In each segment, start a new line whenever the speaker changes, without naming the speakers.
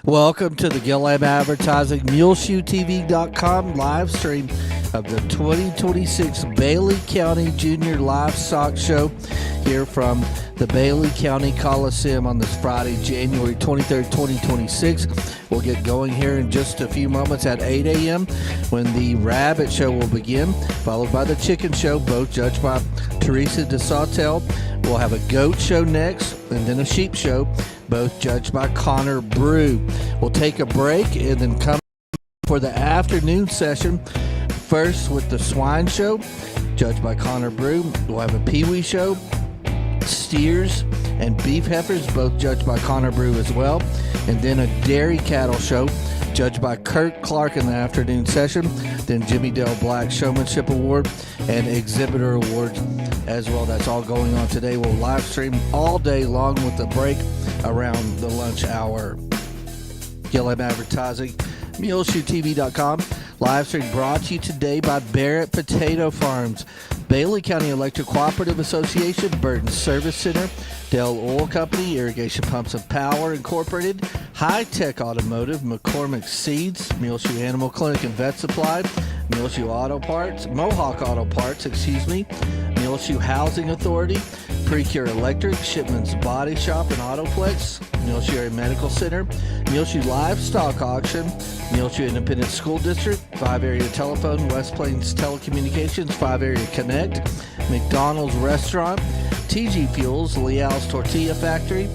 Welcome to the Gillette Advertising MuleshoeTV.com live stream of the 2026 Bailey County Junior Livestock Show here from the Bailey County Coliseum on this Friday, January 23rd, 2026. We'll get going here in just a few moments at 8 a.m. when the Rabbit Show will begin, followed by the Chicken Show, both judged by Teresa Desautell. We'll have a Goat Show next, and then a Sheep Show, both judged by Brew. We'll take a break and then come for the afternoon session, first with the Swine Show, judged by Brew. We'll have a Pee-wee Show, steers and beef heifers, both judged by Brew as well, and then a Dairy Cattle Show, judged by Kurt Clark in the afternoon session, then Jimmy Dale Black Showmanship Award and Exhibitor Awards as well. That's all going on today. We'll live stream all day long with a break around the lunch hour. Gillette Advertising, MuleshoeTV.com. Live stream brought to you today by Barrett Potato Farms, Bailey County Electric Cooperative Association, Burton Service Center, Dell Oil Company, Irrigation Pumps and Power Incorporated, Hi-Tek Automotive, McCormick Seeds, Muleshoe Animal Clinic and Vet Supply, Muleshoe Auto Parts, Mohawk Auto Parts, Muleshoe Housing Authority, Precure Electric, Shipman's Body Shop and Autoplex, Muleshoe Area Medical Center, Muleshoe Livestock Auction, Muleshoe Independent School District, 5-Area Telephone, West Plains Telecommunications, 5-Area Connect, McDonald's Restaurant, TG Fuels, Leal's Tortilla Factory,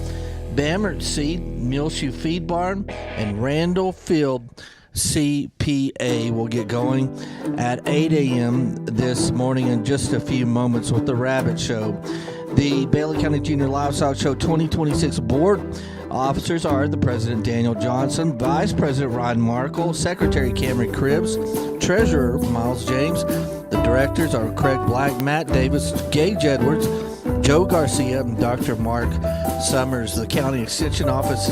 Bamert Seed, Muleshoe Feed Barn, and Randall Field CPA. Will get going at 8 a.m. this morning in just a few moments with the Rabbit Show. The Bailey County Junior Livestock Show 2026 board officers are the President Daniel Johnson, Vice President Ryan Markle, Secretary Cameron Cribbs, Treasurer Miles James. The directors are Craig Black, Matt Davis, Gage Edwards, Joe Garcia, and Dr. Mark Summers. The County Extension Office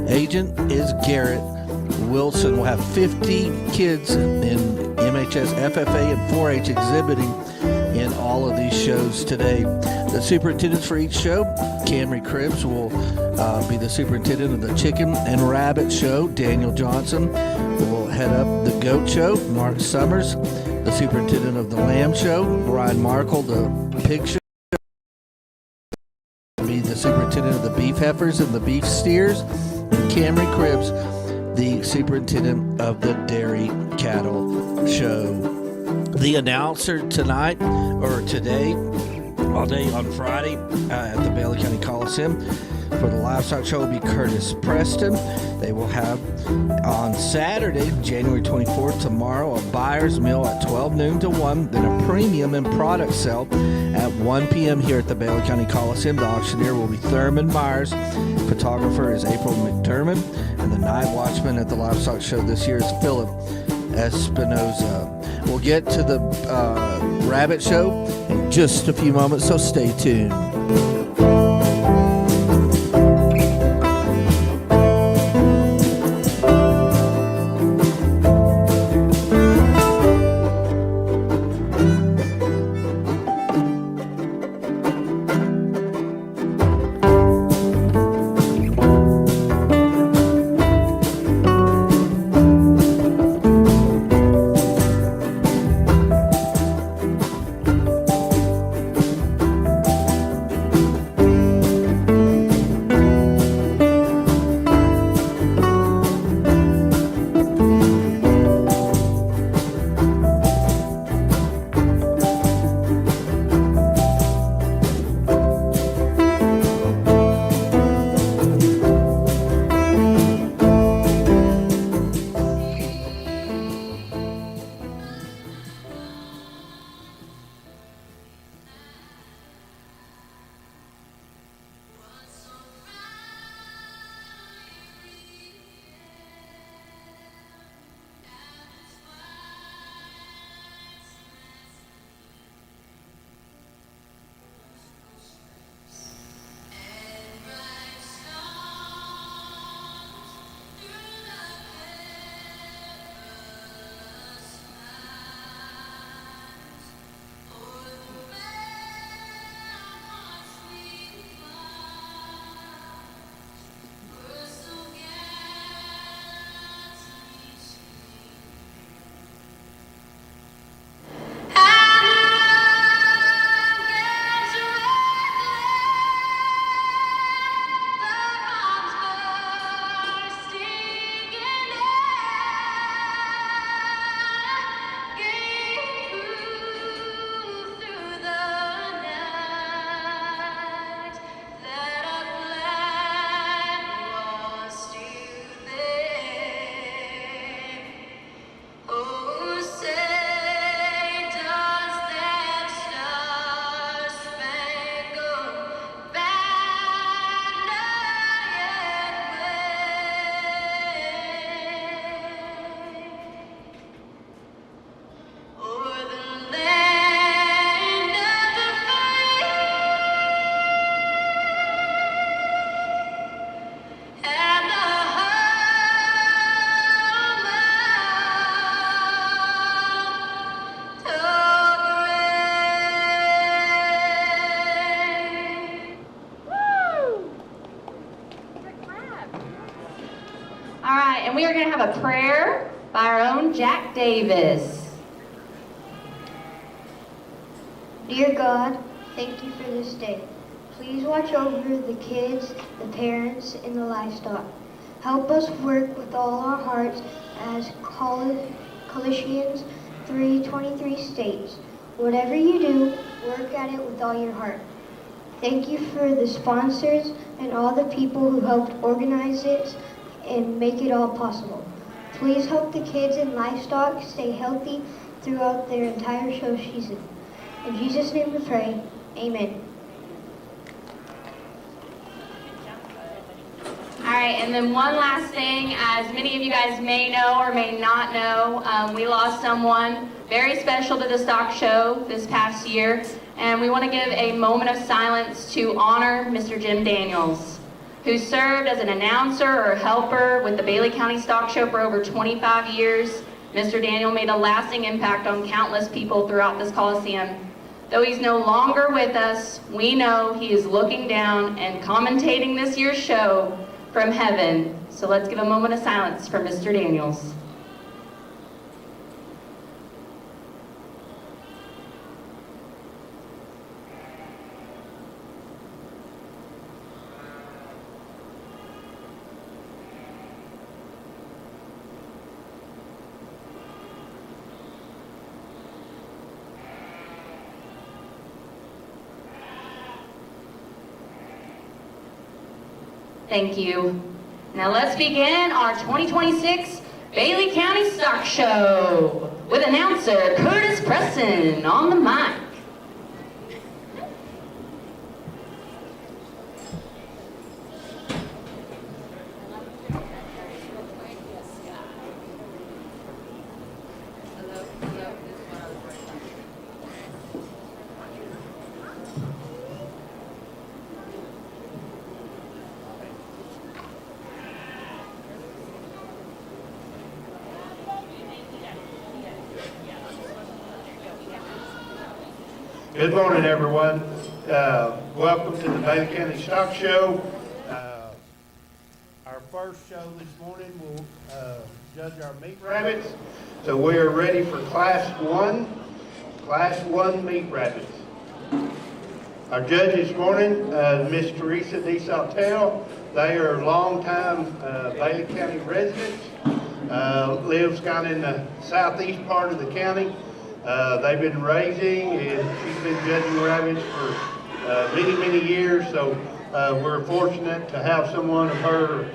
agent is Garrett Wilson. We'll have 50 kids in MHS, FFA, and 4-H exhibiting in all of these shows today. The superintendents for each show, Cameron Cribbs will be the superintendent of the Chicken and Rabbit Show. Daniel Johnson will head up the Goat Show. Mark Summers, the superintendent of the Lamb Show. Ryan Markle, the Pig Show, will be the superintendent of the Beef Heifers and the Beef Steers. And Cameron Cribbs, the superintendent of the Dairy Cattle Show. The announcer tonight, or today, all day on Friday at the Bailey County Coliseum for the Livestock Show will be Curtis Preston. They will have on Saturday, January 24th, tomorrow, a buyer's meal at 12 noon to 1, then a premium and product sale at 1 p.m. here at the Bailey County Coliseum. The auctioneer will be Thurman Myers. Photographer is April McDermott. And the night watchman at the Livestock Show this year is Philip Espinoza. We'll get to the Rabbit Show in just a few moments, so stay tuned.
All right, and we are going to have a prayer by our own Jack Davis.
Dear God, thank you for this day. Please watch over the kids, the parents, and the livestock. Help us work with all our hearts as Colossians 3:23 states. Whatever you do, work at it with all your heart. Thank you for the sponsors and all the people who helped organize it and make it all possible. Please help the kids and livestock stay healthy throughout their entire show season. In Jesus' name we pray, amen.
All right, and then one last thing, as many of you guys may know or may not know, we lost someone very special to the stock show this past year, and we want to give a moment of silence to honor Mr. Jim Daniels, who served as an announcer or helper with the Bailey County Stock Show for over 25 years. Mr. Daniel made a lasting impact on countless people throughout this Coliseum. Though he's no longer with us, we know he is looking down and commentating this year's show from heaven. So let's give a moment of silence for Mr. Daniels. Thank you. Now let's begin our 2026 Bailey County Stock Show with announcer Curtis Preston on the mic.
Good morning, everyone. Welcome to the Bailey County Stock Show. Our first show this morning will judge our meat rabbits. So we are ready for Class 1 meat rabbits. Our judge this morning, Miss Teresa Desautell. They are longtime Bailey County residents. Lives kind of in the southeast part of the county. They've been raising and she's been judging rabbits for many, many years. So we're fortunate to have someone of her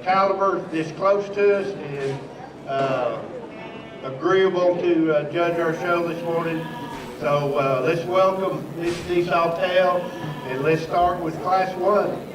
caliber this close to us and agreeable to judge our show this morning. So let's welcome Miss Desautell and let's start with Class 1.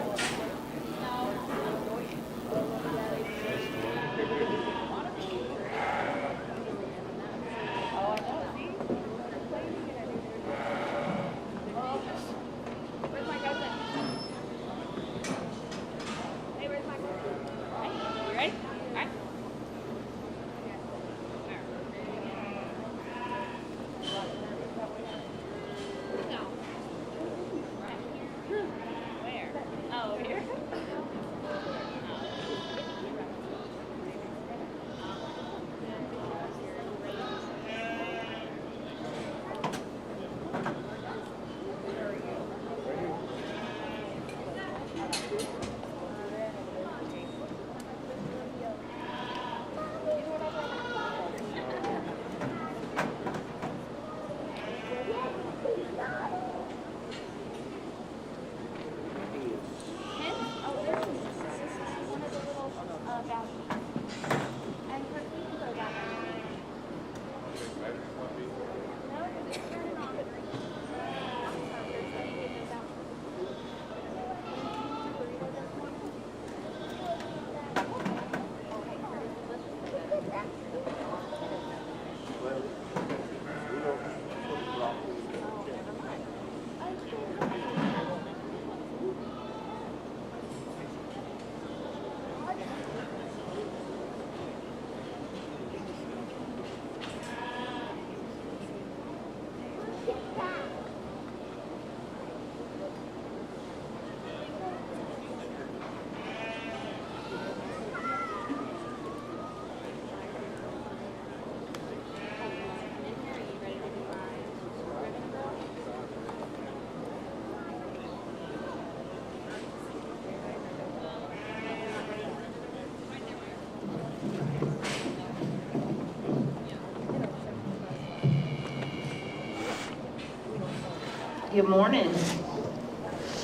Good morning.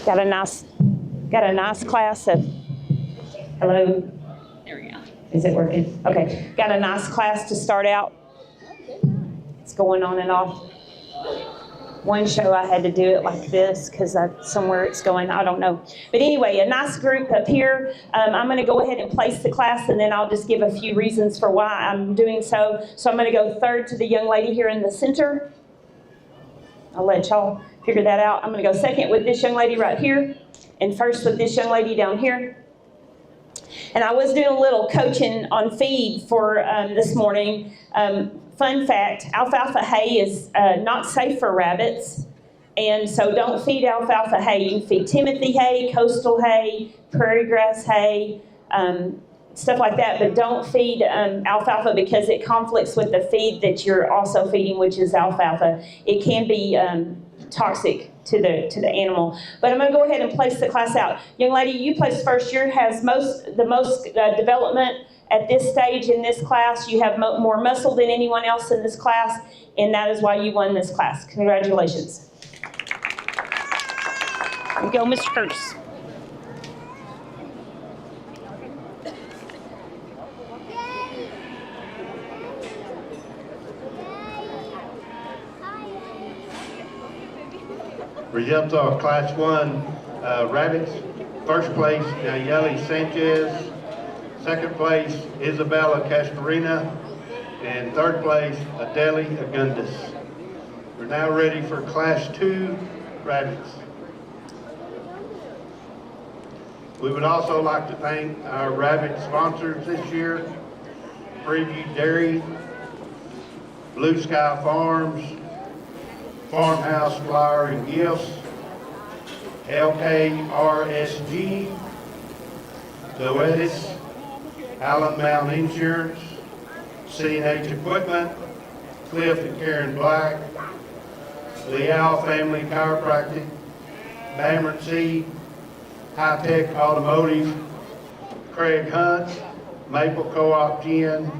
Got a nice class of, hello? There we go. Is it working? Okay. Got a nice class to start out. It's going on and off. One show I had to do it like this because somewhere it's going, I don't know. But anyway, a nice group up here. I'm going to go ahead and place the class, and then I'll just give a few reasons for why I'm doing so. So I'm going to go third to the young lady here in the center. I'll let y'all figure that out. I'm going to go second with this young lady right here, and first with this young lady down here. And I was doing a little coaching on feed for this morning. Fun fact, alfalfa hay is not safe for rabbits, and so don't feed alfalfa hay. You can feed Timothy hay, coastal hay, prairie grass hay, stuff like that, but don't feed alfalfa because it conflicts with the feed that you're also feeding, which is alfalfa. It can be toxic to the animal. But I'm going to go ahead and place the class out. Young lady, you placed first. Yours has the most development at this stage in this class. You have more muscle than anyone else in this class, and that is why you won this class. Congratulations. Here you go, Mr. Curtis.
Results are Class 1 rabbits. First place, Nayeli Sanchez. Second place, Isabella Castorina. And third place, Adeli Agundis. We're now ready for Class 2 rabbits. We would also like to thank our rabbit sponsors this year: Preview Dairy, Blue Sky Farms, Farmhouse Flower and Gifts, LKRSG, Zoetis, Allen Mountain Insurance, C&H Equipment, Cliff and Karen Black, Leal Family Chiropractic, Bamert C, Hi-Tek Automotive, Craig Hunt, Maple Co-op Gin,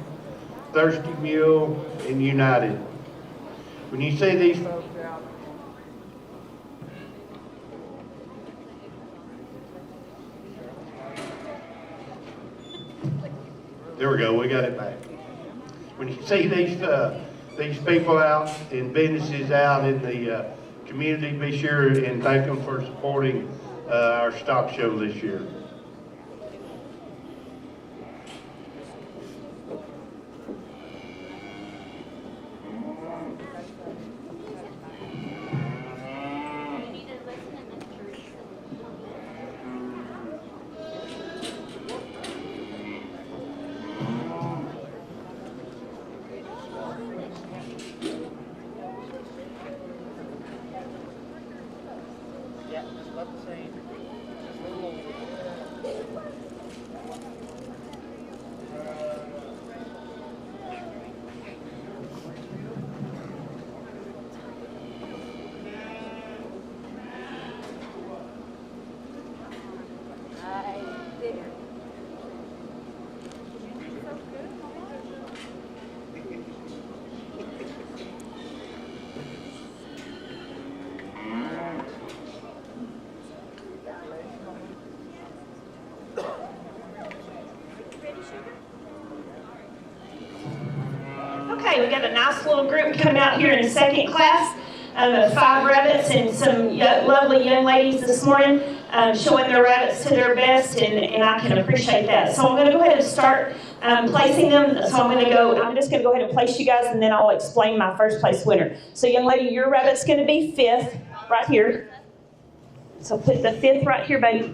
Thirsty Mule, and United. When you see these folks out, there we go, we got it back. When you see these people out and businesses out in the community, be sure and thank them for supporting our stock show this year.
Okay, we got a nice little group coming out here in second class. 5 rabbits and some lovely young ladies this morning showing their rabbits to their best, and I can appreciate that. So I'm going to go ahead and start placing them. So I'm just going to go ahead and place you guys, and then I'll explain my first place winner. So young lady, your rabbit's going to be 5th right here. So put the 5th right here, baby.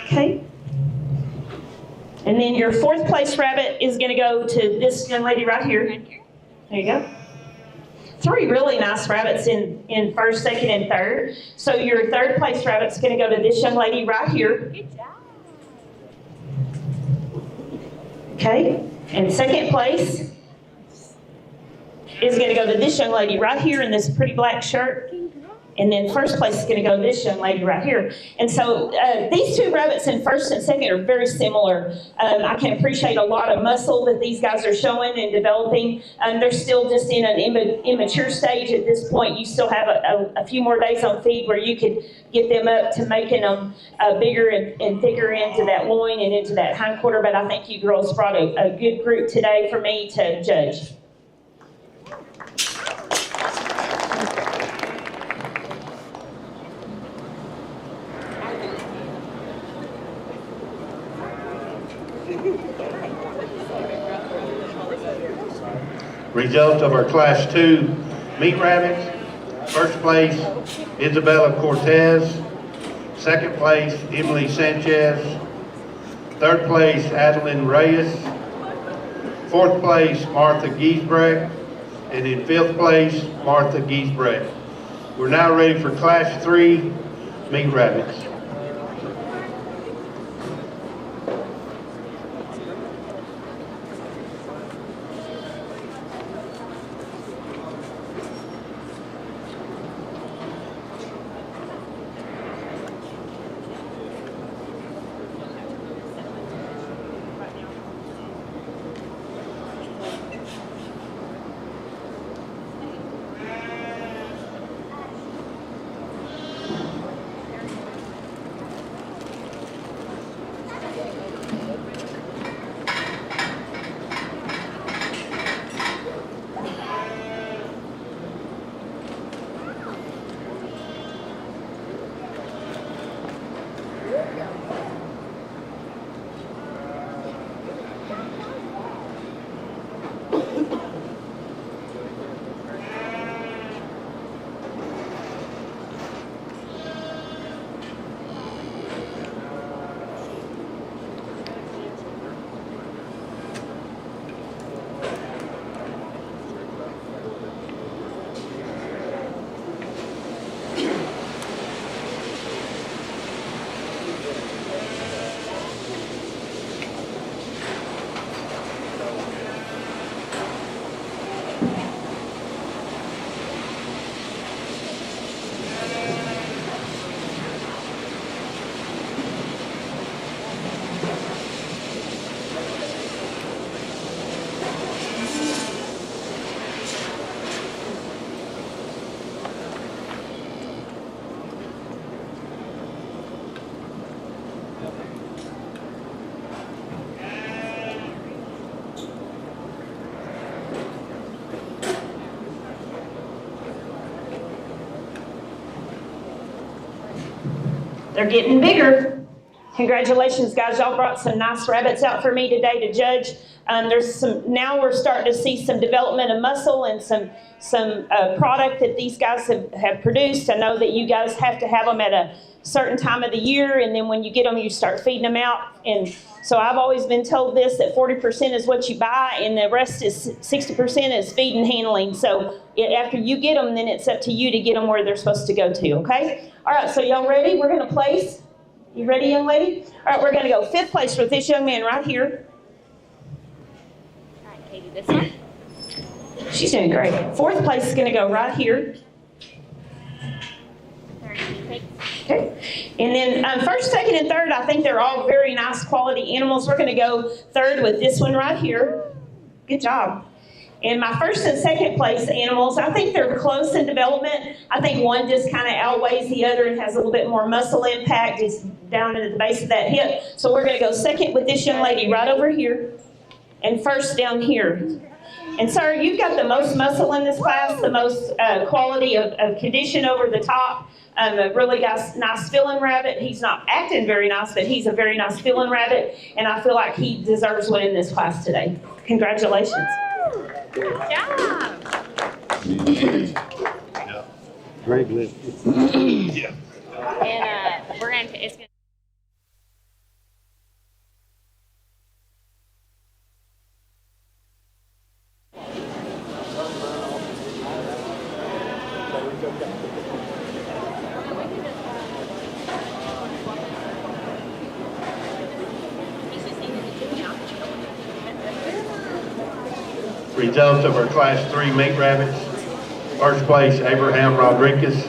Okay. And then your 4th place rabbit is going to go to this young lady right here. There you go. 3 really nice rabbits in 1st, 2nd, and 3rd. So your 3rd place rabbit's going to go to this young lady right here. Good job. Okay. And 2nd place is going to go to this young lady right here in this pretty black shirt. And then first place is going to go to this young lady right here. And so these two rabbits in first and second are very similar. I can appreciate a lot of muscle that these guys are showing and developing. They're still just in an immature stage at this point. You still have a few more days on feed where you could get them up to making them bigger and thicker into that loin and into that hindquarter. But I think you girls brought a good group today for me to judge.
Results of our Class 2 meat rabbits. First place, Isabella Cortez. Second place, Emily Sanchez. Third place, Adeline Reyes. Fourth place, Martha Giesbrecht. And in fifth place, Martha Giesbrecht. We're now ready for Class 3 meat rabbits.
They're getting bigger. Congratulations, guys. Y'all brought some nice rabbits out for me today to judge. Now we're starting to see some development of muscle and some product that these guys have produced. I know that you guys have to have them at a certain time of the year, and then when you get them, you start feeding them out. And so I've always been told this, that 40% is what you buy, and the rest is 60% is feed and handling. So after you get them, then it's up to you to get them where they're supposed to go to, okay? All right, so y'all ready? We're going to place. You ready, young lady? All right, we're going to go fifth place with this young man right here.
All right, Katie, this one.
She's doing great. Fourth place is going to go right here. Okay. And then first, second, and third, I think they're all very nice quality animals. We're going to go third with this one right here. Good job. And my first and second place animals, I think they're close in development. I think one just kind of outweighs the other and has a little bit more muscle impact. It's down at the base of that hip. So we're going to go second with this young lady right over here, and first down here. And sir, you've got the most muscle in this class, the most quality of condition over the top. A really nice filling rabbit. He's not acting very nice, but he's a very nice filling rabbit, and I feel like he deserves one in this class today. Congratulations.
Good job.
Yeah. Very good. Yeah.
And we're going to, it's going to.
Results of our Class 3 meat rabbits. First place, Abraham Rodriguez.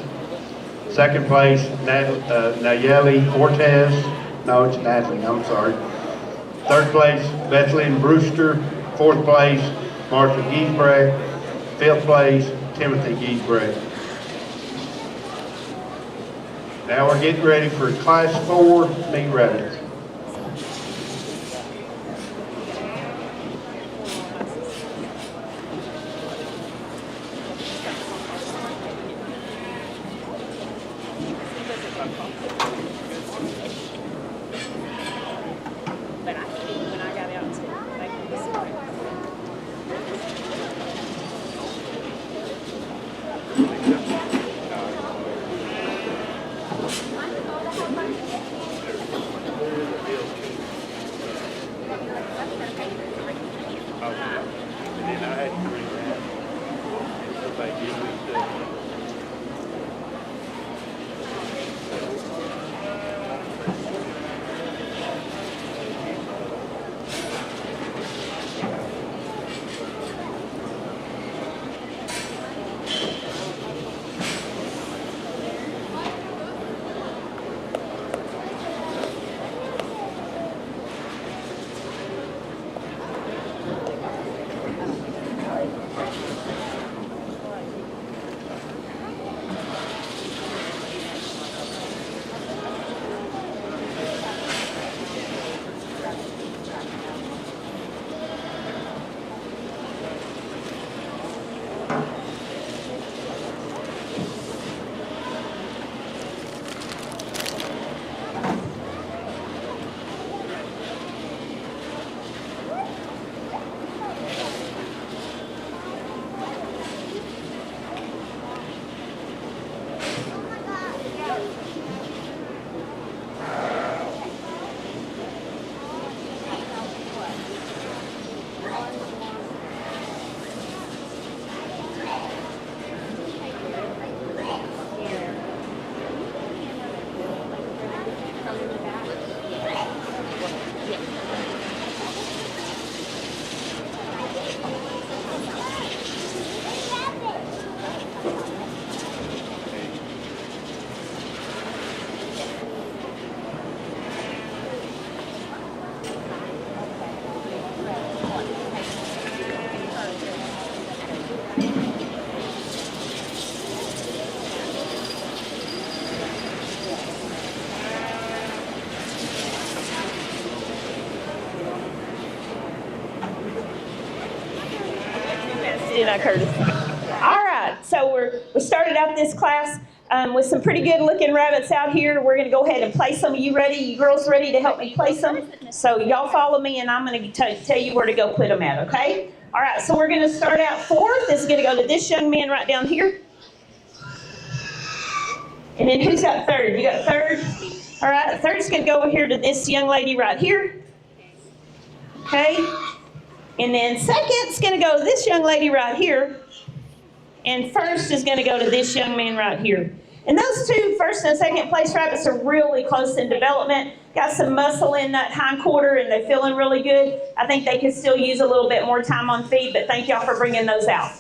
Second place, Nayeli Cortez. No, it's Natalie, I'm sorry. Third place, Bethlehem Brewster. Fourth place, Martha Giesbrecht. Fifth place, Timothy Giesbrecht. Now we're getting ready for Class 4 meat rabbits.
But I think when I got out to make this morning.
Curtis. All right, so we started out this class with some pretty good looking rabbits out here. We're going to go ahead and place them. Are you ready? You girls ready to help me place them? So y'all follow me and I'm going to tell you where to go put them at, okay? All right, so we're going to start out fourth. This is going to go to this young man right down here. And then who's got third? You got third? All right, third's going to go over here to this young lady right here. Okay? And then second's going to go to this young lady right here. And first is going to go to this young man right here. And those two, first and second place rabbits, are really close in development. Got some muscle in that hindquarter and they're feeling really good. I think they could still use a little bit more time on feed, but thank y'all for bringing those out.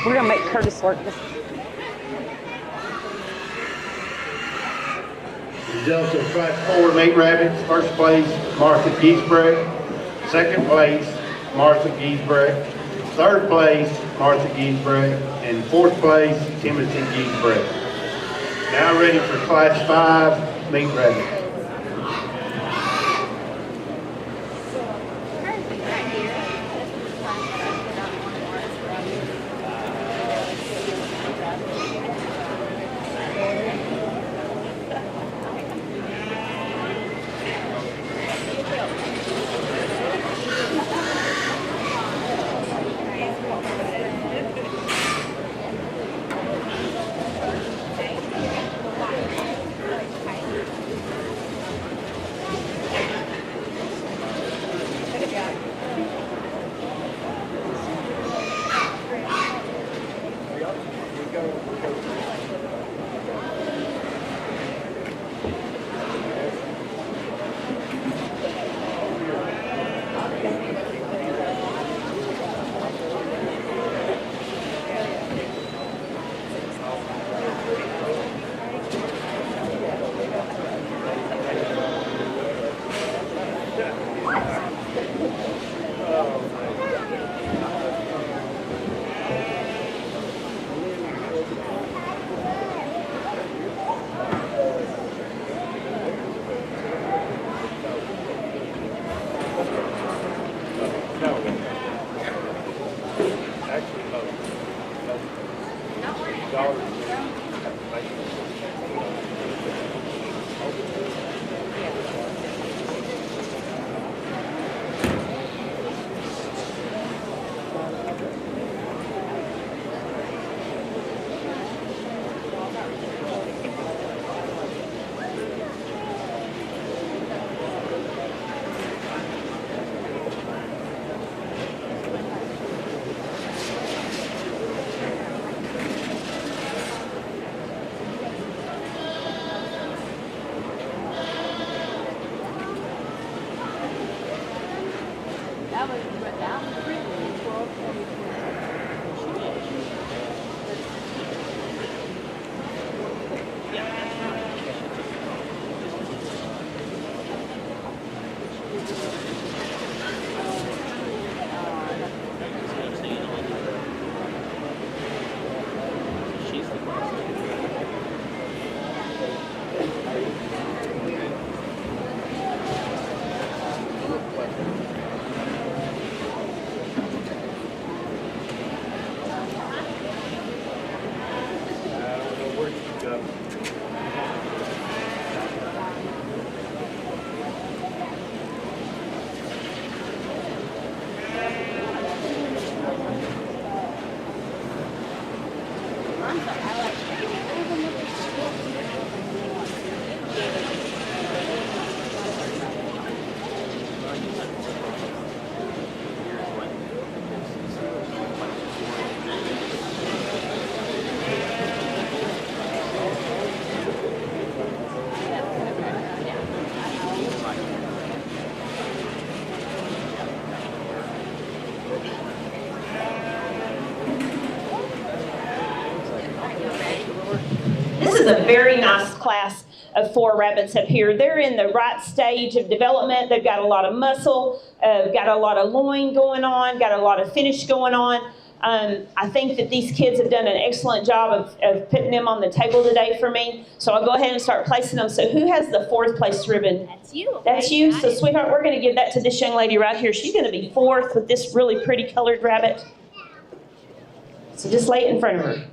We're going to make Curtis work this.
Results of Class 4 meat rabbits. First place, Martha Giesbrecht. Second place, Martha Giesbrecht. Third place, Martha Giesbrecht. And fourth place, Timothy Giesbrecht. Now ready for Class 5 meat rabbits.
This is a very nice class of 4 rabbits up here. They're in the right stage of development. They've got a lot of muscle, got a lot of loin going on, got a lot of finish going on. I think that these kids have done an excellent job of putting them on the table today for me. So I'll go ahead and start placing them. So who has the 4th place ribbon?
That's you.
That's you. So sweetheart, we're going to give that to this young lady right here. She's going to be 4th with this really pretty colored rabbit. So just lay it in front of her.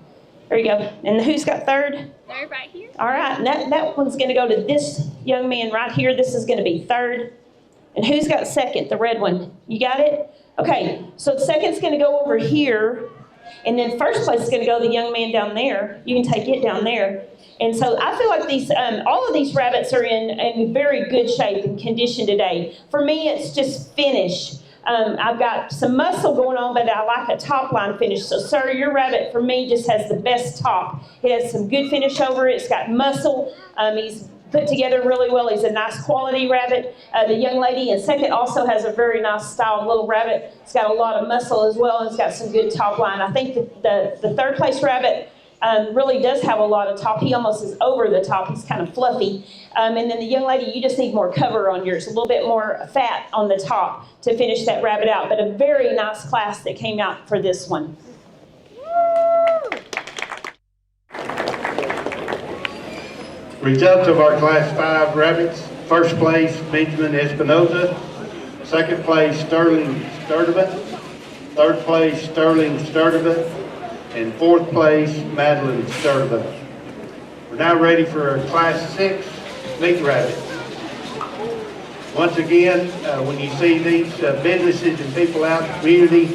There you go. And who's got 3rd?
3rd right here.
All right, and that one's going to go to this young man right here. This is going to be 3rd. And who's got 2nd? The red one. You got it? Okay, so 2nd's going to go over here. And then 1st place is going to go to the young man down there. You can take it down there. And so I feel like these, all of these rabbits are in very good shape and condition today. For me, it's just finish. I've got some muscle going on, but I like a top line finish. So, sir, your rabbit, for me, just has the best top. It has some good finish over it. It's got muscle. He's put together really well. He's a nice quality rabbit. The young lady in 2nd also has a very nice styled little rabbit. It's got a lot of muscle as well, and it's got some good top line. I think that the 3rd place rabbit really does have a lot of top. He almost is over the top. He's kind of fluffy. And then the young lady, you just need more cover on yours, a little bit more fat on the top to finish that rabbit out. But a very nice class that came out for this one.
Results of our Class 5 rabbits. 1st place, Benjamin Espinoza. 2nd place, Sterling Sturdivant. 3rd place, Sterling Sturdivant. And 4th place, Madeline Sturdivant. We're now ready for Class 6 meat rabbits. Once again, when you see these businesses and people out in the community,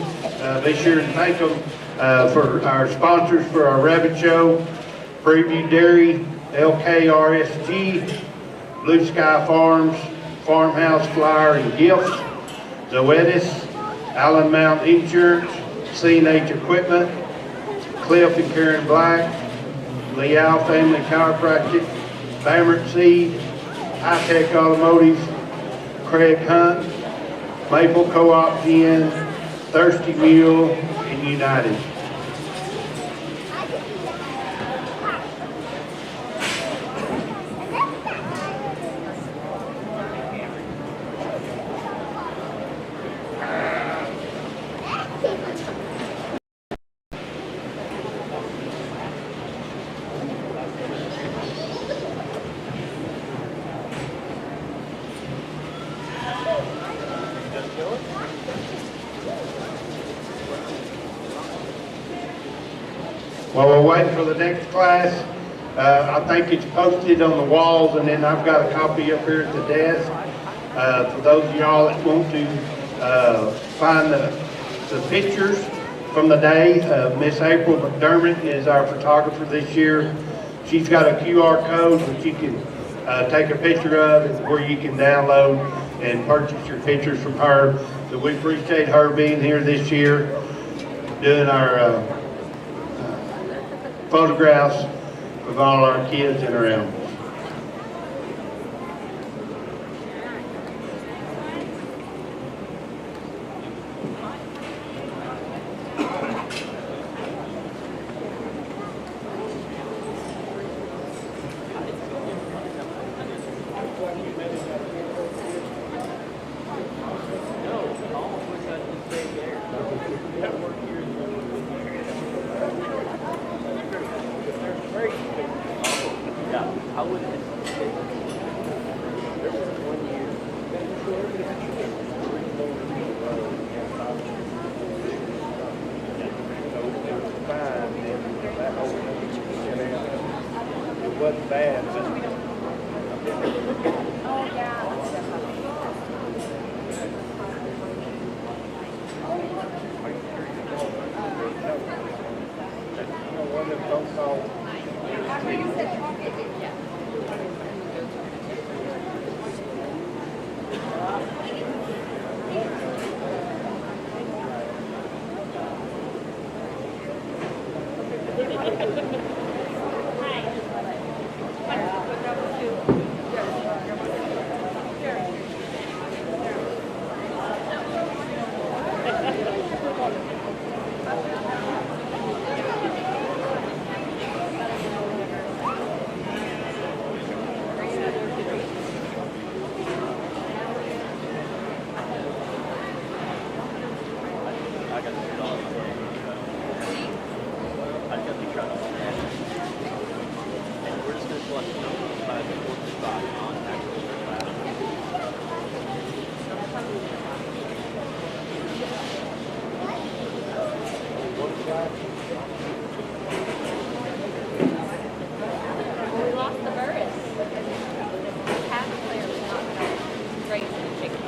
be sure to thank them for our sponsors for our rabbit show, Preview Dairy, LKRSG, Blue Sky Farms, Farmhouse Flyer and Gifts, Zoetis, Allen Mount Insurance, C&H Equipment, Cliff and Karen Black, Leal Family Chiropractic, Bamert Seed, Hi-Tek Automotive, Craig Hunt, Maple Co-op Gin, Thirsty Mule, and United. While we're waiting for the next class, I think it's posted on the walls, and then I've got a copy up here at the desk. For those of y'all that want to find the pictures from the day, Miss April McDermott is our photographer this year. She's got a QR code that you can take a picture of, and where you can download and purchase your pictures from her. So we appreciate her being here this year, doing our photographs of all our kids and our animals. It wasn't bad.
We lost the Barrett. Half the player was not going to raise the chicken.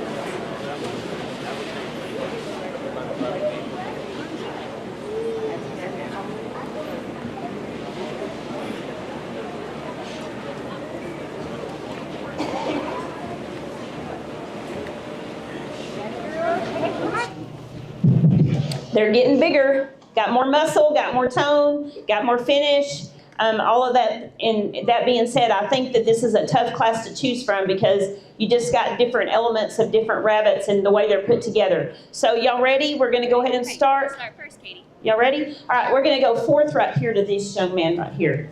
They're getting bigger, got more muscle, got more tone, got more finish, all of that. And that being said, I think that this is a tough class to choose from because you just got different elements of different rabbits and the way they're put together. So y'all ready? We're gonna go ahead and start.
Start first, Katie.
Y'all ready? All right, we're gonna go fourth right here to this young man right here.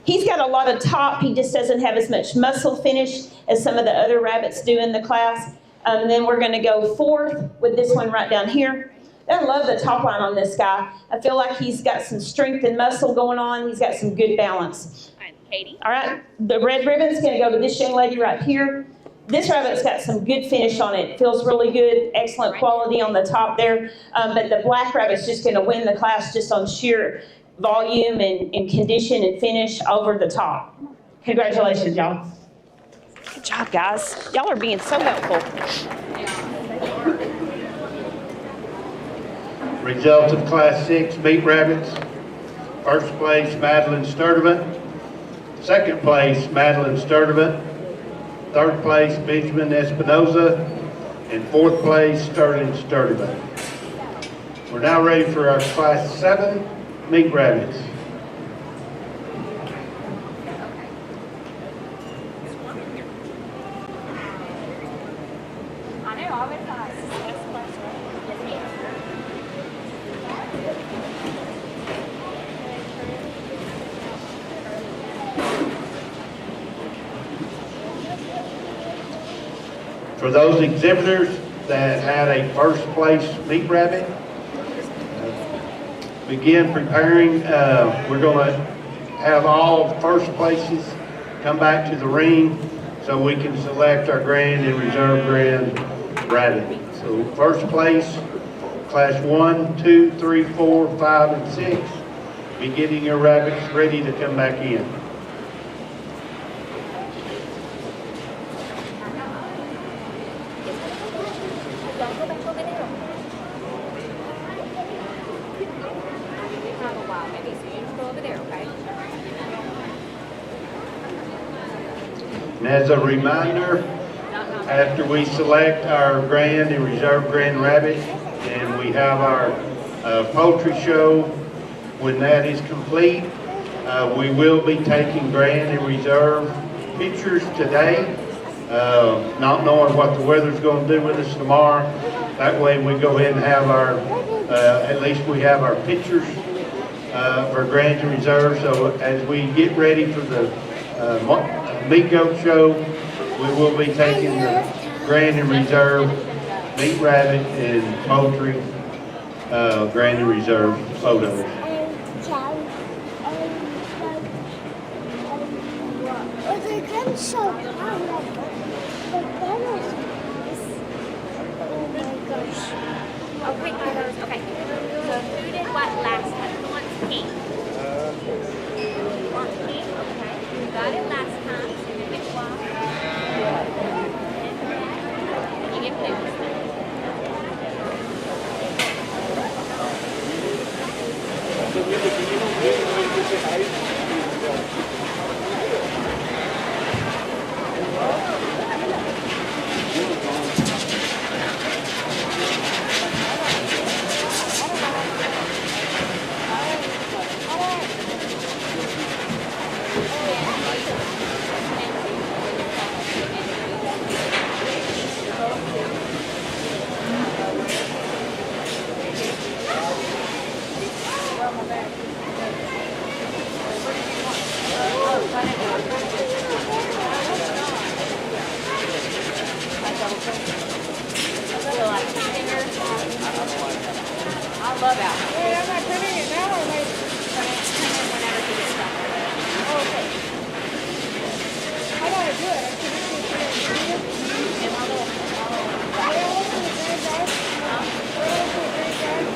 He's got a lot of top. He just doesn't have as much muscle finish as some of the other rabbits do in the class. And then we're gonna go fourth with this one right down here. I love the top line on this guy. I feel like he's got some strength and muscle going on. He's got some good balance.
All right, Katie.
All right, the red ribbon's gonna go to this young lady right here. This rabbit's got some good finish on it. Feels really good, excellent quality on the top there. But the black rabbit's just gonna win the class just on sheer volume and condition and finish over the top. Congratulations, y'all. Good job, guys. Y'all are being so helpful.
Result of Class 6 meat rabbits. First place, Madeline Sturdivant. Second place, Madeline Sturdivant. Third place, Benjamin Espinoza. And fourth place, Sterling Sturdivant. We're now ready for our Class 7 meat rabbits.
I know, I went last.
For those exhibitors that had a first place meat rabbit, begin preparing. We're going to have all first places come back to the ring so we can select our grand and reserve grand rabbit. So first place, class 1, 2, 3, 4, 5, and 6. Be getting your rabbits ready to come back in. And as a reminder, after we select our grand and reserve grand rabbit, and we have our poultry show, when that is complete, we will be taking grand and reserve pictures today, not knowing what the weather's going to do with us tomorrow. That way we go ahead and have our, at least we have our pictures for grand and reserve. So as we get ready for the meat goat show, we will be taking the grand and reserve meat rabbit and poultry grand and reserve photos.
they're kind of so high, like the banners. Oh my gosh.
Okay, okay. So who did what last time? Who wants pink? Want pink? Okay. You got it last time. So you pick one. And you get blue. I love out.
Wait, am I printing it now or later?
Whenever you get stuck.
Oh, okay. How do I do it? I can just do it. I almost do the green guys. I almost do the green guys.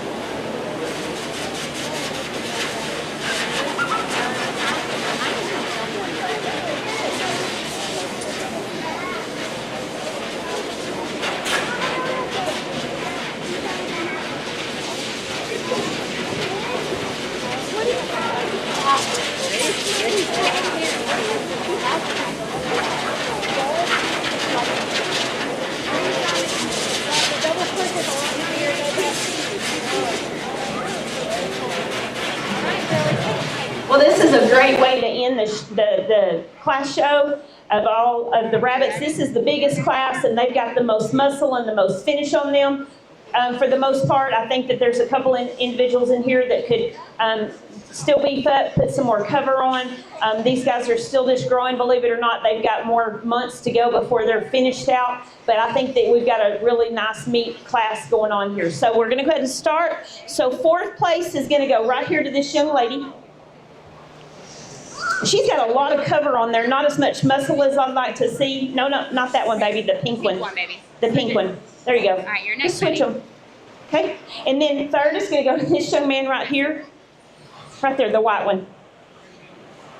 Well, this is a great way to end the class show of all of the rabbits. This is the biggest class, and they've got the most muscle and the most finish on them. For the most part, I think that there's a couple individuals in here that could still beef up, put some more cover on. These guys are still just growing, believe it or not. They've got more months to go before they're finished out. But I think that we've got a really nice meat class going on here. So we're going to go ahead and start. So 4th place is going to go right here to this young lady. She's got a lot of cover on there, not as much muscle as I'd like to see. No, not that one, baby, the pink one.
Baby.
The pink one. There you go.
All right, you're next,
Just switch them. Okay, and then 3rd is going to go to this young man right here. Right there, the white one.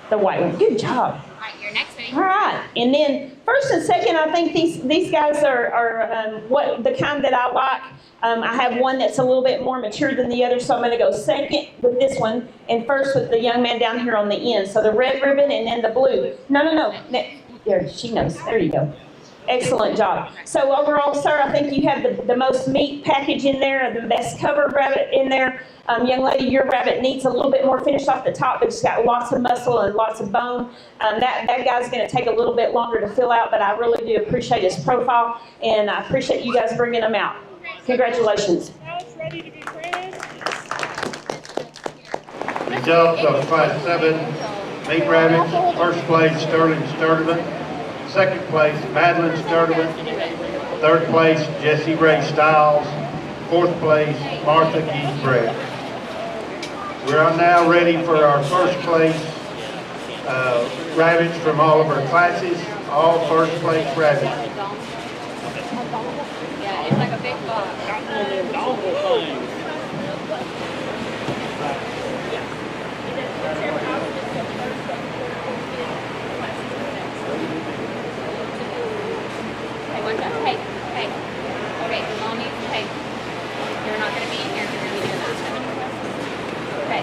The white one. Good job.
All right, you're next, baby.
All right, and then 1st and 2nd, I think these guys are what the kind that I like. I have one that's a little bit more mature than the other, so I'm going to go 2nd with this one, and 1st with the young man down here on the end. So the red ribbon and then the blue. No. There, she knows. There you go. Excellent job. So overall, sir, I think you have the most meat package in there, the best covered rabbit in there. Young lady, your rabbit needs a little bit more finish off the top, but it's got lots of muscle and lots of bone. That guy's going to take a little bit longer to fill out, but I really do appreciate his profile, and I appreciate you guys bringing him out. Congratulations.
Now it's ready to be printed.
Results of Class 7 meat rabbits. 1st place, Sterling Sturdivant. 2nd place, Madeline Sturdivant. 3rd place, Jesse Ray Stiles. 4th place, Martha Giesbrecht. We are now ready for our 1st place rabbits from all of our classes. All 1st place rabbits.
Yeah, it's like a big box. Hey, one time. Hey. Okay, mommy, hey. You're not going to be in here. You're going to be doing this. Okay,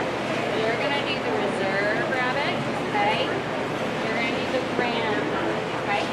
you're going to do the reserve rabbit, okay? You're going to do the ram, okay?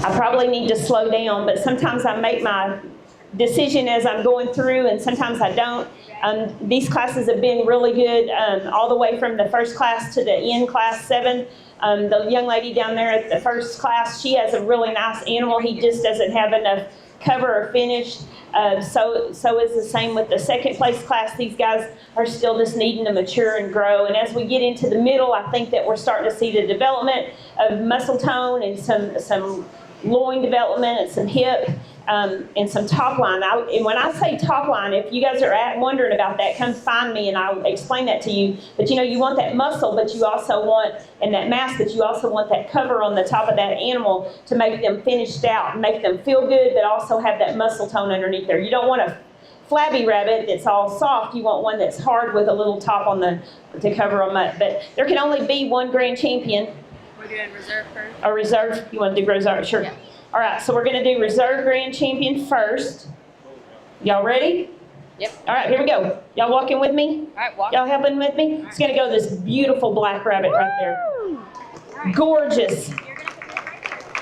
I probably need to slow down, but sometimes I make my decision as I'm going through, and sometimes I don't. These classes have been really good, all the way from the first class to the end class 7. The young lady down there at the first class, she has a really nice animal. He just doesn't have enough cover or finish. So is the same with the second place class. These guys are still just needing to mature and grow. And as we get into the middle, I think that we're starting to see the development of muscle tone and some loin development and some hip. And some top line. And when I say top line, if you guys are wondering about that, come find me and I'll explain that to you. But you want that muscle, but you also want, and that mass, but you also want that cover on the top of that animal to make them finished out and make them feel good, but also have that muscle tone underneath there. You don't want a flabby rabbit that's all soft. You want one that's hard with a little top on to cover them up. But there can only be one grand champion.
We're doing reserve first.
A reserve? You want to do reserve? Sure. Yeah. All right, so we're going to do reserve grand champion first. Y'all ready?
Yep.
All right, here we go. Y'all walking with me?
All right, walk.
Y'all helping with me? It's going to go this beautiful black rabbit right there. Gorgeous.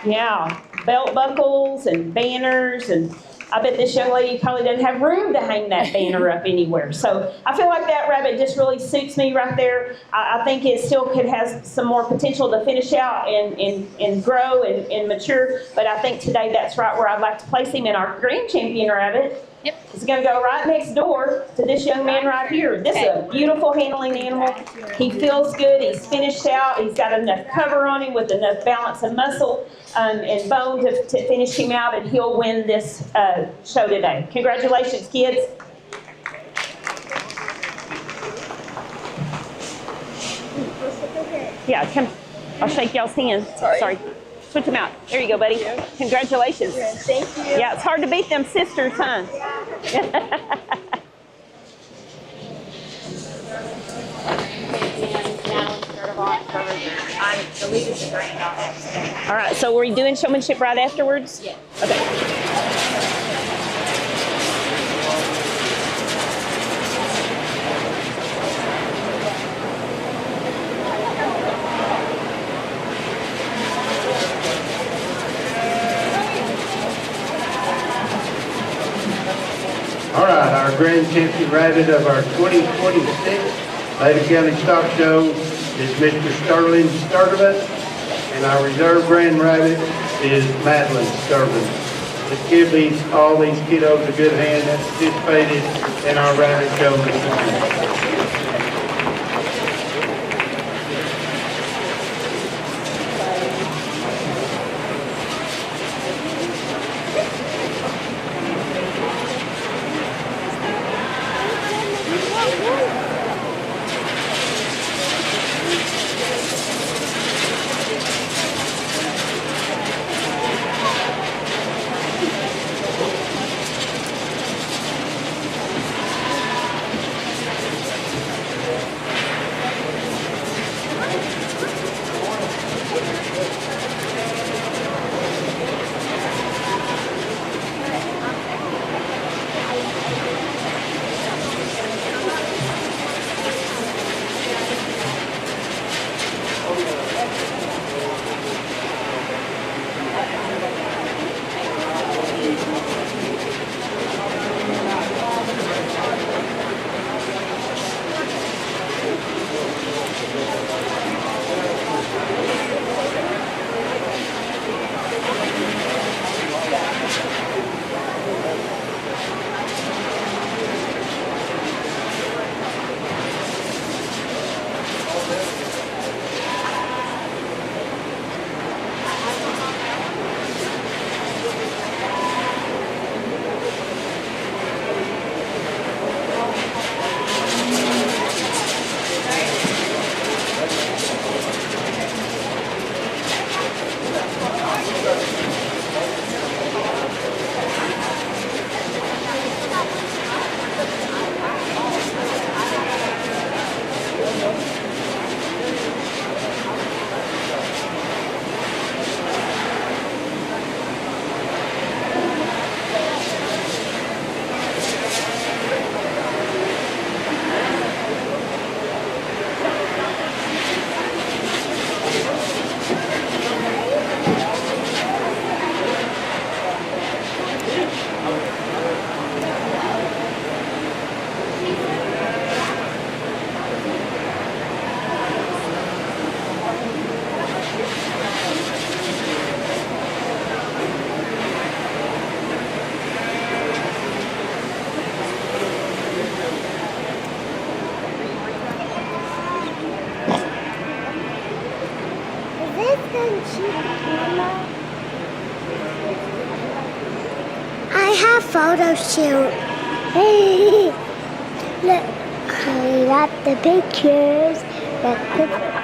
Yeah, belt buckles and banners, and I bet this young lady probably doesn't have room to hang that banner up anywhere. So I feel like that rabbit just really suits me right there. I think it still could have some more potential to finish out and grow and mature. But I think today that's right where I'd like to place him in our grand champion rabbit.
Yep.
It's going to go right next door to this young man right here. This is a beautiful handling animal. He feels good. He's finished out. He's got enough cover on him with enough balance and muscle and bone to finish him out, and he'll win this show today. Congratulations, kids. Yeah, come. I'll shake y'all's hand. Sorry. Switch them out. There you go, buddy. Congratulations.
Thank you.
Yeah, it's hard to beat them sisters, huh? All right, so were you doing showmanship right afterwards?
Yeah.
Okay.
All right, our grand champion rabbit of our 2026 Ada County Stock Show is Mr. Sterling Sturdivant, and our reserve grand rabbit is Madeline Sturdivant. Let's give all these kiddos a good hand that participated in our rabbit show this morning.
photo shoot. Look, I got the pictures. Got the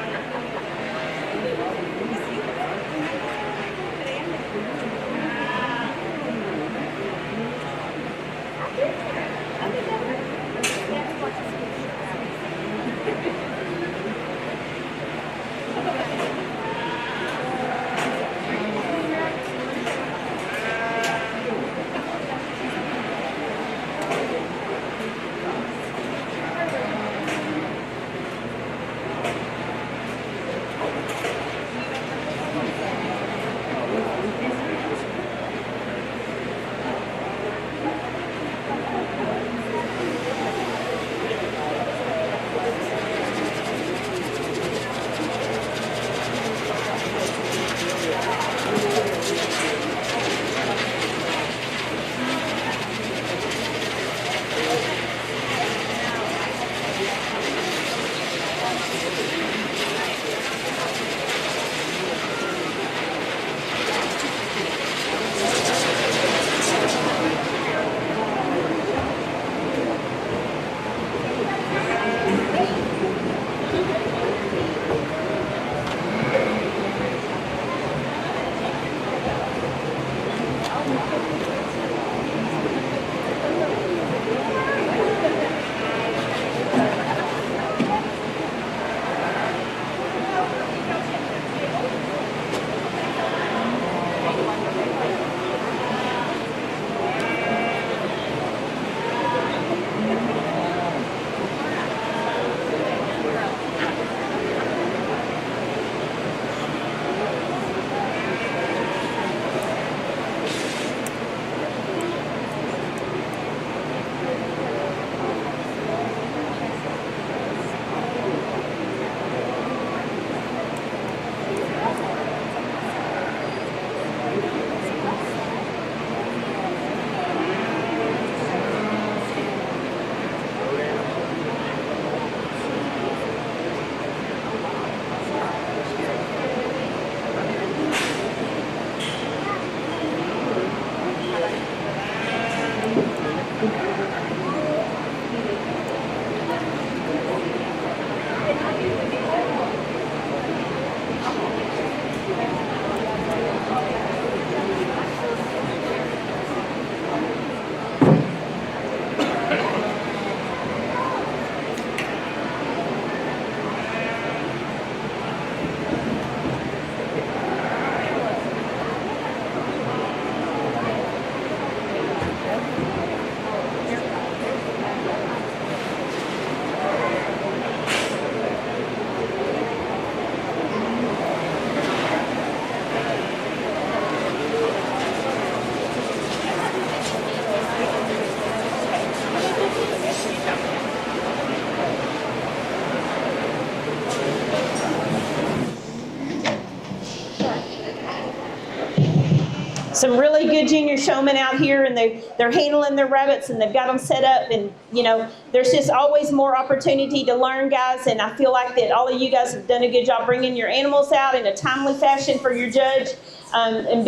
some really good junior showmen out here, and they're handling their rabbits, and they've got them set up, and you know, there's just always more opportunity to learn, guys, and I feel like that all of you guys have done a good job bringing your animals out in a timely fashion for your judge, and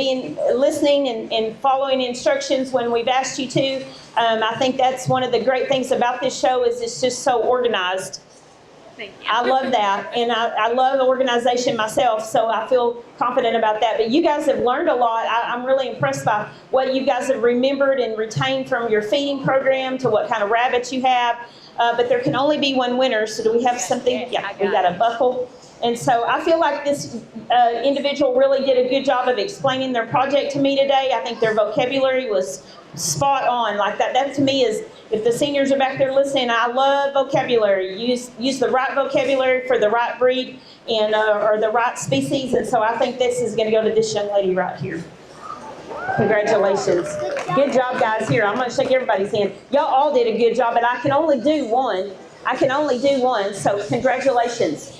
listening and following instructions when we've asked you to. I think that's one of the great things about this show is it's just so organized.
Thank you.
I love that, and I love organization myself, so I feel confident about that. But you guys have learned a lot. I'm really impressed by what you guys have remembered and retained from your feeding program to what kind of rabbits you have. But there can only be one winner, so do we have something? Yeah, we got a buckle. And so I feel like this individual really did a good job of explaining their project to me today. I think their vocabulary was spot on. Like that to me is, if the seniors are back there listening, I love vocabulary. Use the right vocabulary for the right breed and or the right species. And so I think this is going to go to this young lady right here. Congratulations. Good job, guys. Here, I'm going to shake everybody's hand. Y'all all did a good job, but I can only do one. So congratulations.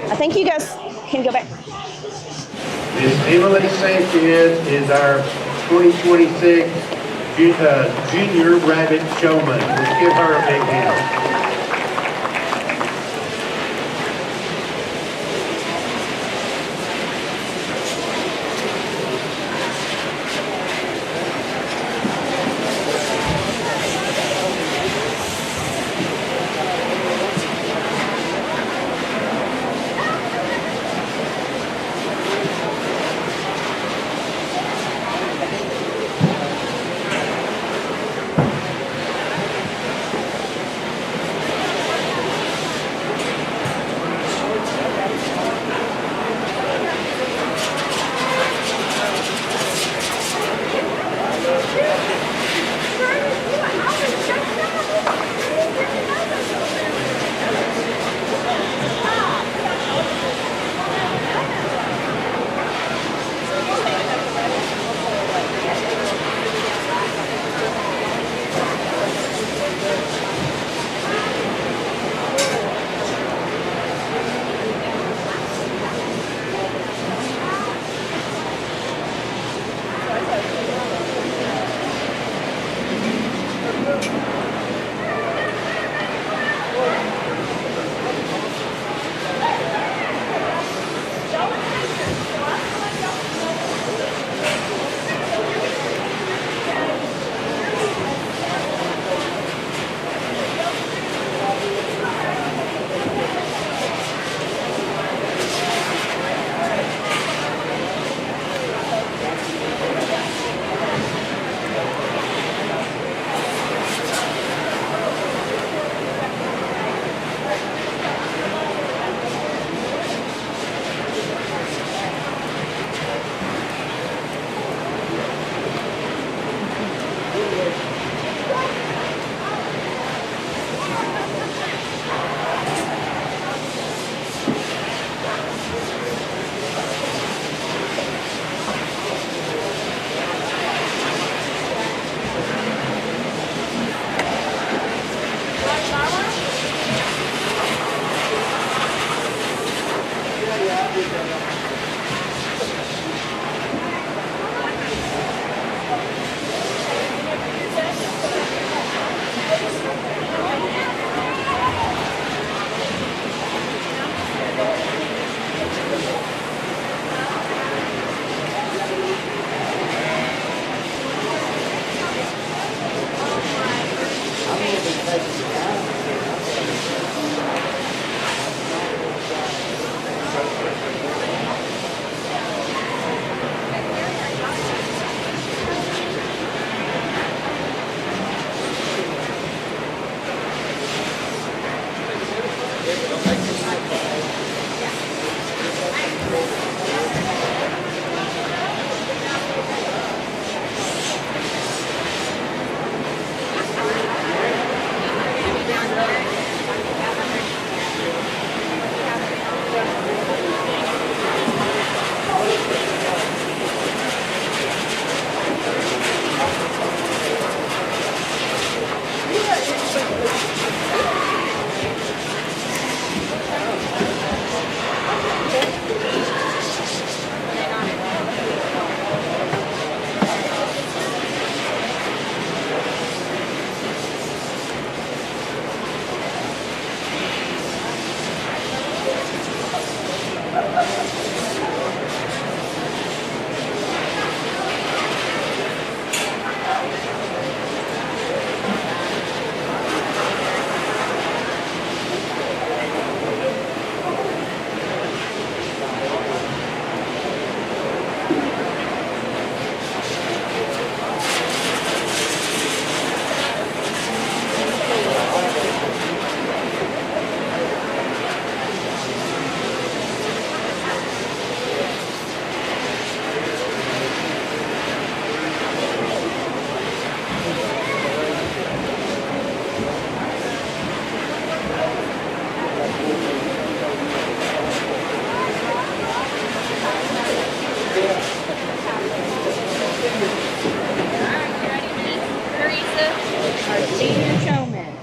I think you guys can go back.
Miss Emily Sanchez is our 2026 Junior Rabbit Showman. Let's give her a big hand.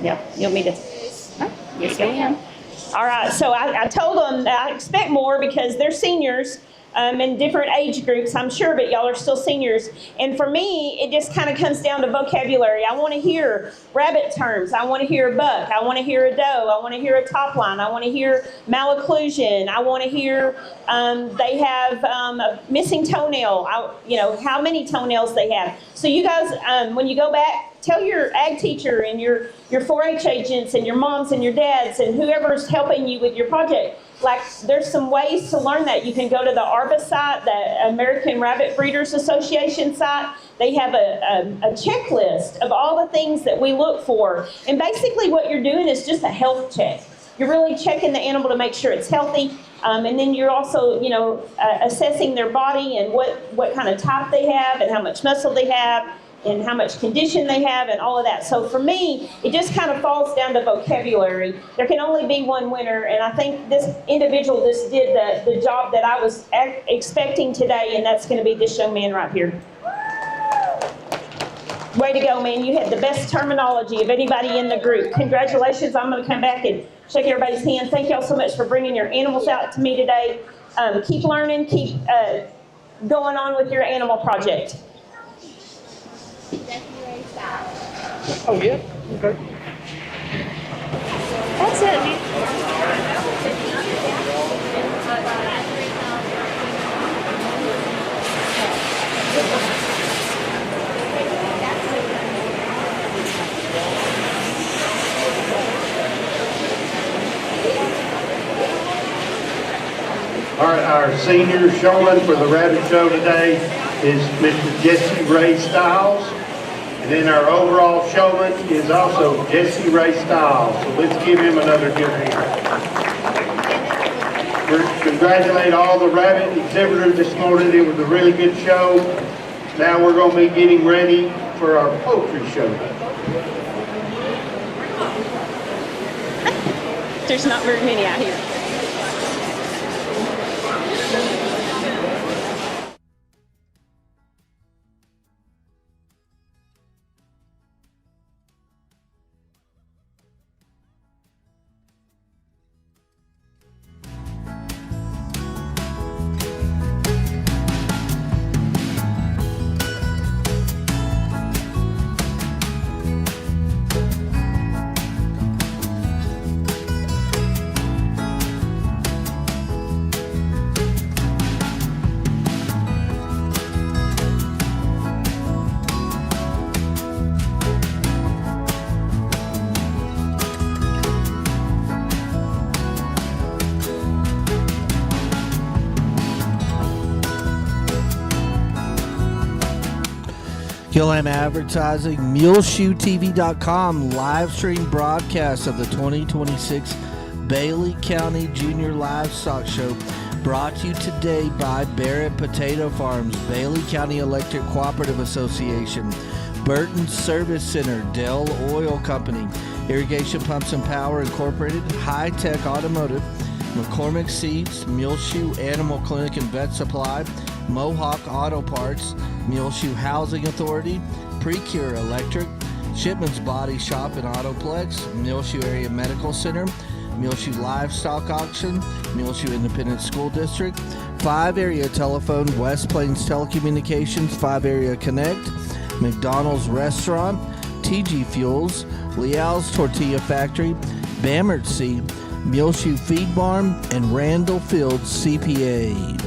Yep, you want me to? Oh, yes, go ahead. All right, so I told them that I expect more because they're seniors, in different age groups, I'm sure, but y'all are still seniors. And for me, it just kind of comes down to vocabulary. I want to hear rabbit terms. I want to hear a buck. I want to hear a doe. I want to hear a top line. I want to hear malocclusion. I want to hear they have a missing toenail. How many toenails they have. So you guys, when you go back, tell your ag teacher and your 4-H agents and your moms and your dads and whoever's helping you with your project. Like, there's some ways to learn that. You can go to the ARBA site, the American Rabbit Breeders Association site. They have a checklist of all the things that we look for. And basically what you're doing is just a health check. You're really checking the animal to make sure it's healthy. And then you're also, assessing their body and what kind of type they have and how much muscle they have and how much condition they have and all of that. So for me, it just kind of falls down to vocabulary. There can only be one winner, and I think this individual just did the job that I was expecting today, and that's going to be this young man right here. Way to go, man. You had the best terminology of anybody in the group. Congratulations. I'm going to come back and shake everybody's hand. Thank y'all so much for bringing your animals out to me today. Keep learning. Keep going on with your animal project.
Oh, yeah? Okay.
That's it.
All right, our senior showman for the rabbit show today is Mr. Jesse Ray Stiles. And then our overall showman is also Jesse Ray Stiles. So let's give him another good hand. We congratulate all the rabbit exhibitors this morning. It was a really good show. Now we're going to be getting ready for our poultry show.
There's not very many out here.
Gillam Advertising, MuleshoeTV.com live stream broadcast of the 2026 Bailey County Junior Livestock Show, brought to you today by Barrett Potato Farms, Bailey County Electric Cooperative Association, Burton Service Center, Dell Oil Company, Irrigation Pumps and Power Incorporated, Hi-Tek Automotive, McCormick Seeds, Muleshoe Animal Clinic and Vet Supply, Mohawk Auto Parts, Muleshoe Housing Authority, Precure Electric, Shipman's Body Shop and Autoplex, Muleshoe Area Medical Center, Muleshoe Livestock Auction, Muleshoe Independent School District, 5 Area Telephone, West Plains Telecommunications, 5 Area Connect, McDonald's Restaurant, TG Fuels, Leal's Tortilla Factory, Bamert Seed, Muleshoe Feed Barn, and Randall Fields CPA.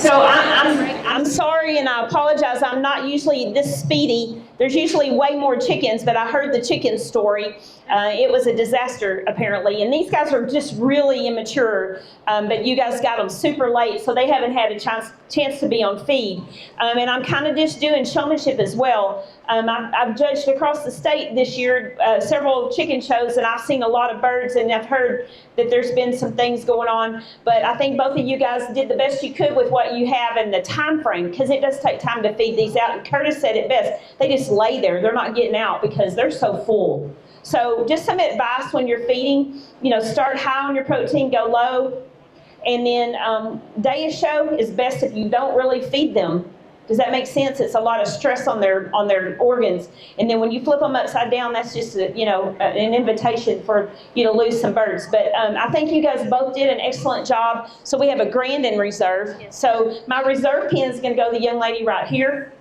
So I'm sorry and I apologize. I'm not usually this speedy. There's usually way more chickens, but I heard the chicken story. It was a disaster apparently, and these guys are just really immature. But you guys got them super late, so they haven't had a chance to be on feed. And I'm kind of just doing showmanship as well. I've judged across the state this year several chicken shows, and I've seen a lot of birds, and I've heard that there's been some things going on. But I think both of you guys did the best you could with what you have and the time frame, because it does take time to feed these out. And Curtis said it best. They just lay there. They're not getting out because they're so full. So just some advice when you're feeding, start high on your protein, go low. And then day of show is best if you don't really feed them. Does that make sense? It's a lot of stress on their organs. And then when you flip them upside down, that's just an invitation for you to lose some birds. But I think you guys both did an excellent job. So we have a grand in reserve. So my reserve pen is going to go to the young lady right here.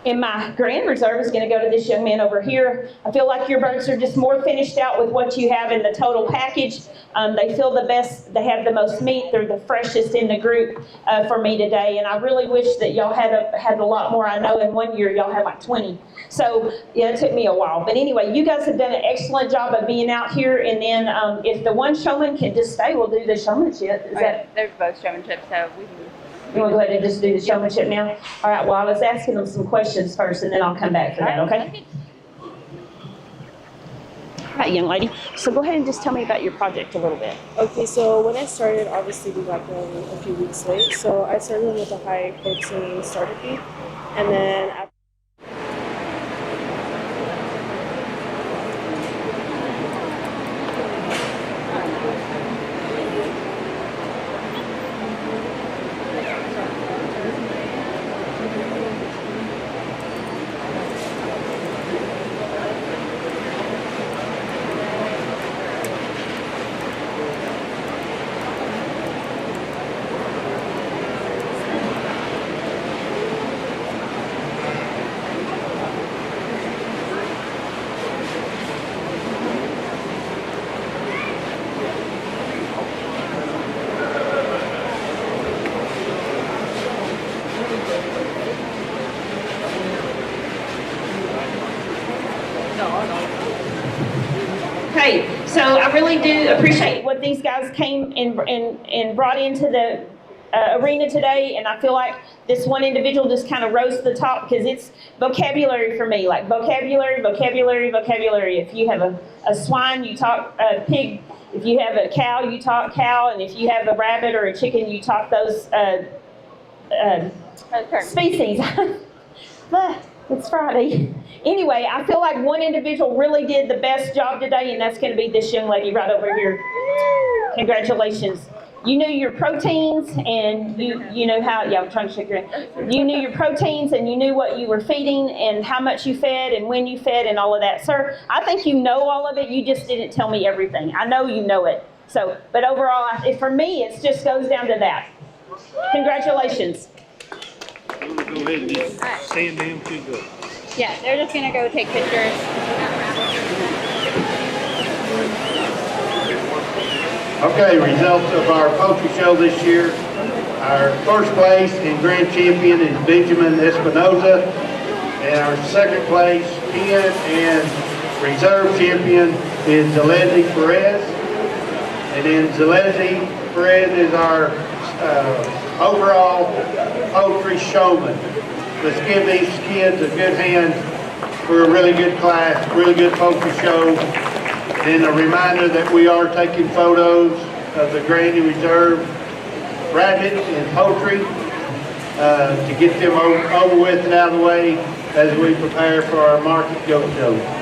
And my grand reserve is going to go to this young man over here. I feel like your birds are just more finished out with what you have in the total package. They feel the best. They have the most meat. They're the freshest in the group for me today. And I really wish that y'all had a lot more. I know in 1 year y'all had like 20. So yeah, it took me a while. But anyway, you guys have done an excellent job of being out here. And then if the one showman can just stay, we'll do the showmanship.
They're both showmanship, so we can.
You want to go ahead and just do the showmanship now? All right, well, I was asking them some questions first, and then I'll come back for that, okay? All right, young lady. So go ahead and just tell me about your project a little bit.
Okay, so when I started, obviously we got them a few weeks late. So I started them with a high protein starter feed. And then after
Okay, so I really do appreciate what these guys came and brought into the arena today, and I feel like this one individual just kind of rose to the top because it's vocabulary for me, like vocabulary, vocabulary, vocabulary. If you have a swine, you talk pig. If you have a cow, you talk cow, and if you have a rabbit or a chicken, you talk those species. It's Friday. Anyway, I feel like one individual really did the best job today, and that's going to be this young lady right over here. Congratulations. You knew your proteins, and you know how, yeah, I'm trying to shake your hand. You knew your proteins, and you knew what you were feeding, and how much you fed, and when you fed, and all of that. Sir, I think you know all of it. You just didn't tell me everything. I know you know it. So, but overall, for me, it just goes down to that. Congratulations.
Go ahead and just stand down to the...
Yeah, they're just gonna go take pictures.
Okay, results of our poultry show this year. Our first place and grand champion is Benjamin Espinoza. And our second place pen and reserve champion is Zalezi Perez. And then Zalezi Perez is our overall poultry showman. Let's give these kids a good hand for a really good class, really good poultry show. And a reminder that we are taking photos of the Granny Reserve rabbit and poultry to get them over with and out of the way as we prepare for our market goat show.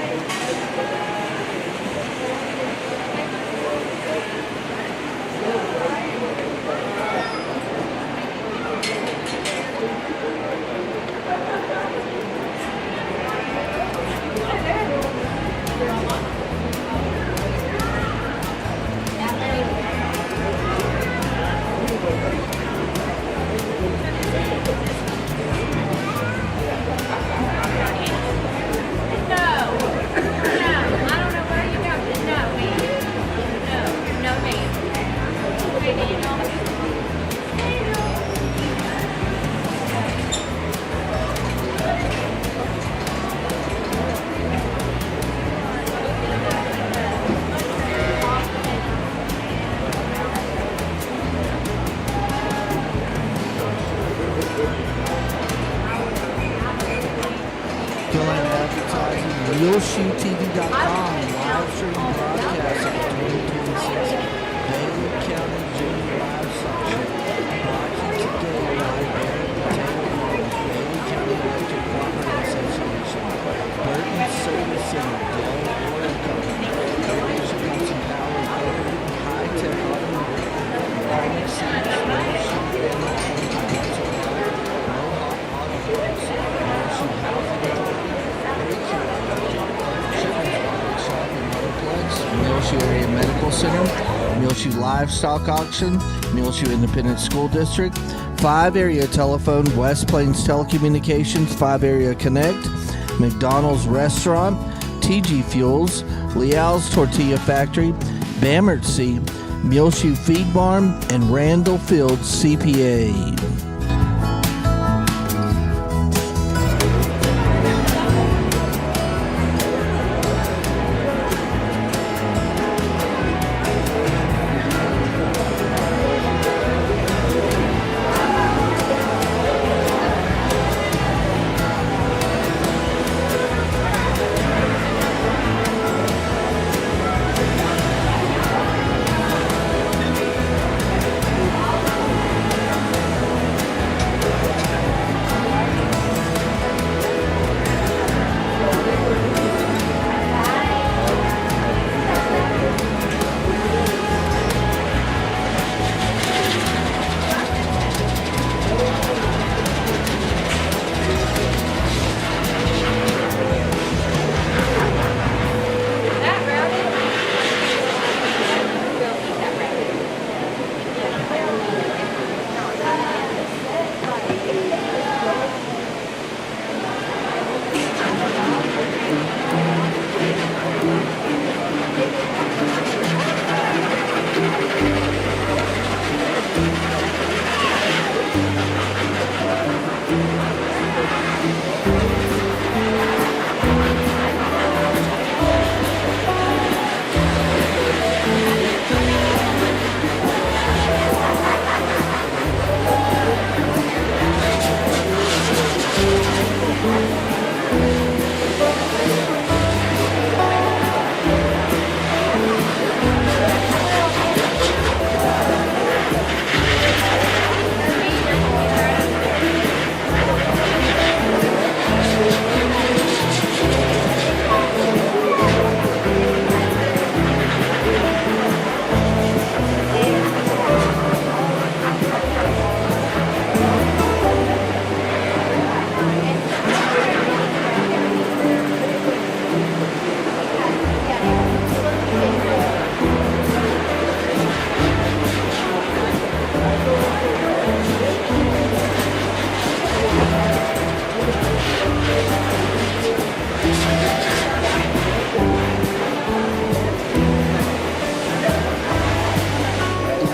MuleshoeTV.com, live stream broadcast of the 2026 Bailey County Junior Livestock Show. Brought to you today by Barrett, Telecom, Bailey County Electric Cooperative Association, Burton Service Center, Leal Oil Company, Irrigation got some power equipment, Hi-Tek Automotive, McCormick Seeds, Muleshoe, Bamert, Desautell, Mohawk, Automotive, Muleshoe Housing Authority, Precure, Shipman Shop and Autoplex, Muleshoe Area Medical Center, Muleshoe Livestock Auction, Muleshoe Independent School District, 5 Area Telephone, West Plains Telecommunications, 5 Area Connect, McDonald's Restaurant, TG Fuels, Leal's Tortilla Factory, Bamert Seed, Muleshoe Feed Barn, and Randall Fields CPA.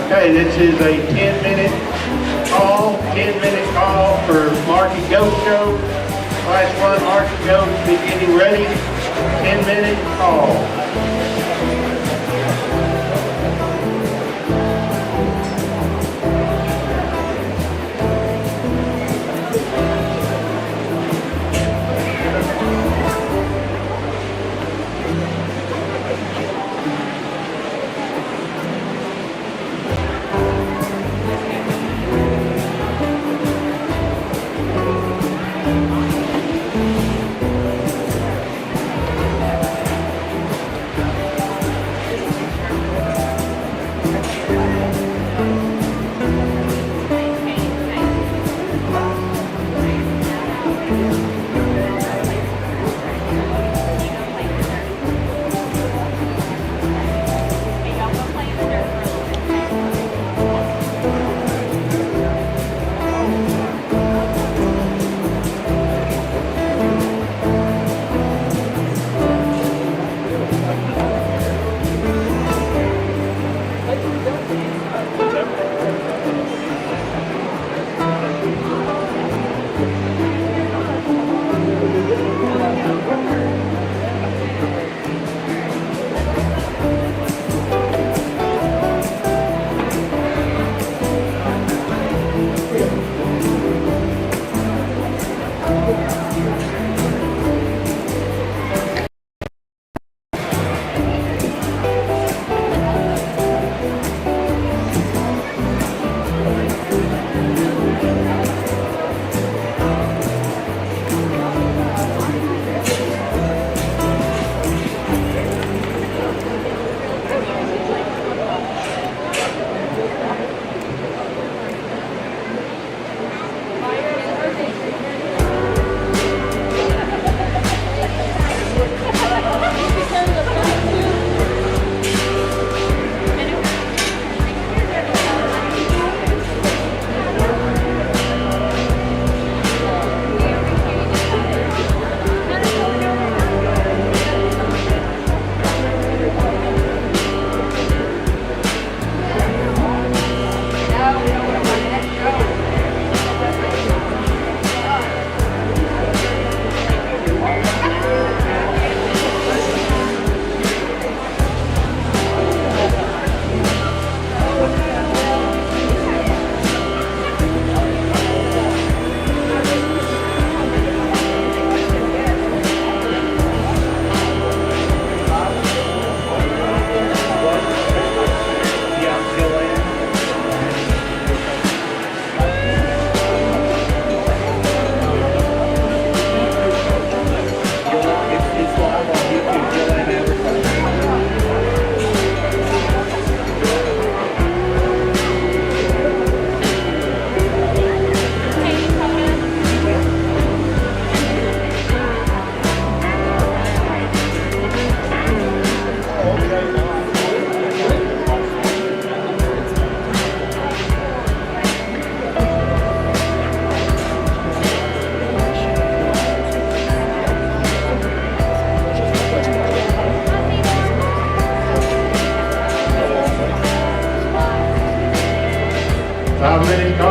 Okay, this is a 10-minute call, 10-minute call for Market Goat Show. Class 1 Market Goats be getting ready. 10-minute call.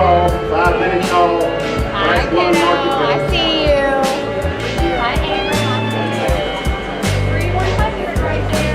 call, 5 minute call.
Hi,
Class 1
kiddo.
market go.
I see you. Hi, Amber. 3100 right there.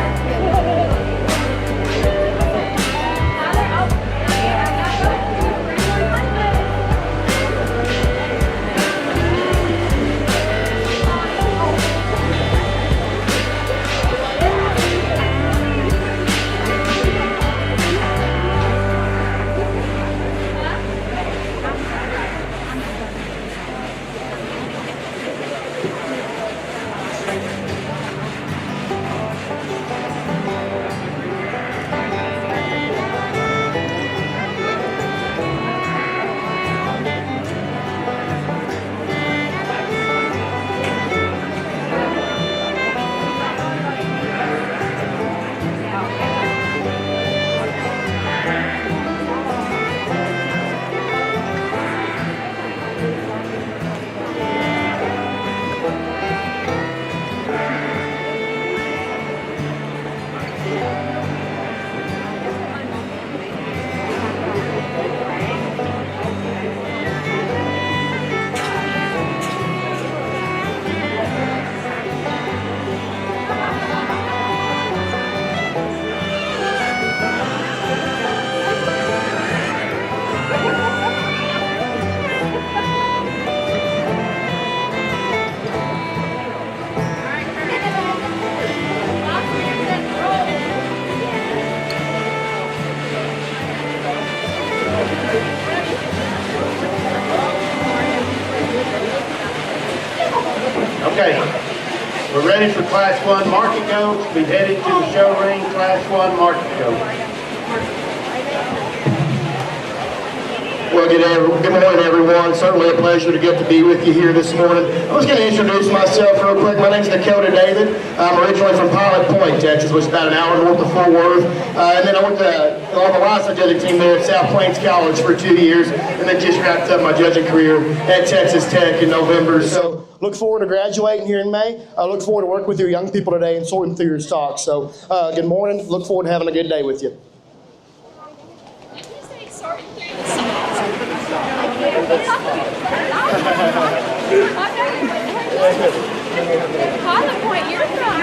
Okay, we're ready for Class 1 market go. Be headed to the show ring, Class 1 market go.
Well, good morning, everyone. Certainly a pleasure to get to be with you here this morning. I was going to introduce myself real quick. My name's Dakota David. I'm originally from Pilot Point, Texas, which is about an hour north of Fort Worth. And then I went on the livestock judging team there at South Plains College for 2 years, and then just wrapped up my judging career at Texas Tech in November. So look forward to graduating here in May. I look forward to working with your young people today and sorting through your stock. So good morning. Look forward to having a good day with you.
Pilot Point, you're from.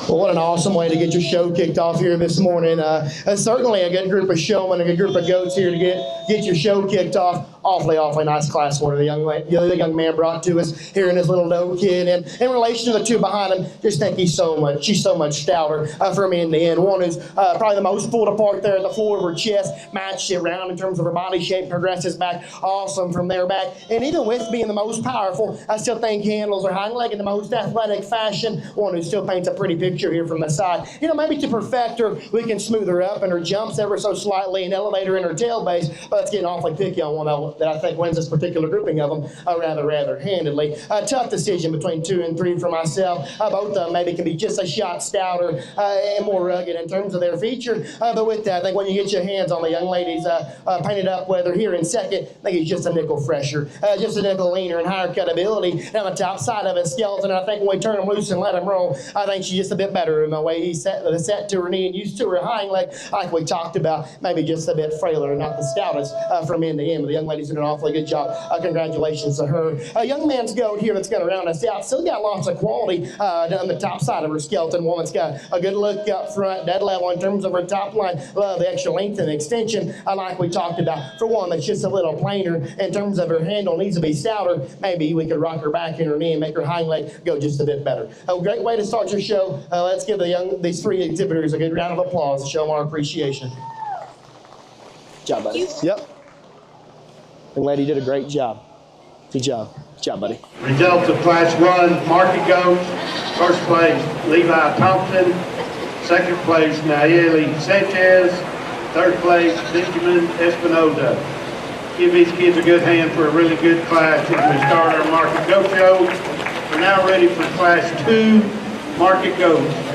Well, what an awesome way to get your show kicked off here this morning. Certainly a good group of showmen, a good group of goats here to get your show kicked off. Awfully nice class order the young man brought to us here in his little doe kid. And in relation to the two behind him, just think she's so much stouter for me in the end. One who's probably the most pulled apart there at the floor of her chest, matched it round in terms of her body shape, progresses back awesome from there back. And even with being the most powerful, I still think he handles her hind leg in the most athletic fashion. One who still paints a pretty picture here from the side. Maybe to perfect her, we can smooth her up and her jumps ever so slightly and elevate her in her tail base, but it's getting awfully picky on one that I think wins this particular grouping of them rather handedly. A tough decision between 2 and 3 for myself. Both of them maybe can be just a shot stouter and more rugged in terms of their feature. But with that, I think when you get your hands on the young ladies painted up, whether here in second, I think he's just a nickel fresher, just a nickel leaner and higher cut ability down the top side of his skeleton. And I think when we turn him loose and let him roll, I think she's just a bit better in the way he's set to her knee and used to her hind leg, like we talked about, maybe just a bit frailer, not the stoutest from end to end. But the young lady's doing an awfully good job. Congratulations to her. A young man's goat here that's going to round us out. Still got lots of quality down the top side of her skeleton. One that's got a good look up front, dead level in terms of her top line. Love the extra length and extension, like we talked about. For one that's just a little plainer in terms of her handle, needs to be stouter. Maybe we could rock her back in her knee and make her hind leg go just a bit better. A great way to start your show. Let's give these 3 exhibitors a good round of applause to show them our appreciation. Good job, buddy. Yep. Young lady did a great job. Good job. Good job, buddy.
Results of Class 1 market goats. First place, Levi Thompson. Second place, Nayeli Sanchez. Third place, Benjamin Espinoza. Give these kids a good hand for a really good class as we start our market goat show. We're now ready for Class 2 market goats.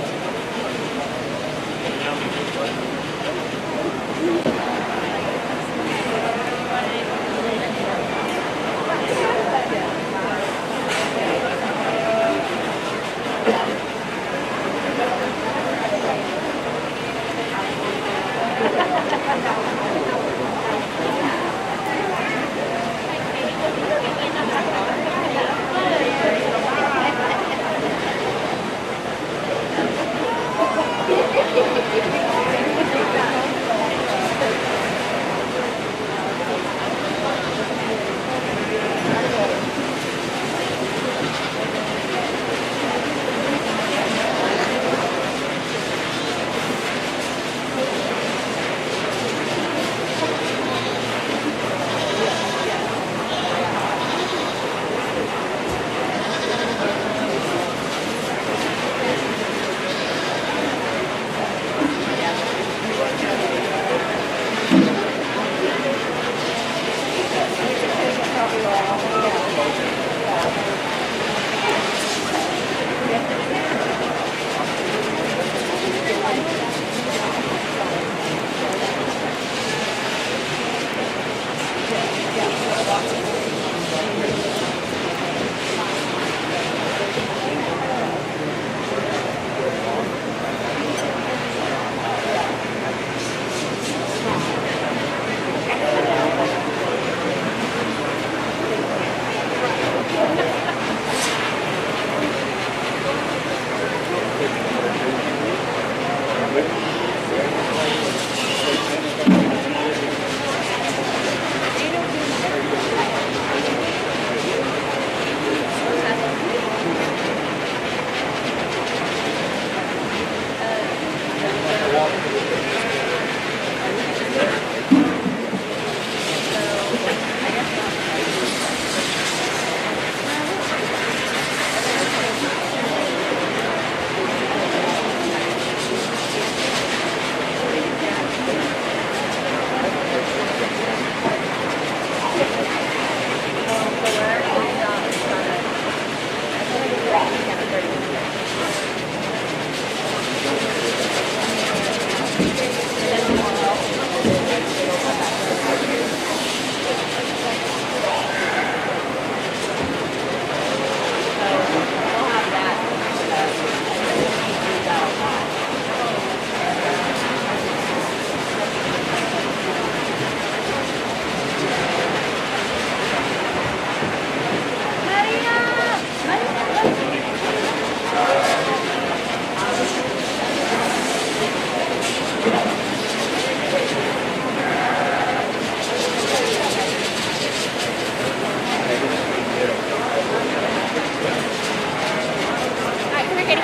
right, Katie.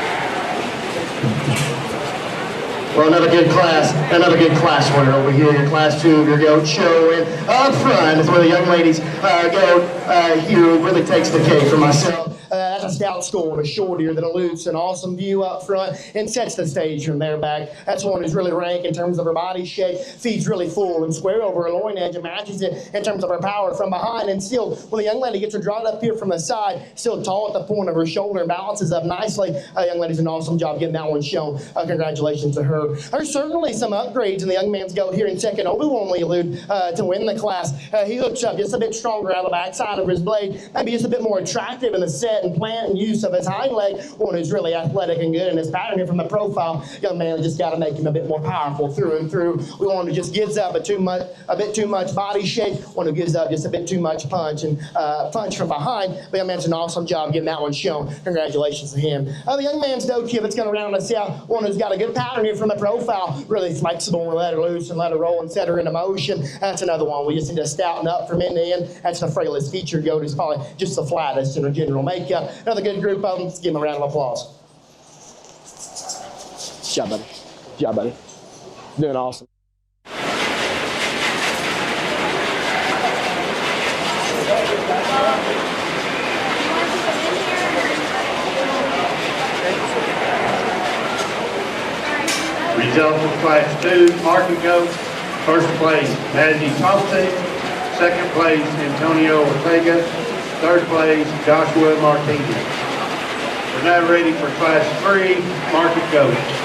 Well, another good class winner over here, your class 2 of your goat show. And up front is where the young ladies go. Here really takes the cake for myself. That's a stout score, a short ear that eludes an awesome view up front and sets the stage from there back. That's one who's really rank in terms of her body shape, feet's really full and square over her loin edge and matches it in terms of her power from behind. And still, when the young lady gets her drawn up here from the side, still tall at the point of her shoulder and balances up nicely. Young lady's an awesome job getting that one shown. Congratulations to her. There's certainly some upgrades in the young man's goat here in second. We won't only allude to win the class. He looks up just a bit stronger out of the backside of his blade, maybe just a bit more attractive in the set and plant and use of his hind leg. One who's really athletic and good in his pattern here from the profile. Young man, just got to make him a bit more powerful through and through. We want who just gives up a bit too much body shape. One who gives up just a bit too much punch and punch from behind. But young man's an awesome job getting that one shown. Congratulations to him. The young man's goat kid that's going to round us out. One who's got a good pattern here from the profile. Really flexible and let her loose and let her roll and set her into motion. That's another one. We just need to stouten up from end to end. That's the frailest featured goat. Is probably just the flattest in her general makeup. Another good group of them. Let's give them a round of applause. Good job, buddy. Good job, buddy. Doing awesome.
Results of Class 2, market goats. First place, Mazzy Thompson. Second place, Antonio Ortega. Third place, Joshua Martinez. We're now ready for Class 3, market goats.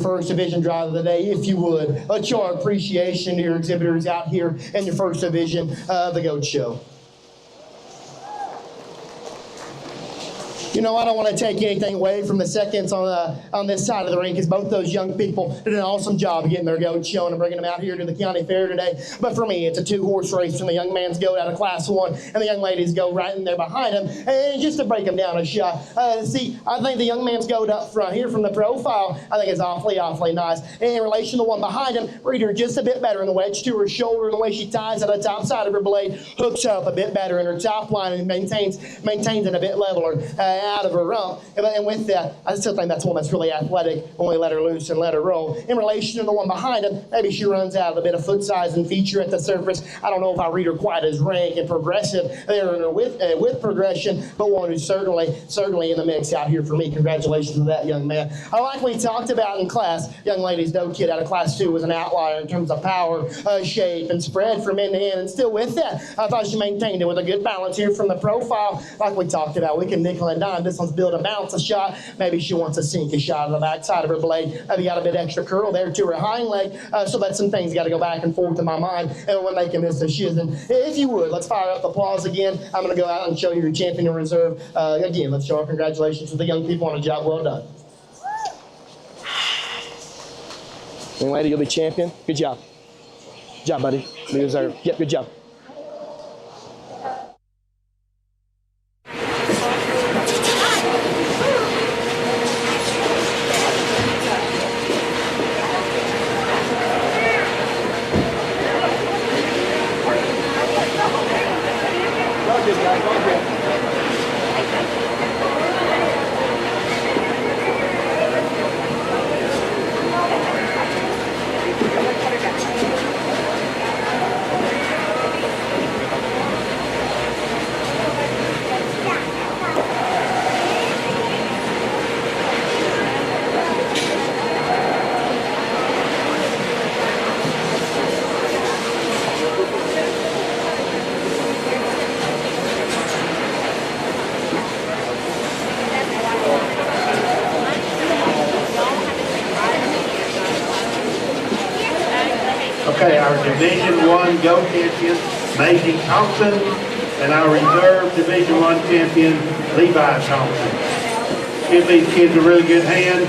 First division drive of the day, if you would. Let's show our appreciation to your exhibitors out here in your first division of the Goat Show. You know, I don't want to take anything away from the seconds on this side of the ring, because both those young people did an awesome job of getting their goats shown and bringing them out here to the county fair today. But for me, it's a two-horse race from the young man's goat out of Class 1 and the young ladies go right in there behind him. And just to break them down a shot, see, I think the young man's goat up front here from the profile, I think is awfully nice. And in relation to the one behind him, read her just a bit better in the wedge to her shoulder, and the way she ties at the top side of her blade hooks up a bit better in her top line and maintains it a bit leveler.
out of her rump. And with that, I still think that's one that's really athletic when we let her loose and let her roll. In relation to the one behind him, maybe she runs out of a bit of foot size and feature at the surface. I don't know if I read her quite as rank and progressive there in her with progression, but one who's certainly in the mix out here for me. Congratulations to that young man. Like we talked about in class, young ladies, no kid out of class 2 was an outlier in terms of power, shape, and spread from end to end. And still with that, I thought she maintained it with a good balance here from the profile. Like we talked about, we can nickel and dime. This one's built to bounce a shot. Maybe she wants to sink a shot on the backside of her blade. Maybe got a bit extra curl there to her hind leg. So that's some things got to go back and forth in my mind. And we're making this a shizzin'. If you would, let's fire up the applause again. I'm going to go out and show you your champion in reserve. Again, let's show our congratulations to the young people on a job well done. Young lady, you'll be champion. Good job. Good job, buddy. Be reserve. Yep, good job.
Okay, our Division I GO champion, Maisie Thompson, and our reserve Division I champion, Levi Thompson. Give these kids a really good hand.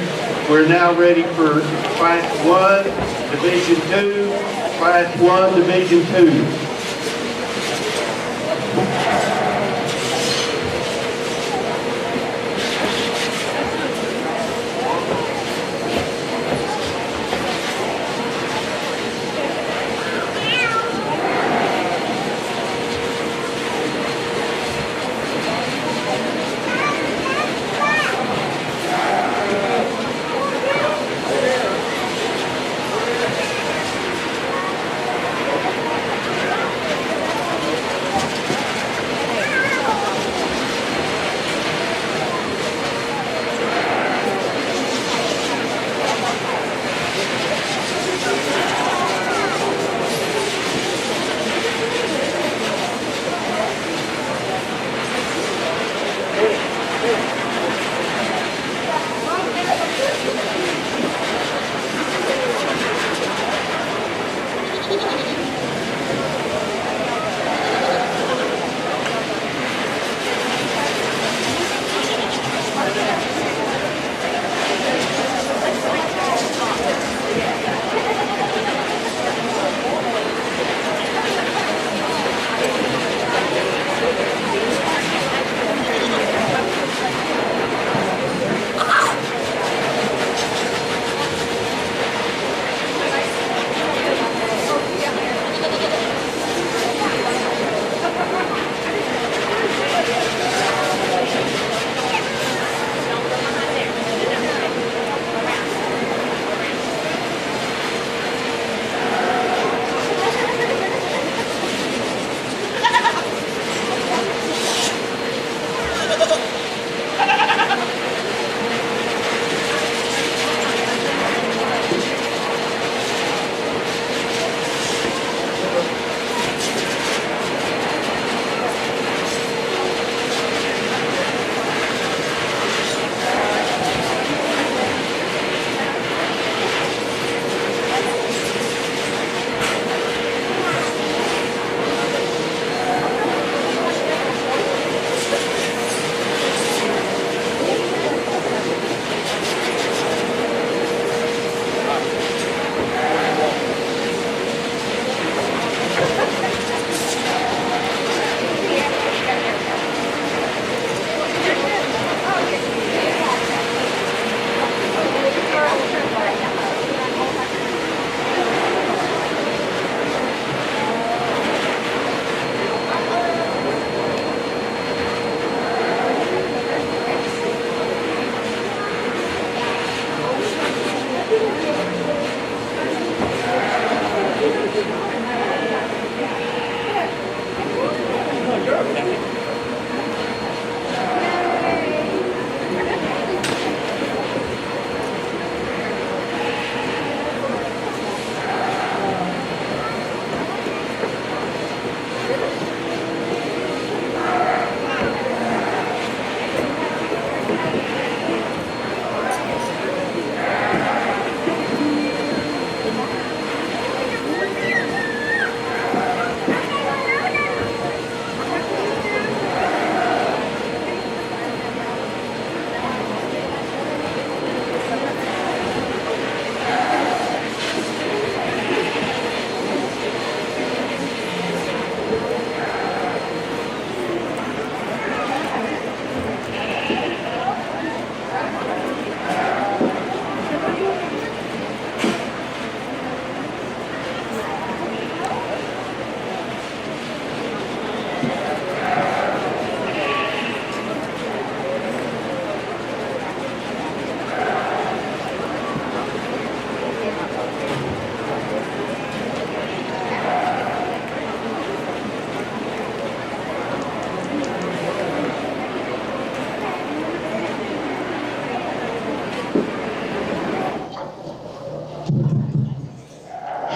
We're now ready for Class 1, Division 2, Class 1, Division 2.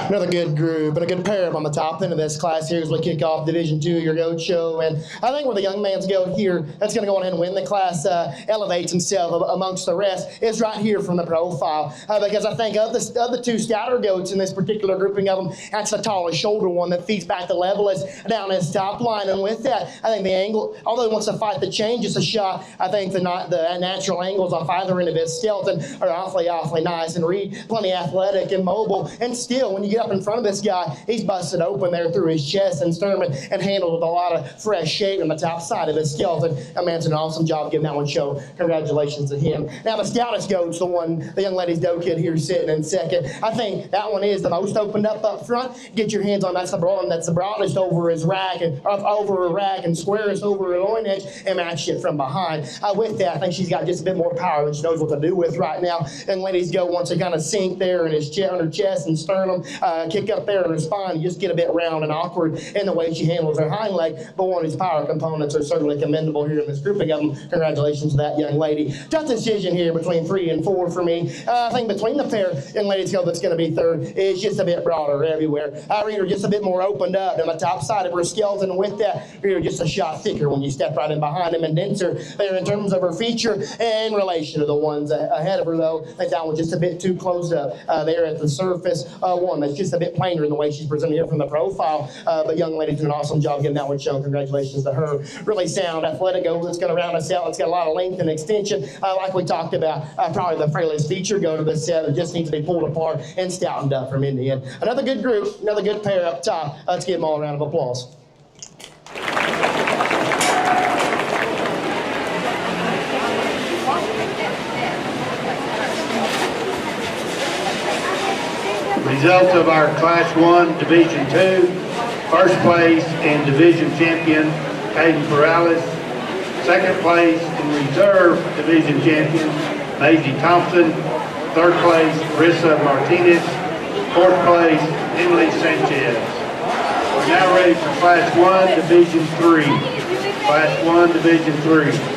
Another good group and a good pair up on the top end of this class here as we kick off Division II, your goat show. And I think where the young man's goat here, that's going to go ahead and win the class, elevates himself amongst the rest, is right here from the profile. Because I think of the two scouter goats in this particular grouping of them, that's the tallest shoulder one that feeds back the level is down his top line. And with that, I think the angle, although he wants to fight the change, just a shot, I think the natural angles off either end of his skeleton are awfully nice and plenty athletic and mobile. And still, when you get up in front of this guy, he's busted open there through his chest and sternum and handled with a lot of fresh shape on the top side of his skeleton. That man's an awesome job getting that one show. Congratulations to him. Now the stoutest goat's the young lady's doe kid here sitting in second. I think that one is the most opened up front. Get your hands on that's the broadest over his rack and up over her rack and squarest over her loin edge and match it from behind. With that, I think she's got just a bit more power than she knows what to do with right now. Young lady's goat wants to kind of sink there in his on her chest and sternum. Kick up there in her spine, you just get a bit round and awkward in the way she handles her hind leg, but one of his power components are certainly commendable here in this grouping of them. Congratulations to that young lady. Tough decision here between 3 and 4 for me. I think between the pair, young lady's goat that's going to be third is just a bit broader everywhere. I read her just a bit more opened up on the top side of her skeleton, and with that, read her just a shot thicker when you step right in behind him and denser there in terms of her feature in relation to the ones ahead of her, though. I think that one's just a bit too closed up there at the surface. One that's just a bit plainer in the way she's presented here from the profile. But young lady's doing an awesome job getting that one shown. Congratulations to her. Really sound, athletic goat that's going to round us out. It's got a lot of length and extension. Like we talked about, probably the frailest feature goat of this set that just needs to be pulled apart and stoutened up from end to end. Another good group, another good pair up top. Let's give them all a round of applause.
Results of our Class 1 Division 2. First place and division champion, Caden Perales. Second place and reserve division champion, Maisie Thompson. Third place, Teresa Martinez. Fourth place, Emily Sanchez. We're now ready for Class 1 Division 3. Class 1 Division 3.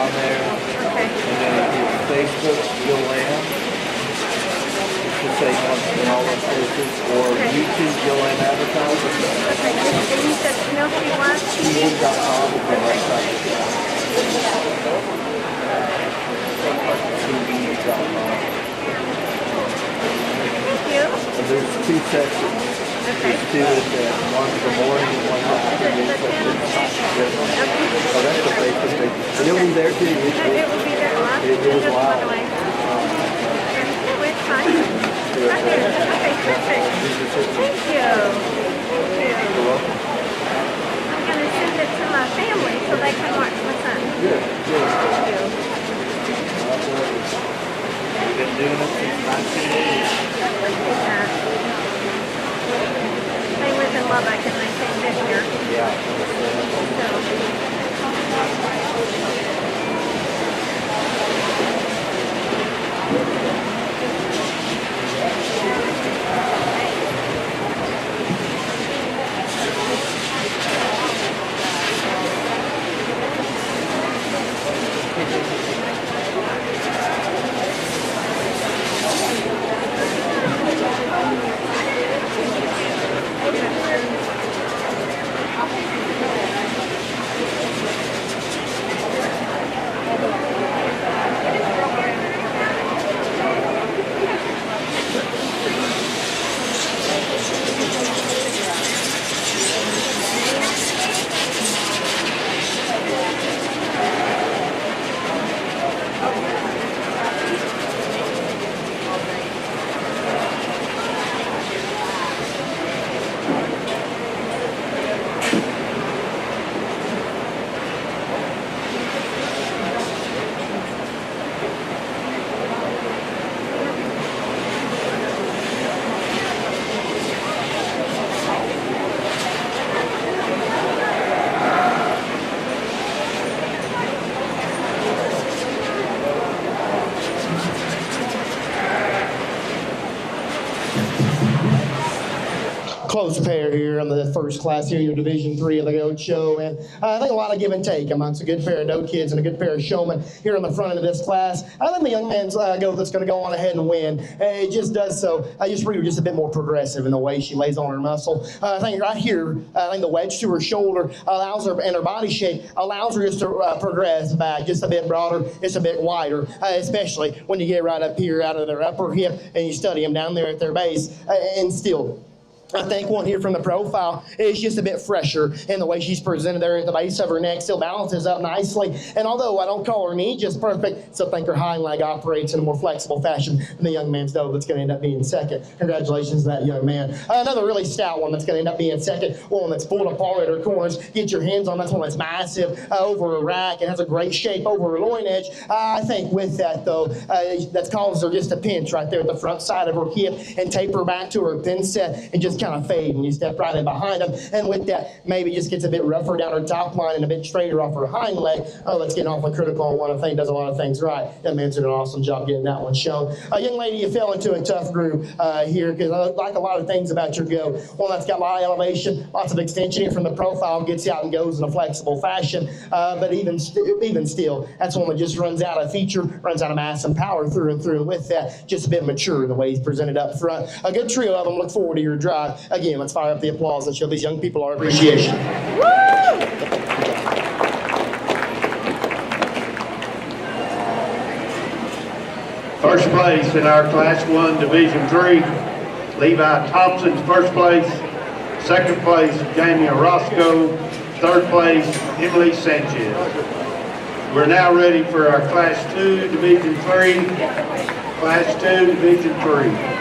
on there.
Okay.
And then if you Facebook, Jill Lamb. It's the same one in all those places. Or YouTube, Jill Lamb Advertising.
Okay. And you said Milky What?
TV.com is the website. TV.com.
Thank you.
And there's two sections.
Okay.
There's two in there. One's the morning and one's the afternoon section. Oh, that's the Facebook page. And it will be there too.
It will be there live.
It is
Just
live.
one way. Oh, it's fine. Okay, perfect. Thank you.
You're welcome.
I'm going to send it to my family so they can watch my son.
Good. Good.
Thank you.
We've been doing it since 1980.
I appreciate that. They live in Lubbock and they came this year.
Yeah.
Close pair here on the first class here in your Division 3 of the goat show, and I think a lot of give and take amongst a good pair of goat kids and a good pair of showmen here on the front end of this class. I think the young man's goat that's going to go on ahead and win. It just does so. Just really just a bit more progressive in the way she lays on her muscle. I think right here, I think the wedge to her shoulder allows her, and her body shape allows her just to progress back just a bit broader, just a bit wider, especially when you get right up here out of their upper hip and you study them down there at their base, and still. I think one here from the profile is just a bit fresher in the way she's presented there at the base of her neck. Still balances up nicely. And although I don't call her knee just perfect, still think her hind leg operates in a more flexible fashion than the young man's doe that's going to end up being second. Congratulations to that young man. Another really stout one that's going to end up being second. One that's pulled apart at her corners. Get your hands on that's one that's massive over a rack and has a great shape over her loin edge. I think with that, though, that causes her just a pinch right there at the front side of her hip and taper back to her pin set and just kind of fade and you step right in behind them, and with that maybe just gets a bit rougher down her top line and a bit straighter off her hind leg. Oh, that's getting awfully critical on one. I think does a lot of things right. That man's doing an awesome job getting that one shown. Young lady, you fell into a tough groove here because I like a lot of things about your go. One that's got a lot of elevation, lots of extension here from the profile, gets out and goes in a flexible fashion, but even still, that's one that just runs out of feature, runs out of mass and power through and through, and with that, just a bit mature in the way he's presented up front. A good trio of them. Look forward to your drive. Again, let's fire up the applause and show these young people our appreciation.
First place in our Class 1 Division 3, Levi Thompson's first place. Second place, Jamie Orozco. Third place, Emily Sanchez. We're now ready for our Class 2 Division 3. Class 2 Division 3.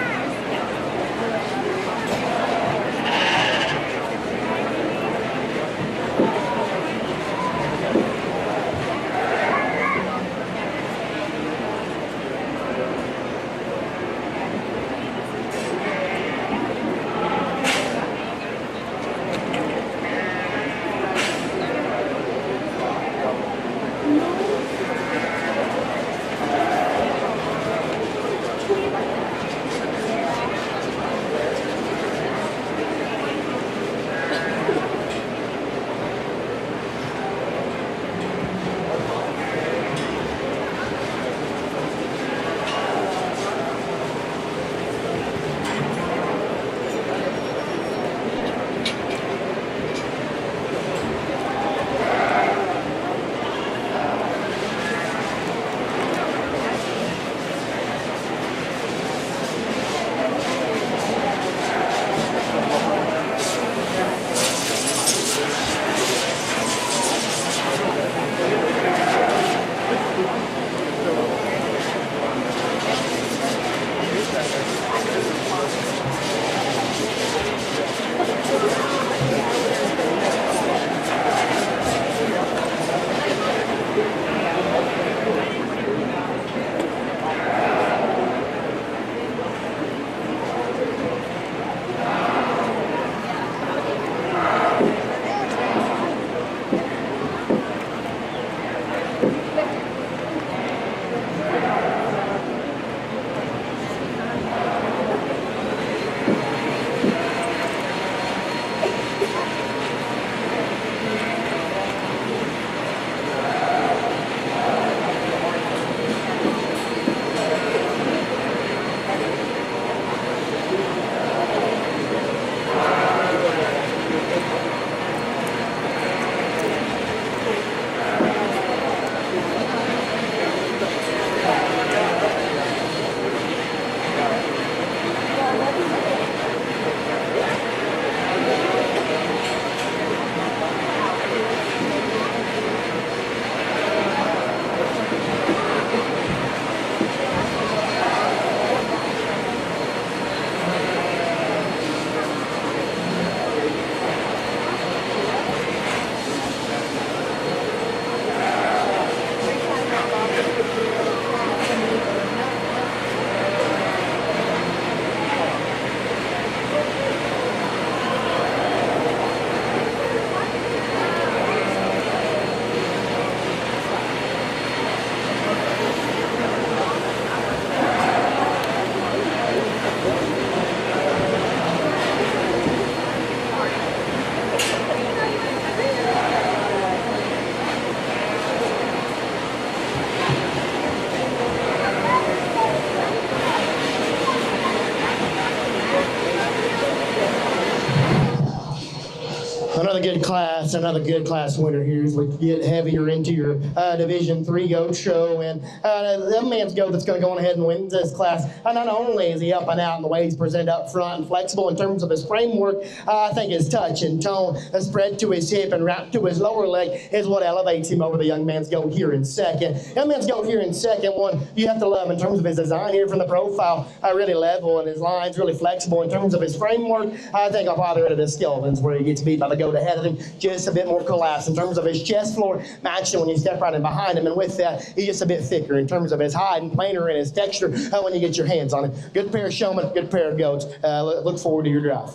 class, another good class winner here as we get heavier into your Division III goat show. And the young man's goat that's going to go on ahead and win this class, not only is he up and out in the way he's presented up front and flexible in terms of his framework, I think his touch and tone, spread to his hip and wrapped to his lower leg is what elevates him over the young man's goat here in second. Young man's goat here in second, one you have to love in terms of his design here from the profile, really level and his lines really flexible in terms of his framework. I think I'll bother rid of his skeletons where he gets beat by the goat ahead of him, just a bit more collapse in terms of his chest floor, matching when you step right in behind him, and with that, he's just a bit thicker in terms of his hide and plainer in his texture when you get your hands on him. Good pair of showmen, good pair of goats. Look forward to your drive.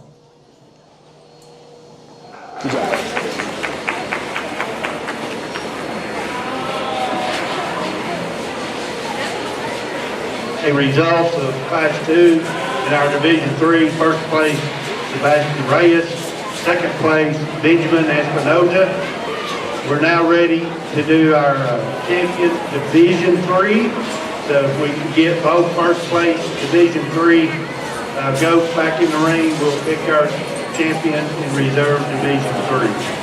Good job.
A result of Class 2 in our Division 3, first place, Sebastian Reyes. Second place, Benjamin Espinoza. We're now ready to do our champion Division 3. So if we can get both first place Division 3 goats back in the ring, we'll pick our champion in reserve Division 3.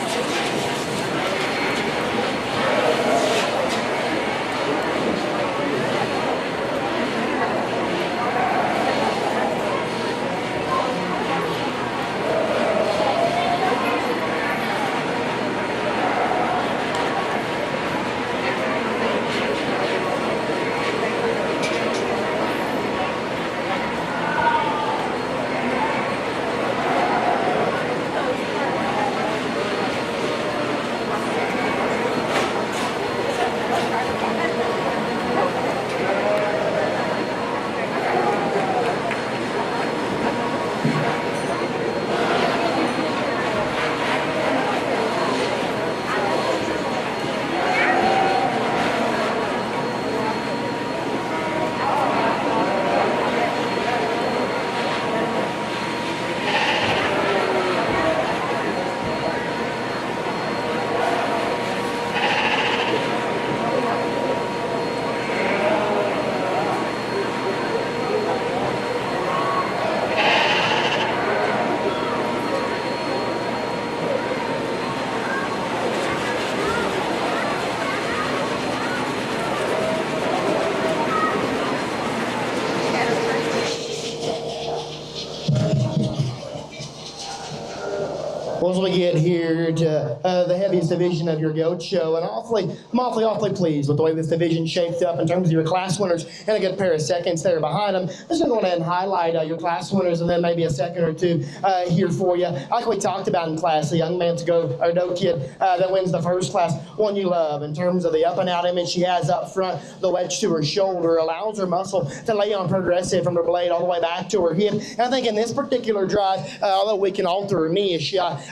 As we get here to the heaviest division of your goat show, and I'm awfully pleased with the way this division shaped up in terms of your class winners and a good pair of seconds there behind them. I'm just going to go ahead and highlight your class winners and then maybe a second or two here for you. Like we talked about in class, the young man's goat kid that wins the first class, one you love in terms of the up and out image she has up front, the wedge to her shoulder, allows her muscle to lay on progressive from her blade all the way back to her hip. And I think in this particular drive, although we can alter her knee,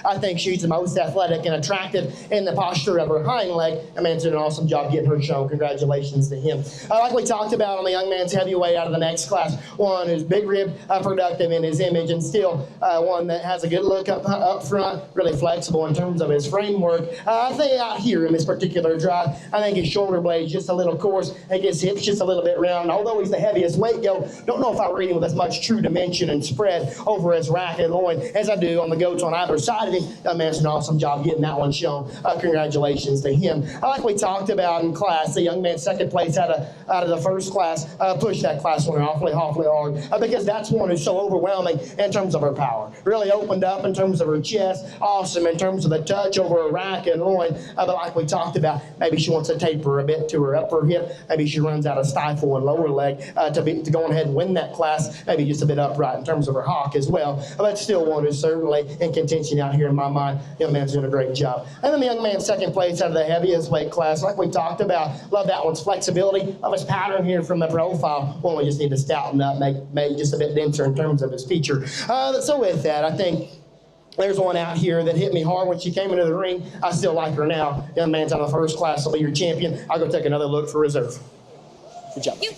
I think she's the most athletic and attractive in the posture of her hind leg. A man's doing an awesome job getting her shown. Congratulations to him. Like we talked about on the young man's heavyweight out of the next class, one who's big rib, productive in his image, and still one that has a good look up front, really flexible in terms of his framework. I think out here in this particular drive, I think his shoulder blade's just a little coarse. I think his hips just a little bit round. Although he's the heaviest weight goat, don't know if I read him with as much true dimension and spread over his rack and loin as I do on the goats on either side of him. That man's an awesome job getting that one shown. Congratulations to him. Like we talked about in class, the young man second place out of the first class pushed that class winner awfully hard because that's one who's so overwhelming in terms of her power. Really opened up in terms of her chest, awesome in terms of the touch over her rack and loin. But like we talked about, maybe she wants to taper a bit to her upper hip. Maybe she runs out of stifle and lower leg to go ahead and win that class. Maybe just a bit upright in terms of her hock as well. But still one who's certainly in contention out here in my mind. Young man's doing a great job. And then the young man second place out of the heaviest weight class, like we talked about. Love that one's flexibility of his pattern here from the profile. One we just need to stouten up, make just a bit denser in terms of his feature. So with that, I think there's one out here that hit me hard when she came into the ring. I still like her now. Young man's out of the first class, will be your champion. I'll go take another look for reserve. Good job. You.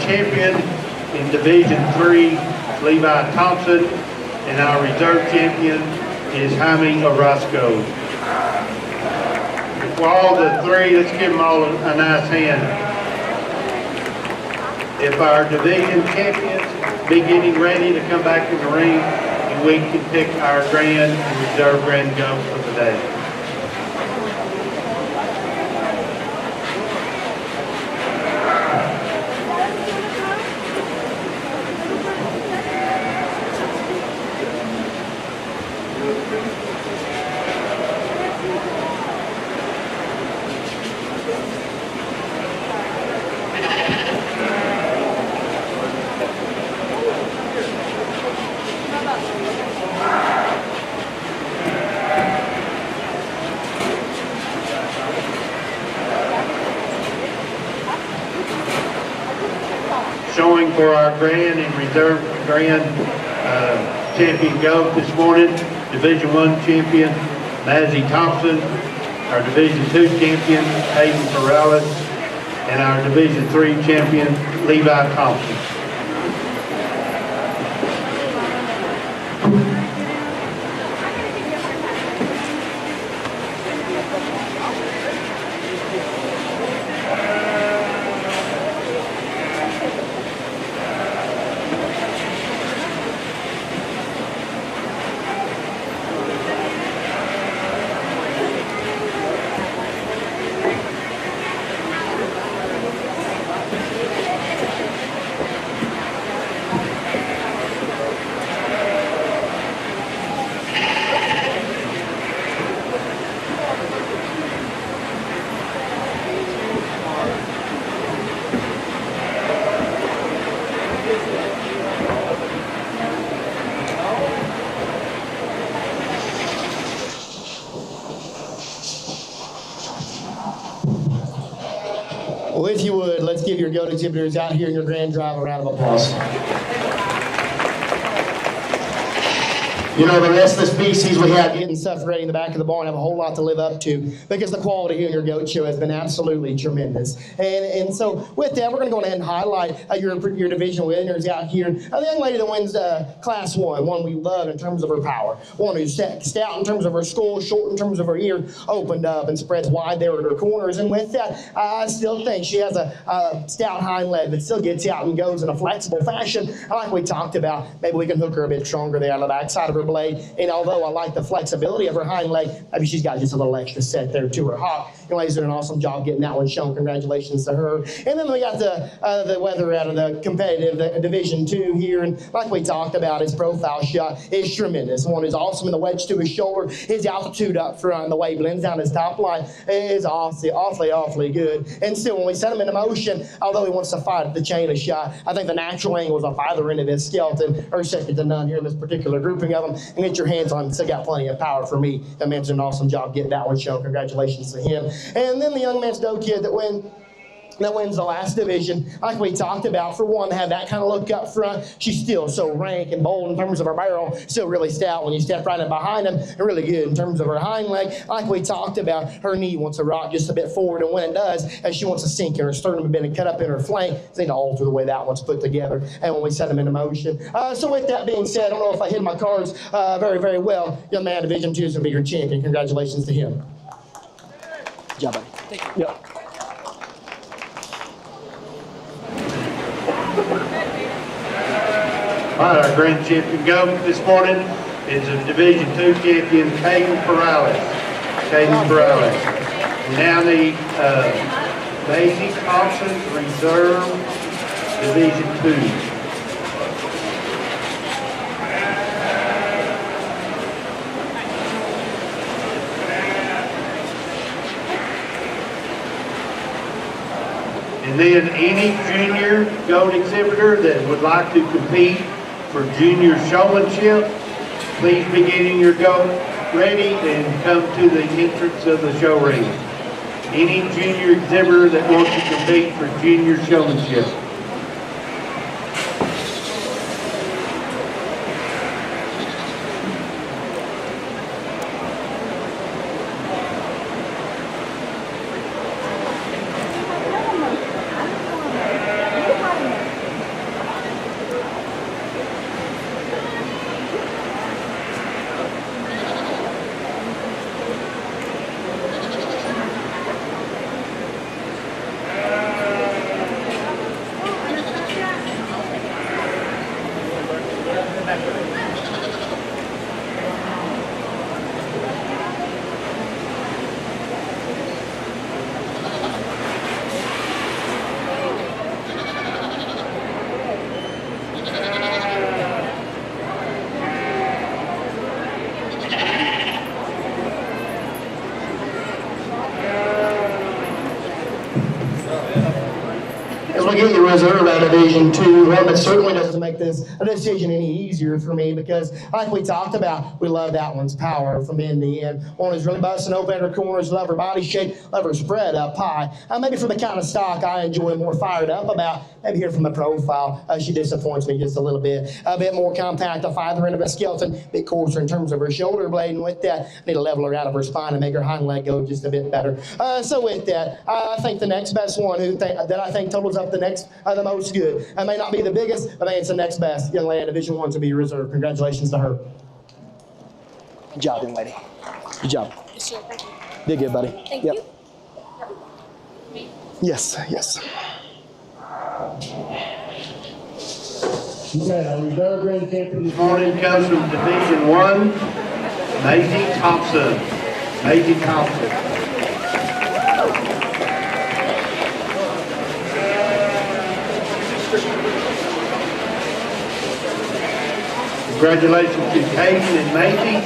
champion in Division 3, Levi Thompson, and our reserve champion is Jaime Orozco. For all the three, let's give them all a nice hand. If our division champions be getting ready to come back in the ring, and we can pick our grand and reserve grand goat for the day. Showing for our grand and reserve grand champion goat this morning, Division 1 champion Mazzy Thompson, our Division 2 champion Hayden Perales, and our Division 3 champion Levi Thompson.
Well, if you would, let's give your goat exhibitors out here in your grand drive a round of applause. You know, the rest of the species we have getting stuff ready in the back of the barn have a whole lot to live up to because the quality here in your goat show has been absolutely tremendous. And so with that, we're going to go ahead and highlight your division winners out here. The young lady that wins Class 1, one we love in terms of her power. One who's stout in terms of her skull, short in terms of her ear, opened up and spreads wide there at her corners. And with that, I still think she has a stout hind leg that still gets out and goes in a flexible fashion. Like we talked about, maybe we can hook her a bit stronger there on the backside of her blade. And although I like the flexibility of her hind leg, maybe she's got just a little extra set there to her hop. You ladies did an awesome job getting that one shown. Congratulations to her. And then we got the weather out of the competitive Division 2 here. And like we talked about, his profile shot is tremendous. One is awesome in the wedge to his shoulder. His altitude up front and the way he blends down his top line is awfully good. And still, when we set him into motion, although he wants to fight the chain of shot, I think the natural angles off either end of his skeleton are second to none here in this particular grouping of them. And get your hands on him. Still got plenty of power for me. That man's done an awesome job getting that one shown. Congratulations to him. And then the young man's doe kid that wins the last division, like we talked about, for one, to have that kind of look up front. She's still so rank and bold in terms of her barrel, still really stout when you step right in behind him, and really good in terms of her hind leg. Like we talked about, her knee wants to rock just a bit forward, and when it does, as she wants to sink in her sternum a bit and cut up in her flank, it's going to alter the way that one's put together, and when we set them into motion. So with that being said, I don't know if I hit my cards very, very well. Young man, Division 2 is going to be your champion. Congratulations to him. Good job, buddy. Thank you. Yep.
All right, our grand champion goat this morning is a Division 2 champion, Hayden Perales. We now need Mazzy Thompson, reserve, Division 2. And then any junior goat exhibitor that would like to compete for junior showmanship, please be getting your goat ready and come to the entrance of the show ring. Any junior exhibitor that wants to compete for junior showmanship.
get your reserve out of Division 2, one that certainly doesn't make this a decision any easier for me because, like we talked about, we love that one's power from end to end. One is really busting open her corners, love her body shape, love her spread up high. Maybe from the kind of stock I enjoy more fired up about, maybe here from the profile, she disappoints me just a bit more compact, a farther end of a skeleton, bit coarser in terms of her shoulder blade, and with that, I need to level her out of her spine and make her hind leg go just a bit better. So with that, I think the next best one that I think totals up the most good. It may not be the biggest, but I think it's the next best young lady in Division 1 to be reserved. Congratulations to her. Good job, young lady. Good job. Did good, buddy.
Thank you.
Yes, yes.
Okay, our reserve grand champion this morning comes from Division 1, Maisie Thompson. Maisie Thompson. Congratulations to Hayden and Maisie.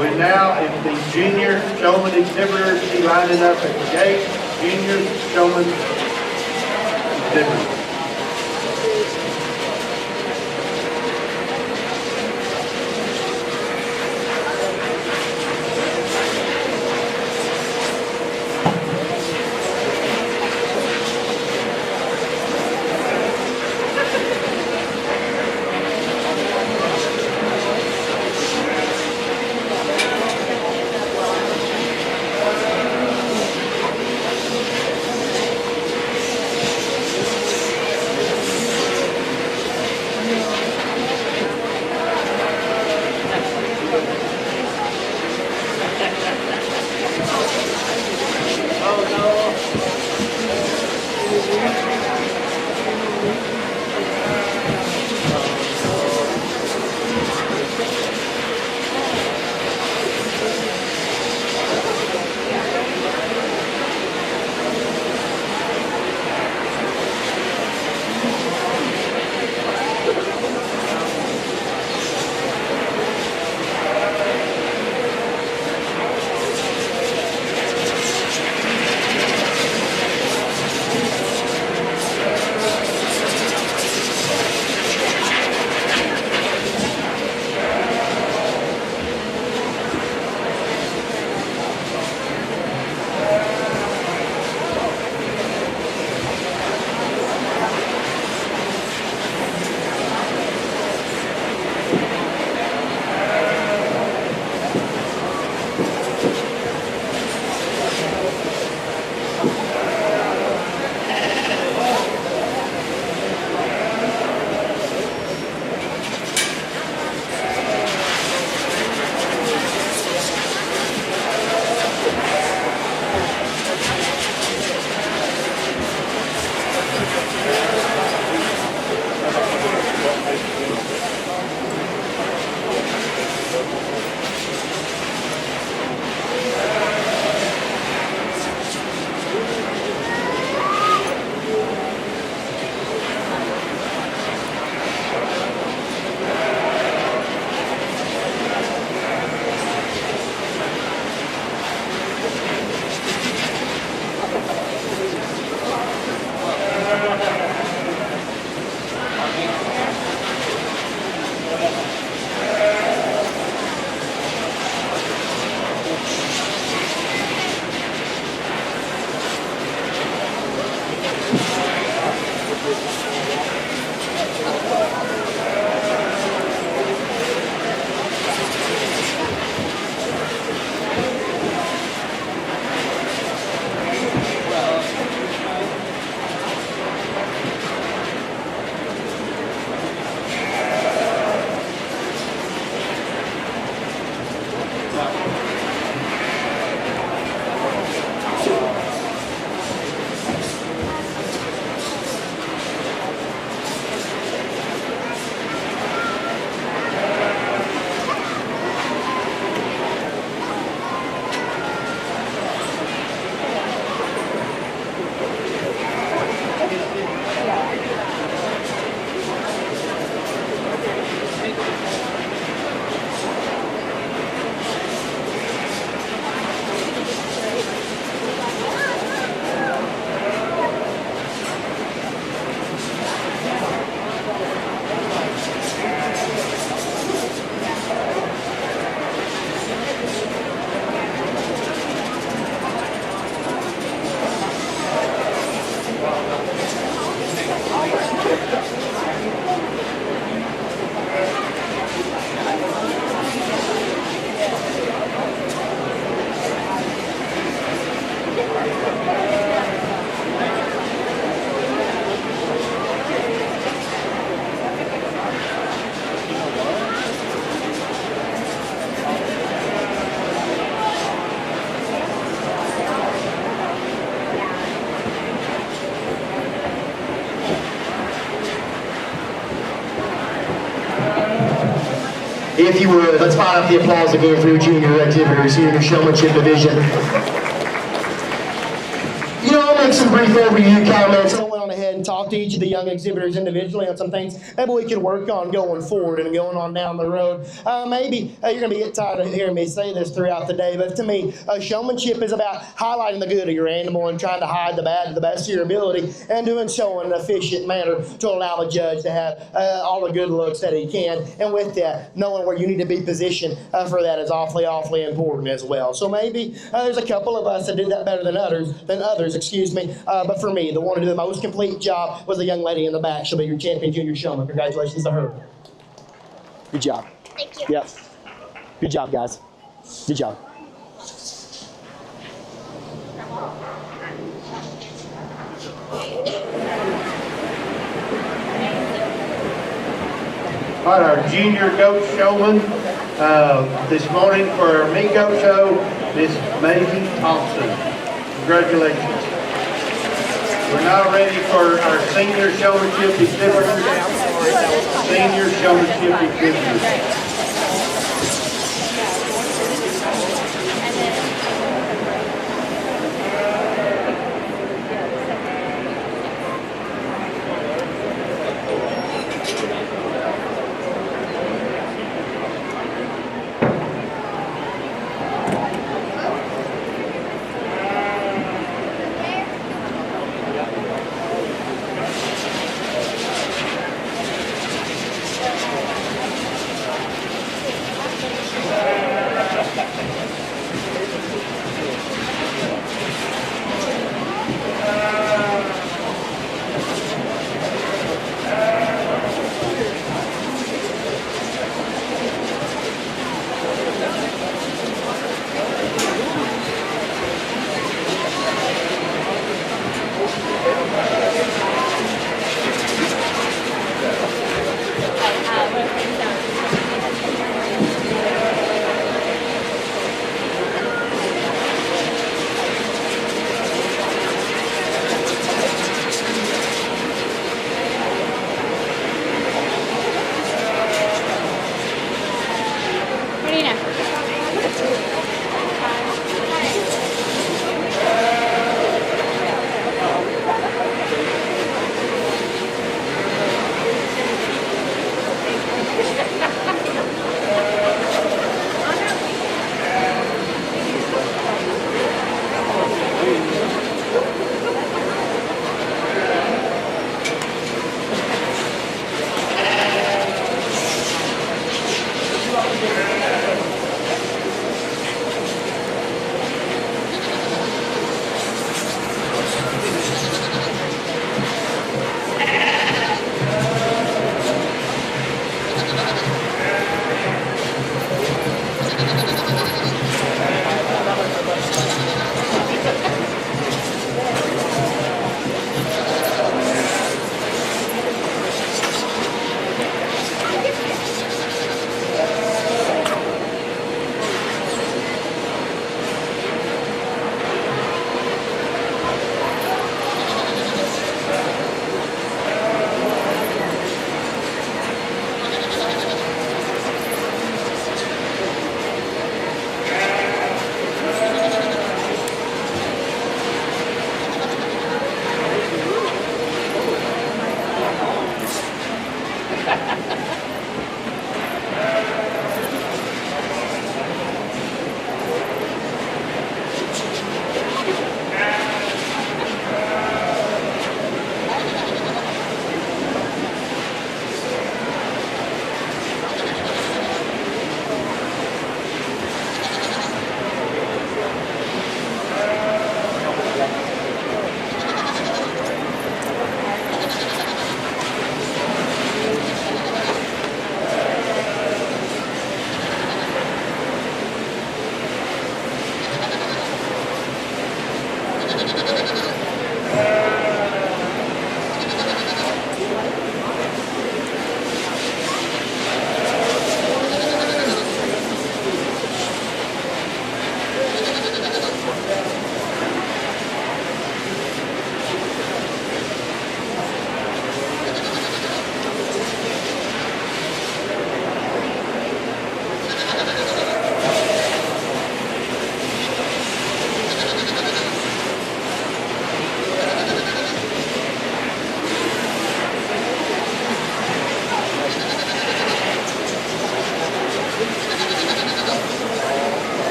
We're now at the junior showman exhibitors. She lining up at the gate. Junior showman exhibitors.
If you would, let's fire up the applause again for your junior exhibitors here in your showmanship division. You know, I'll make some brief overview comments. I went on ahead and talked to each of the young exhibitors individually on some things maybe we could work on going forward and going on down the road. Maybe you're going to get tired of hearing me say this throughout the day, but to me, showmanship is about highlighting the good of your animal and trying to hide the bad to the best of your ability, and doing so in an efficient manner to allow the judge to have all the good looks that he can. And with that, knowing where you need to be positioned for that is awfully, awfully important as well. So maybe there's a couple of us that did that better than others, but for me, the one to do the most complete job was the young lady in the back. She'll be your champion junior showman. Congratulations to her. Good job.
Thank you.
Yep. Good job, guys. Good job.
All right, our junior goat showman this morning for our meat goat show, Miss Maisie Thompson. Congratulations. We're now ready for our senior showmanship exhibitors. Senior showmanship exhibitors.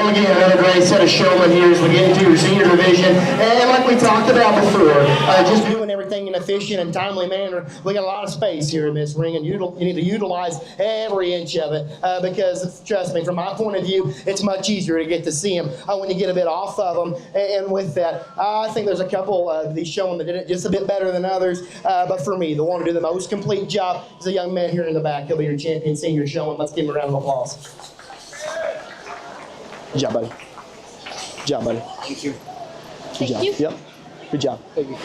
again, another great set of showmen here as we get into your senior division. And like we talked about before, just doing everything in an efficient and timely manner. We got a lot of space here in this ring, and you need to utilize every inch of it because, trust me, from my point of view, it's much easier to get to see them when you get a bit off of them. And with that, I think there's a couple of these showmen that did it just a bit better than others. But for me, the one to do the most complete job is a young man here in the back. He'll be your champion senior showman. Let's give him a round of applause. Good job, buddy. Good job, buddy.
Thank you.
Good job. Yep. Good job. Thank you.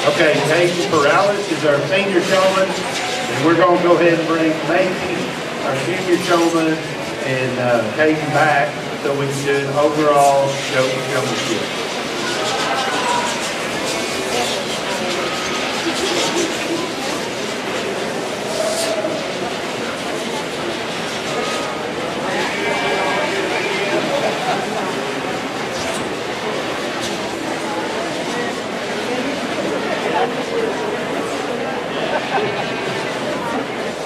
Okay, Casey Perales is our senior showman, and we're going to go ahead and bring Macy, our junior showman, and Casey back so we can do an overall showmanship.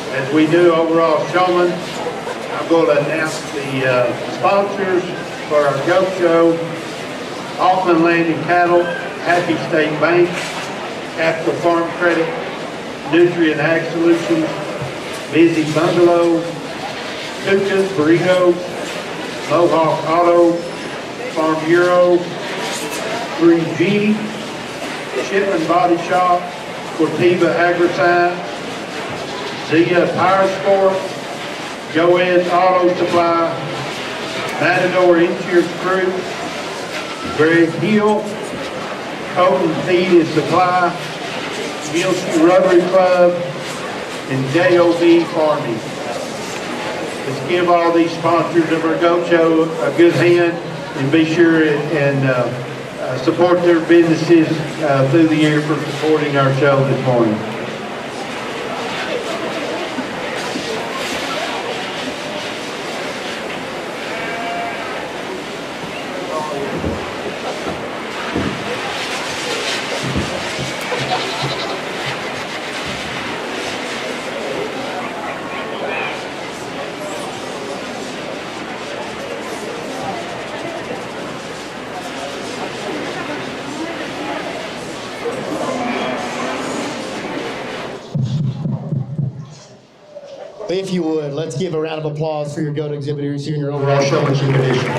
As we do overall showman, I'm going to announce the sponsors for our goat show: Hoffman Land and Cattle, Happy State Bank, Capital Farm Credit, Nutrient Ag Solutions, Busy Bungalow, Kuka's Burritos, Mohawk Auto, Farm Bureau, 3G, Shipman Body Shop, Tortilla Agri-Science, Zia Power Sports, Joanne's Auto Supply, Matador Insurance Group, Greg Hill, Colton Feed and Supply, Muleshoe Rotary Club, and JOB Farming. Let's give all these sponsors of our goat show a good hand and be sure and support their businesses through the year for supporting our show this morning.
If you would, let's give a round of applause for your goat exhibitors here in your overall showmanship division.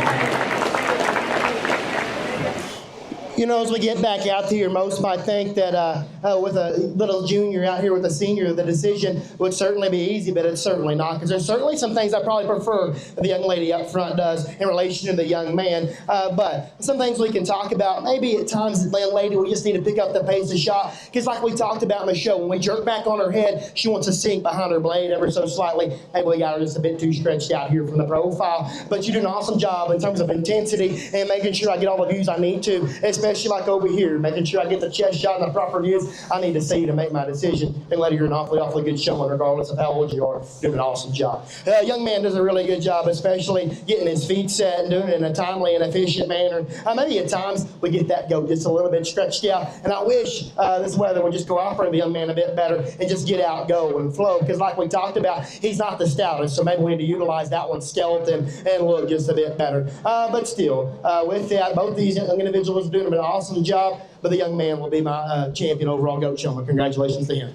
You know, as we get back out here, most might think that with a little junior out here with a senior, the decision would certainly be easy, but it's certainly not, because there's certainly some things I probably prefer the young lady up front does in relation to the young man. But some things we can talk about. Maybe at times the young lady, we just need to pick up the pace of shot, because like we talked about in the show, when we jerk back on her head, she wants to sink behind her blade ever so slightly. Maybe we got her just a bit too stretched out here from the profile. But you do an awesome job in terms of intensity and making sure I get all the views I need to, especially like over here, making sure I get the chest shot and the proper views I need to see to make my decision. And lady, you're an awfully good showman regardless of how old you are. Doing an awesome job. Young man does a really good job, especially getting his feet set and doing it in a timely and efficient manner. Maybe at times we get that goat just a little bit stretched out, and I wish this weather would just cooperate with the young man a bit better and just get out, go, and flow, because like we talked about, he's not the stoutest, so maybe we need to utilize that one's skeleton and look just a bit better. But still, with that, both these young individuals are doing an awesome job, but the young man will be my champion overall goat showman. Congratulations to him.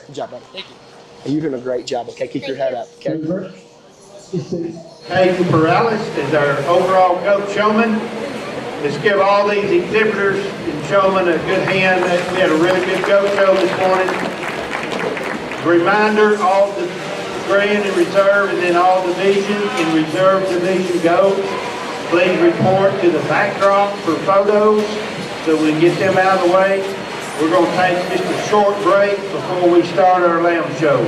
Good job, buddy. Thank you. Hey, you're doing a great job. Okay, keep your head up. Okay.
Casey Perales is our overall goat showman. Let's give all these exhibitors and showmen a good hand. We had a really good goat show this morning. Reminder, all the grand and reserve, and then all division and reserve division goats, please report to the backdrop for photos so we can get them out of the way. We're going to take just a short break before we start our lamb show.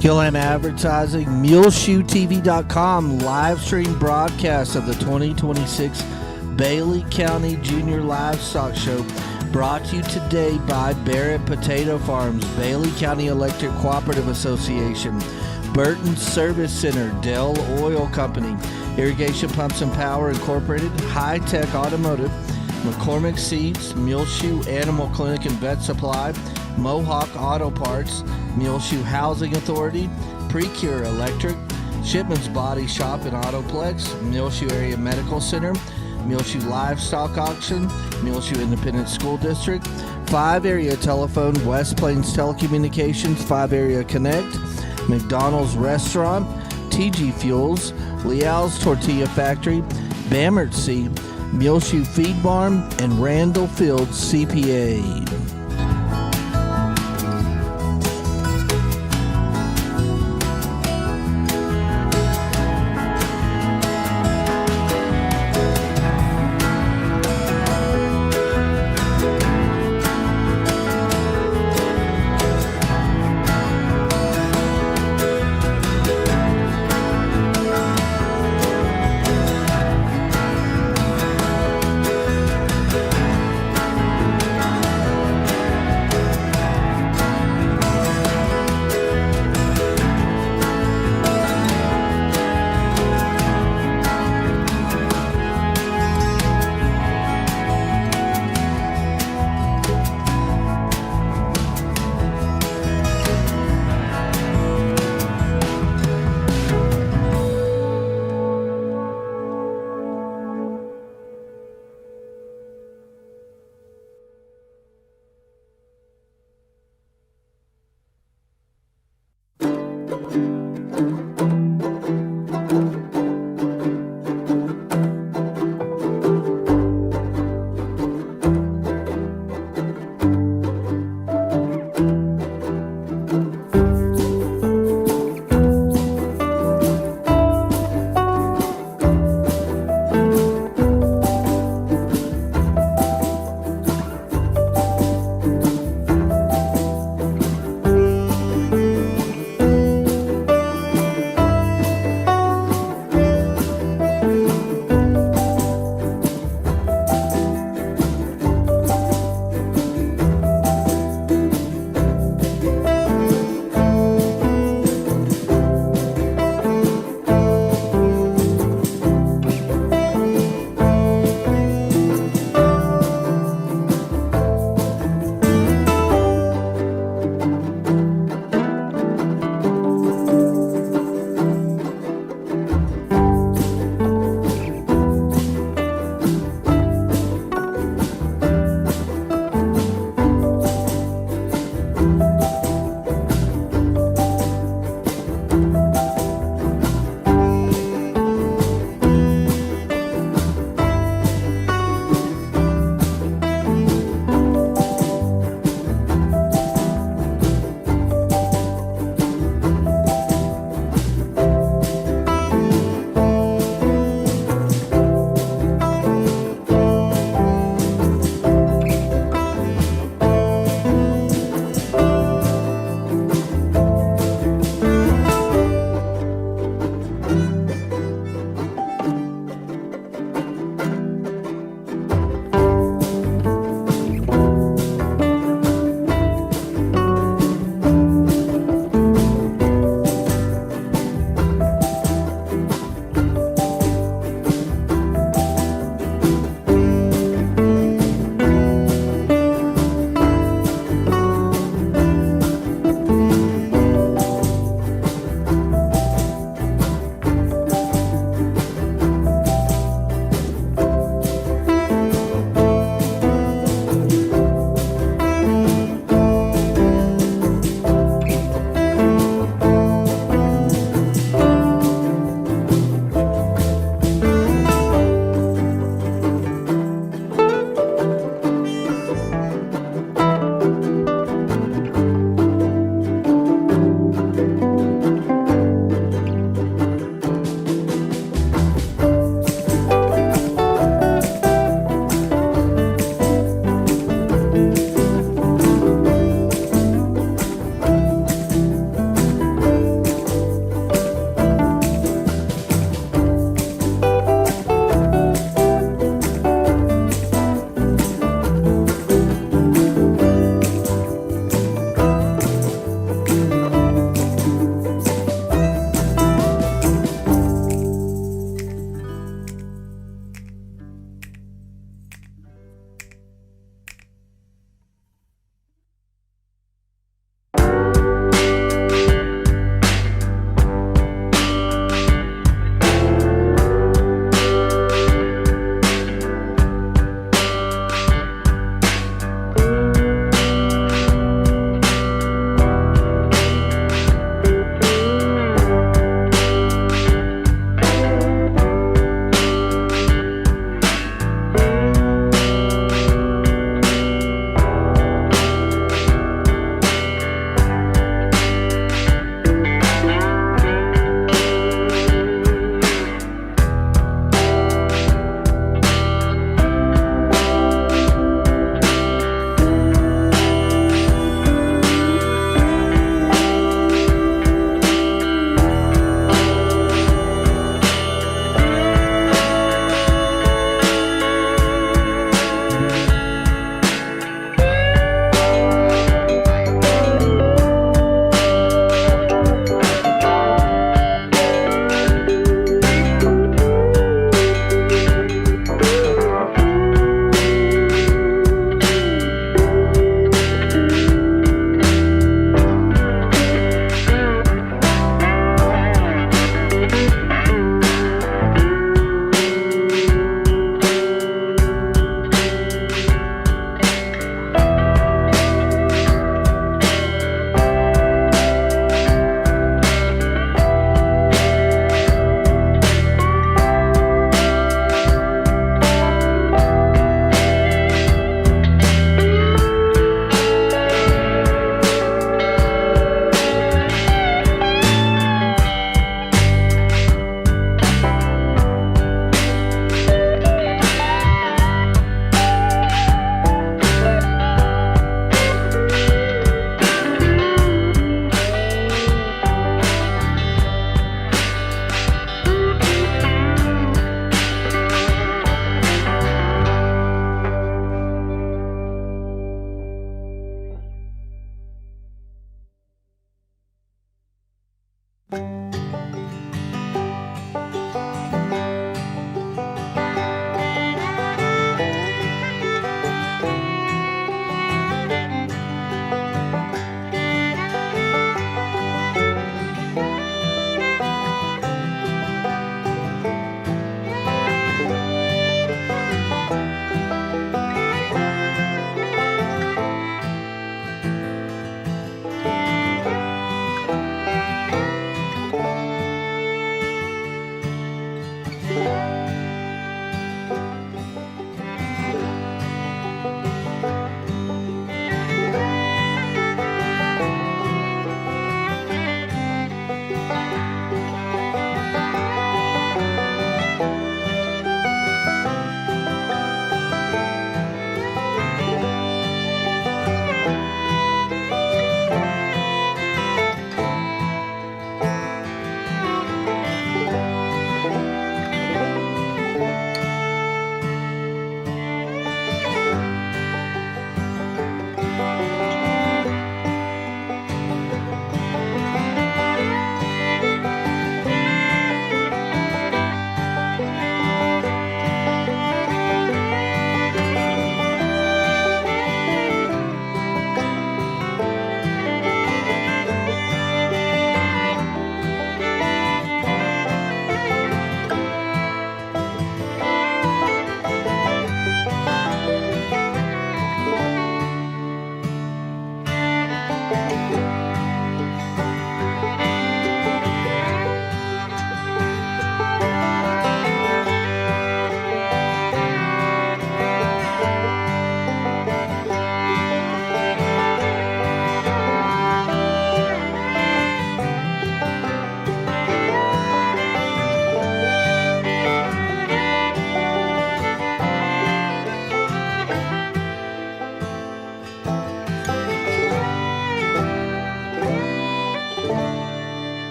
Gilham Advertising, MuleshoeTV.com, live stream broadcast of the 2026 Bailey County Junior Livestock Show, brought to you today by Barrett Potato Farms, Bailey County Electric Cooperative Association, Burton Service Center, Dell Oil Company, Irrigation Pumps and Power Incorporated, Hi-Tek Automotive, McCormick Seeds, Muleshoe Animal Clinic and Vet Supply, Mohawk Auto Parts, Muleshoe Housing Authority, Precure Electric, Shipman's Body Shop and Autoplex, Muleshoe Area Medical Center, Muleshoe Livestock Auction, Muleshoe Independent School District, 5 Area Telephone, West Plains Telecommunications, 5 Area Connect, McDonald's Restaurant, TG Fuels, Leal's Tortilla Factory, Bamert Seed, Muleshoe Feed Barn, and Randall Fields CPA.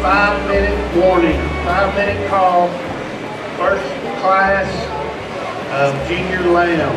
5-minute warning, 5-minute call, first class of junior lamb.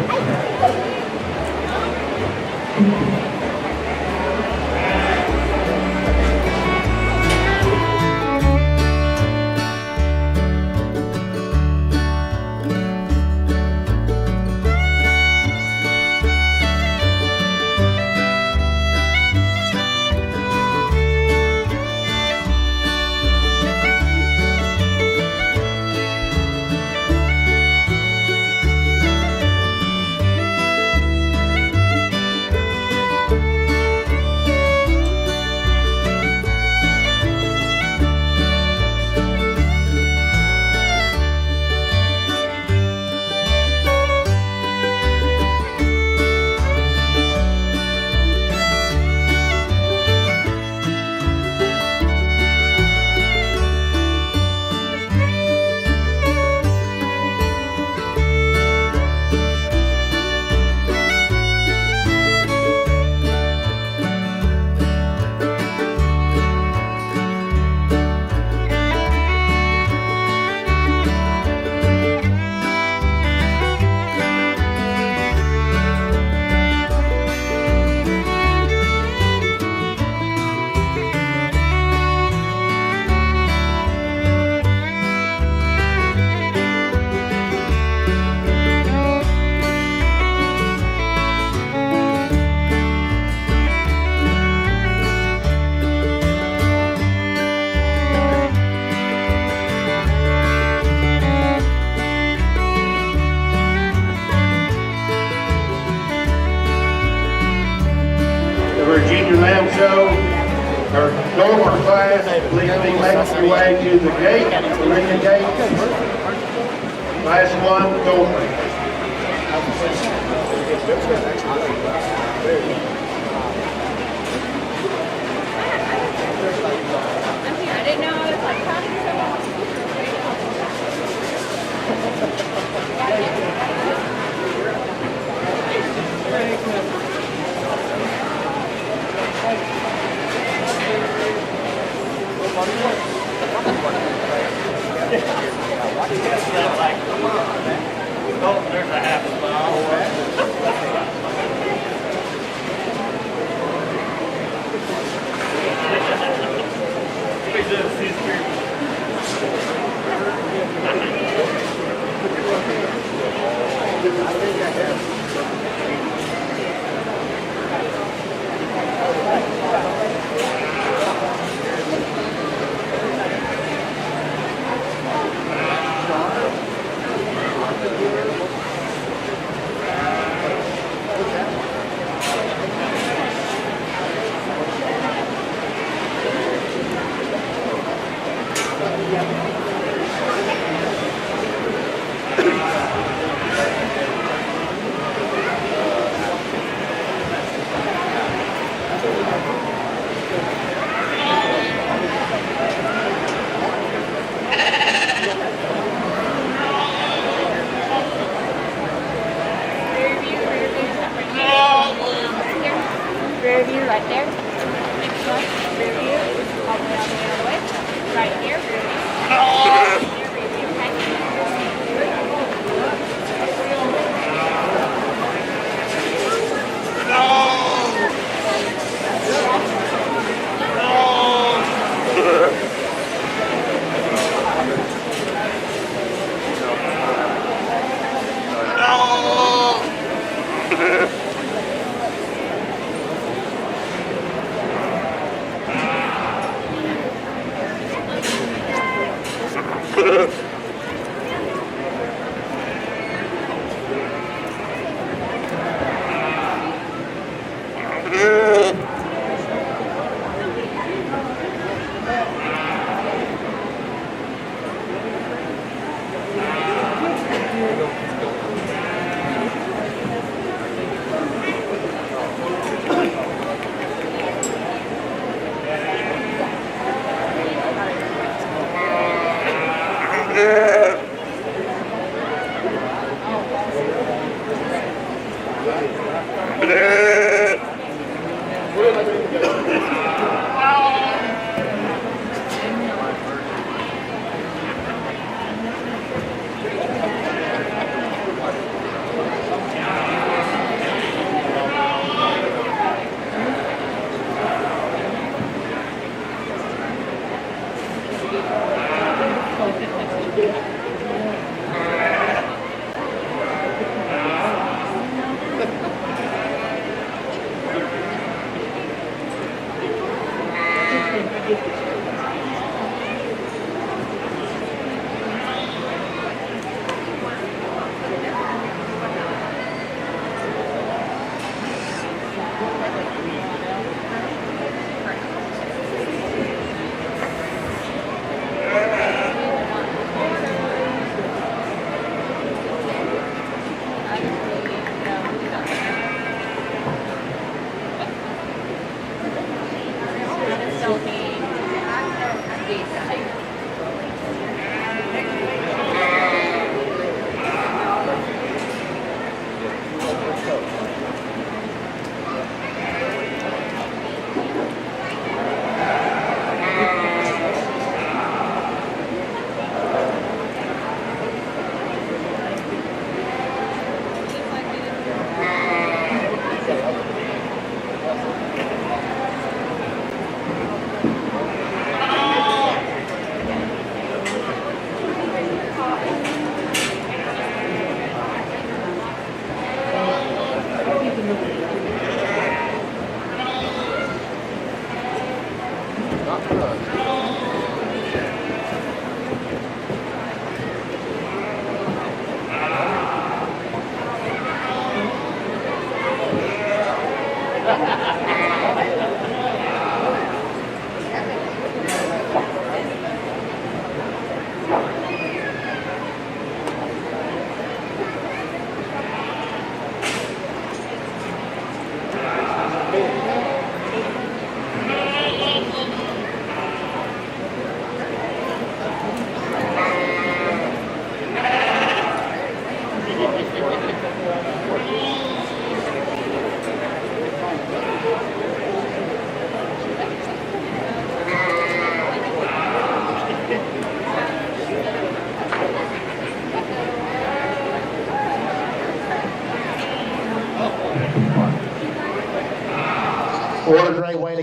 Please be making your way to the gate, the ring gate. Last one, go.
I'm here. I didn't know I was like talking so long.
Oh, there's a half a
Rear view right there. Next one. Rear view. All the way down the other way. Right here. Rear view. Rear view.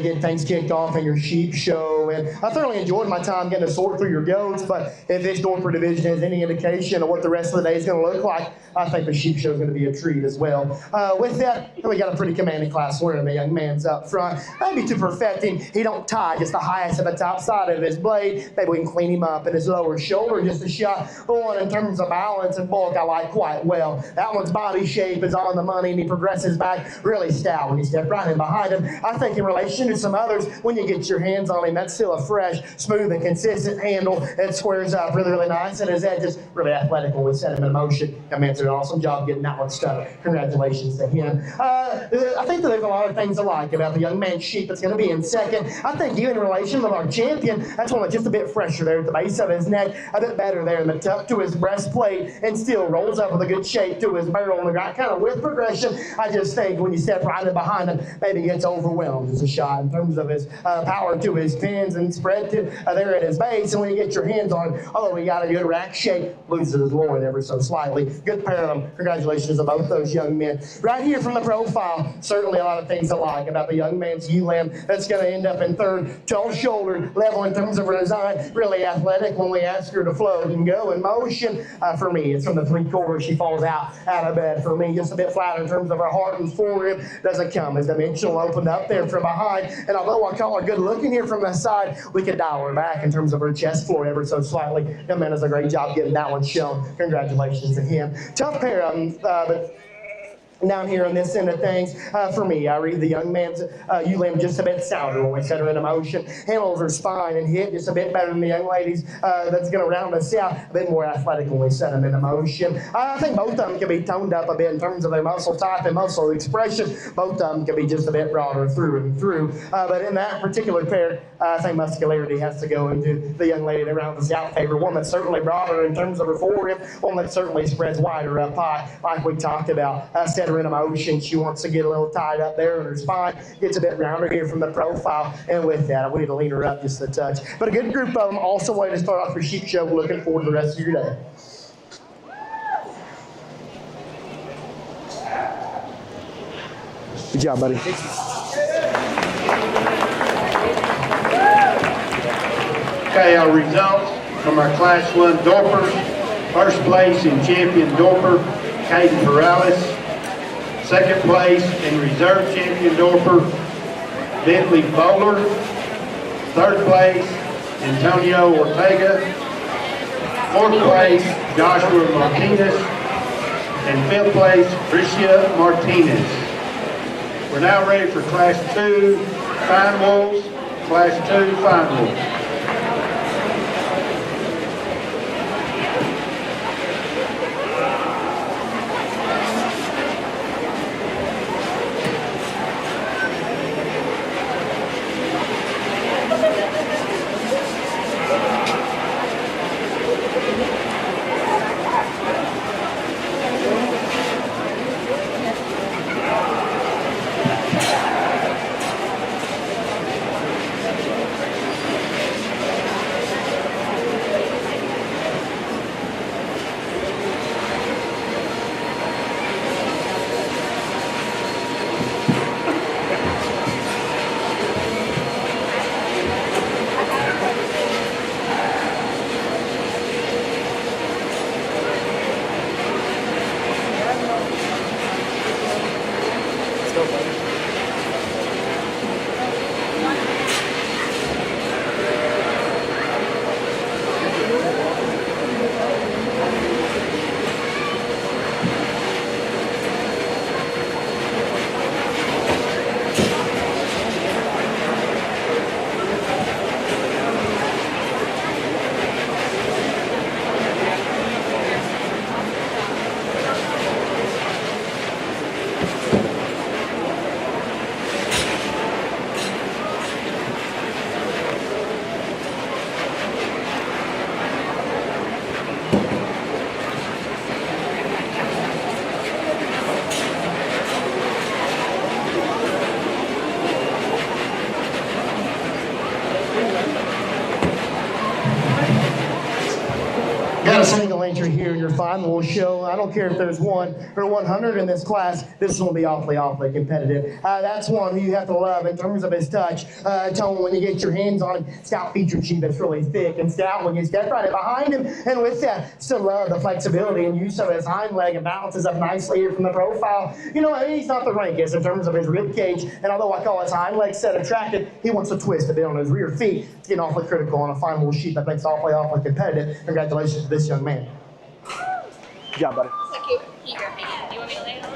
to get things kicked off in your sheep show. And I thoroughly enjoyed my time getting to sort through your goats, but if this Dorper division has any indication of what the rest of the day is going to look like, I think the sheep show is going to be a treat as well. With that, we got a pretty commanding class winner. The young man's up front. Maybe to perfect him, he don't tie just the highest of the top side of his blade. Maybe we can clean him up in his lower shoulder just a shot. But one in terms of balance and bulk, I like quite well. That one's body shape is on the money, and he progresses back really stout when you step right in behind him. I think in relation to some others, when you get your hands on him, that's still a fresh, smooth, and consistent handle. It squares up really, really nice, and his edge is really athletic when we set him in motion. That man's did an awesome job getting that one stuck. Congratulations to him. I think that there's a lot of things I like about the young man's sheep that's going to be in second. I think you in relation with our champion, that's one that's just a bit fresher there at the base of his neck, a bit better there in the tuck to his breastplate, and still rolls up with a good shape to his barrel and the right kind of width progression. I just think when you step right in behind him, maybe he gets overwhelmed as a shot in terms of his power to his pins and spread to there at his base. And when you get your hands on him, although he got a good rack shape, loses his loin ever so slightly. Good pair of them. Congratulations to both those young men. Right here from the profile, certainly a lot of things I like about the young man's ewe lamb that's going to end up in third. Tall shouldered, level in terms of her design, really athletic when we ask her to float and go in motion. For me, it's from the 3/4 she falls out of bed. For me, just a bit flat in terms of her heart and forearm. Doesn't come as dimensional opened up there from behind. And although I call her good looking here from the side, we could dial her back in terms of her chest floor ever so slightly. Young man does a great job getting that one shown. Congratulations to him. Tough pair of them, but down here on this end of things, for me, I read the young man's ewe lamb just a bit sounder when we set her into motion. Handles her spine and hit just a bit better than the young ladies that's going to round us out. A bit more athletic when we set them into motion. I think both of them can be toned up a bit in terms of their muscle type and muscle expression. Both of them can be just a bit broader through and through. But in that particular pair, I think muscularity has to go into the young lady that rounds us out. Favor one that's certainly broader in terms of her forearm, one that certainly spreads wider up high, like we talked about. Set her in a motion. She wants to get a little tied up there in her spine. Gets a bit rounder here from the profile. And with that, we need to lean her up just a touch. But a good group of them. Also, way to start off your sheep show. We're looking forward to the rest of your day. Good job, buddy.
Okay, our results from our Class 1 Dorpers. First place in champion Dorper, Caden Perales. Second place in reserve champion Dorper, Bentley Bowler. Third place, Antonio Ortega. Fourth place, Joshua Martinez. And fifth place, Tricia Martinez. We're now ready for Class 2 Fine Wolves. Class 2 Fine Wolves.
Got got a single entry here in your final show. I don't care if there's 1 or 100 in this class. This one will be awfully competitive. That's one who you have to love in terms of his touch. Tone, when you get your hands on him, stout feature sheet that's really thick and stout when you step right behind him. And with that, still love the flexibility and use of his hind leg and balances up nicely here from the profile. You know, he's not the rankest in terms of his rib cage. And although I call his hind leg set attractive, he wants to twist a bit on his rear feet. It's getting awfully critical on a final sheet that makes awfully competitive. Congratulations to this young man. Good job, buddy.
So cute. Keep your hand. Do you want me to lay it on?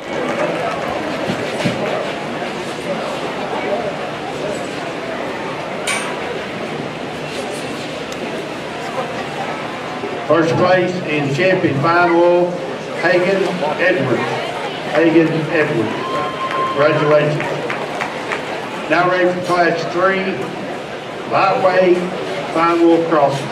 First place in champion final, Hagen Edwards. Congratulations. Now ready for class 3, lightweight final crosses.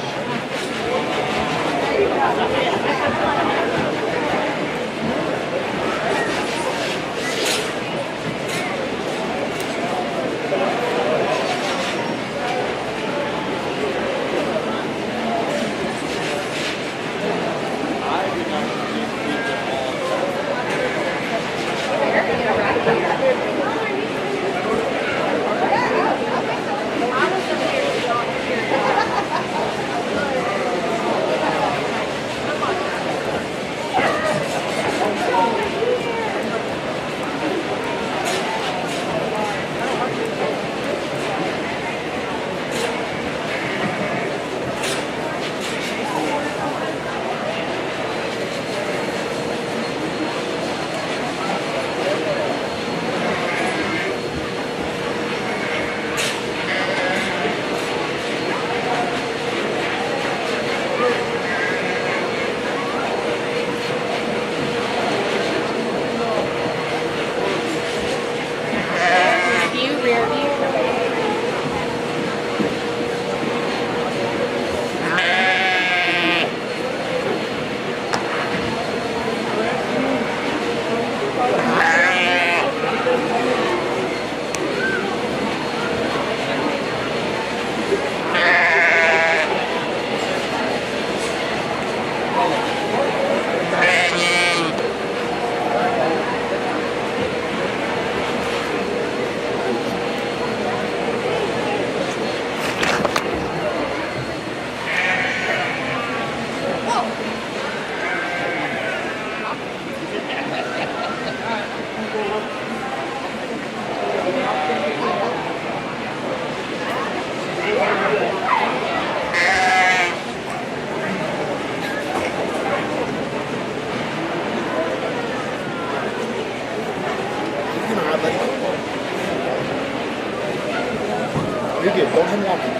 You're good. Go ahead and walk him.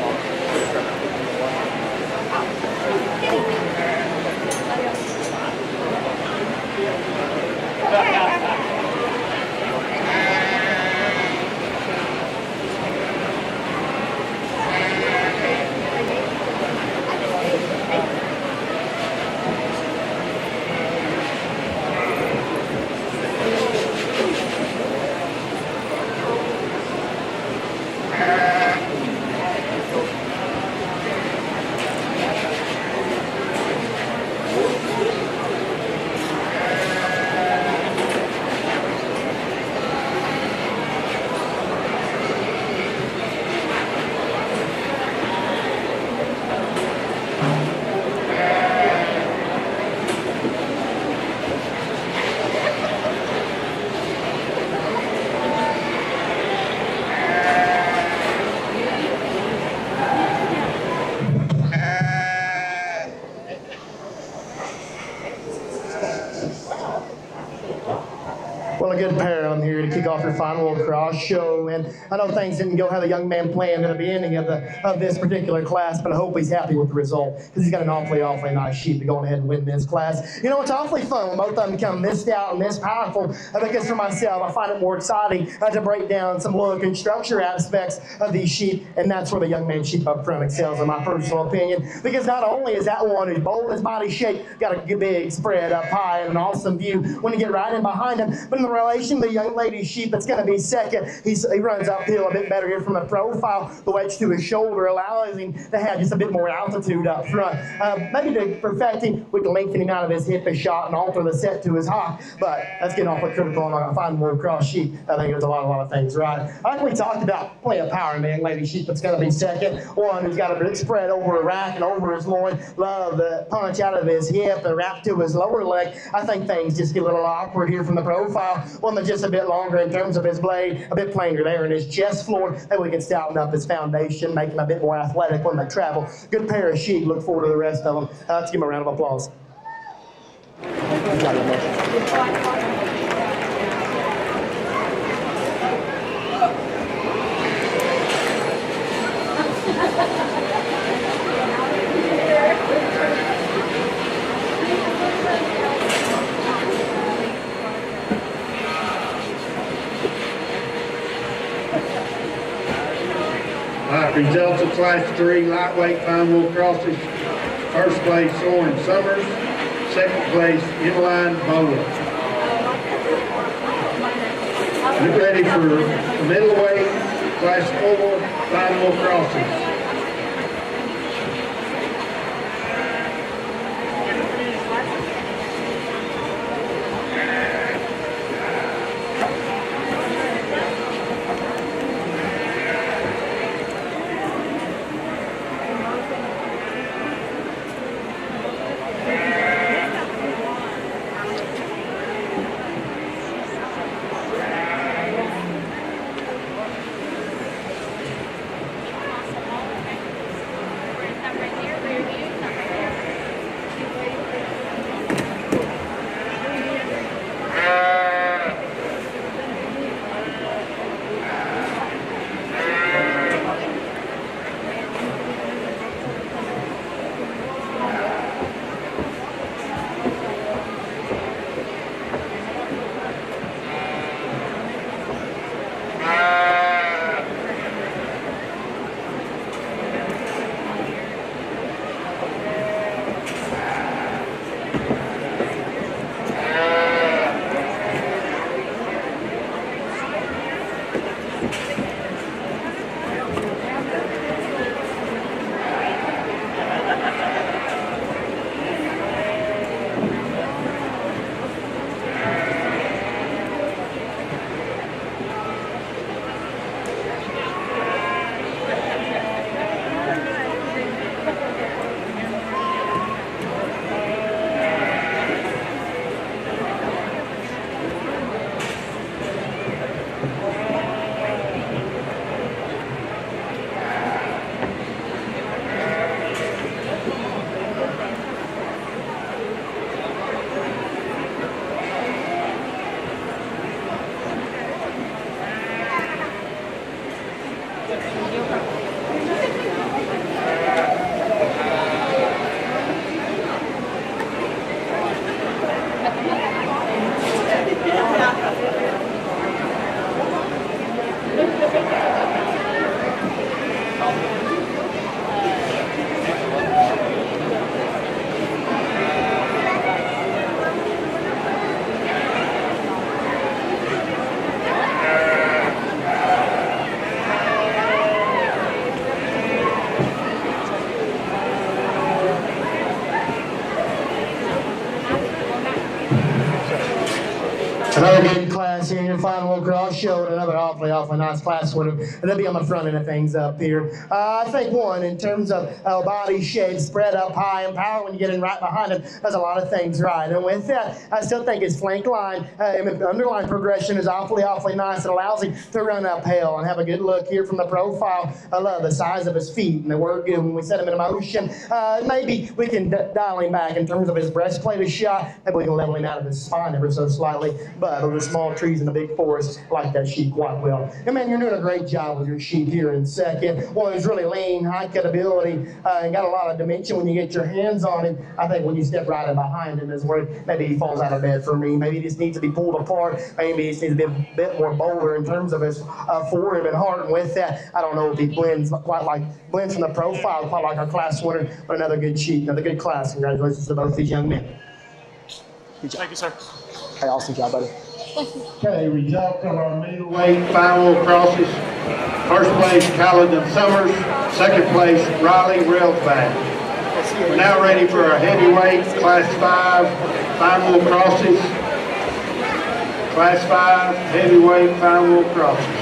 Well, a good pair on here to kick off your final cross show. And I know things didn't go how the young man planned at the beginning of this particular class, but I hope he's happy with the result because he's got an awfully nice sheep to go ahead and win this class. You know, it's awfully fun when both of them come this stout and this powerful. I guess for myself, I find it more exciting to break down some look and structure aspects of these sheep, and that's where the young man sheep up front excels, in my personal opinion, because not only is that one who's bold as body shape, got a big spread up high and an awesome view when you get right in behind him, but in the relation to the young lady sheep, sheep that's going to be second. He runs uphill a bit better here from the profile. The wedge to his shoulder allows him to have just a bit more altitude up front. Maybe to perfect him, we can lengthen him out of his hip a shot and alter the set to his hock, but that's getting awfully critical on a fine more cross sheep. I think there's a lot of things right. Like we talked about, plenty of power in the young lady sheep that's going to be second. One who's got a big spread over a rack and over his loin. Love the punch out of his hip and wrap to his lower leg. I think things just get a little awkward here from the profile. One that's just a bit longer in terms of his blade, a bit plainer there in his chest floor, and we can stouten up his foundation, make him a bit more athletic when they travel. Good pair of sheep. Look forward to the rest of them. Let's give him a round of applause.
Results of Class 3 lightweight fine wool crosses. First place, Soren Summers. Second place, Inline Bowler. Get ready for the middleweight Class 4 fine wool crosses. Another good class here in your final cross show, and another awfully nice class winner. And they'll be on the front end of things up here. I think one, in terms of body shape, spread up high, and power when you get in right behind him, does a lot of things right. And with that, I still think his flank line, underline progression is awfully nice. It allows him to run uphill and have a good look here from the profile. I love the size of his feet, and they work good when we set him in motion. Maybe we can dial him back in terms of his breastplate of shot. Maybe we can level him out of his spine ever so slightly. But those are small trees in the big forest, like that sheep quite well. And man, you're doing a great job with your sheep here in second. One who's really lean, high cut ability, and got a lot of dimension when you get your hands on him. I think when you step right in behind him is where maybe he falls out of bed for me. Maybe he just needs to be pulled apart. Maybe he just needs to be a bit more bolder in terms of his forehip and heart. And with that, I don't know if he blends from the profile quite like our class winner, but another good sheep, another good class. Congratulations to both these young men.
Thank you, sir.
Hey, awesome job, buddy.
Okay, results of our middleweight final crosses. First place, Caledon Summers. Second place, Riley Railsback. We're now ready for our heavyweight Class 5 final crosses. Class 5 heavyweight final crosses.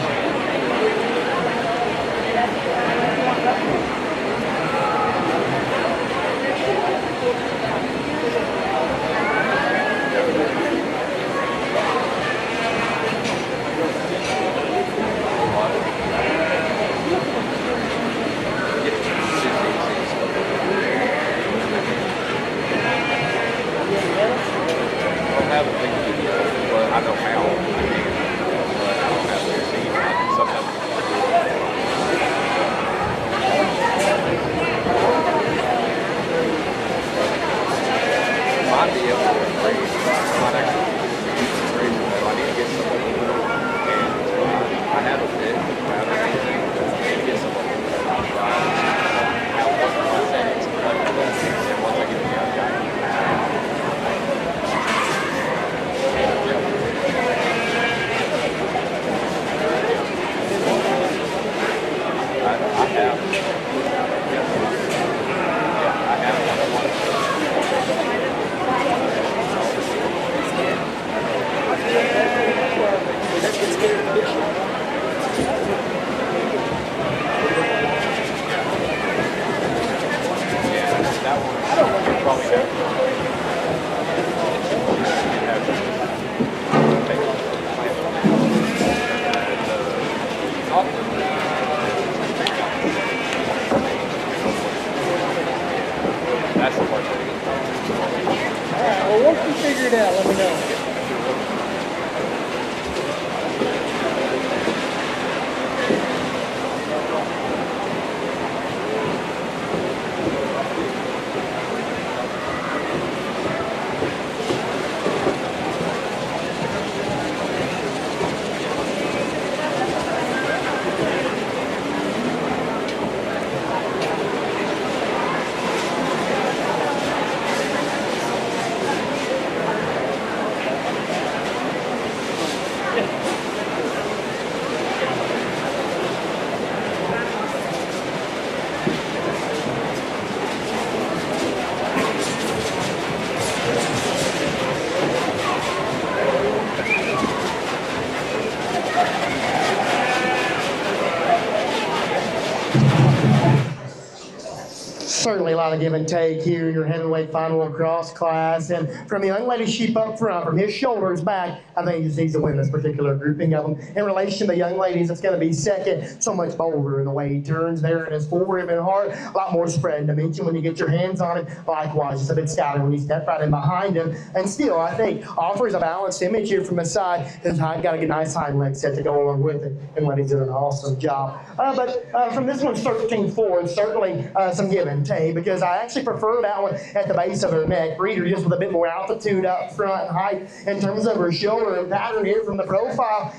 Certainly a lot of give and take here in your heavyweight final across class. And from the young lady's sheep up front, from his shoulders back, I think he's to win this particular grouping of them. In relation to the young ladies, it's going to be second, so much bolder in the way he turns there in his full ribbon heart. A lot more spread dimension when you get your hands on it. Likewise, it's a bit scouted when you step right in behind him. And still, I think, offers a balanced image here from his side. His hind got a nice hind leg set to go along with it. And when he's doing an awesome job. But from this one, 13 forward, certainly some give and take, because I actually prefer that one at the base of her neck. Reader just with a bit more altitude up front and height in terms of her shoulder and pattern here from the profile.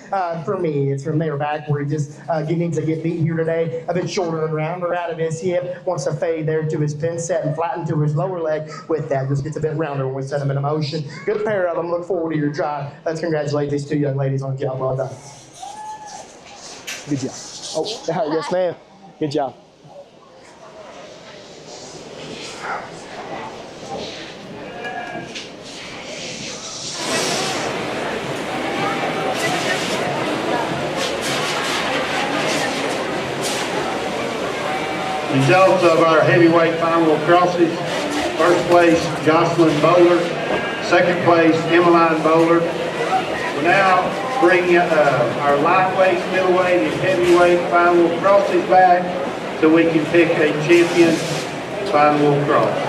For me, it's from there back where he just needs to get beat here today. A bit shorter and rounder out of his hip. Wants to fade there to his pin set and flatten to his lower leg with that. Just gets a bit rounder when we set him in motion. Good pair of them. Look forward to your drive. Let's congratulate these two young ladies on a job well done. Good job. Oh, yes, ma'am. Good job.
Results of our heavyweight final crosses. First place, Jocelyn Bowler. Second place, Emmeline Bowler. We're now bringing our lightweight, middleweight, and heavyweight final crosses back so we can pick a champion final cross.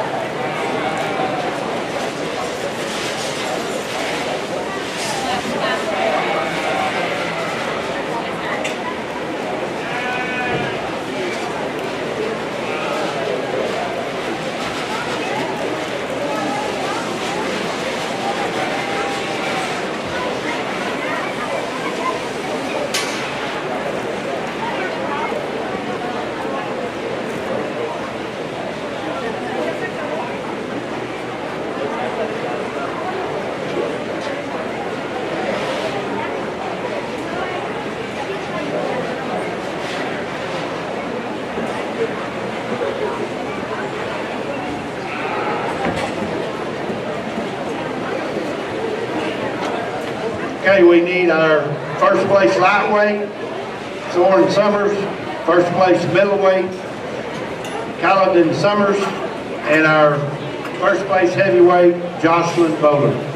Okay, we need our first place lightweight, Soren Summers, first place middleweight, Caledon Summers, and our first place heavyweight, Jocelyn Bowler.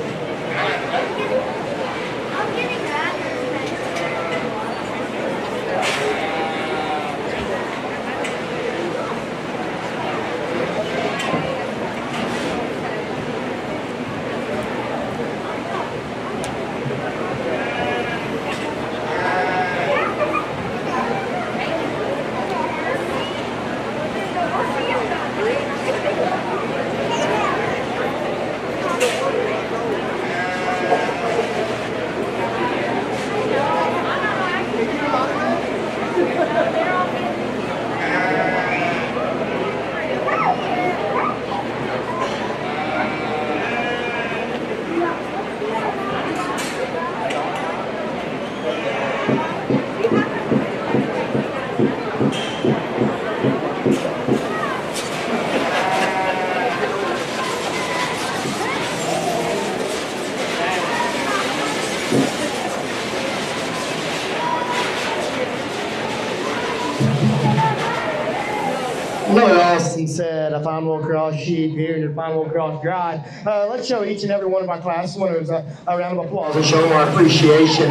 Lloyd Austin said, a fine will cross sheep here and a fine will cross grind. Let's show each and every one of our class winners a round of applause and show them our appreciation.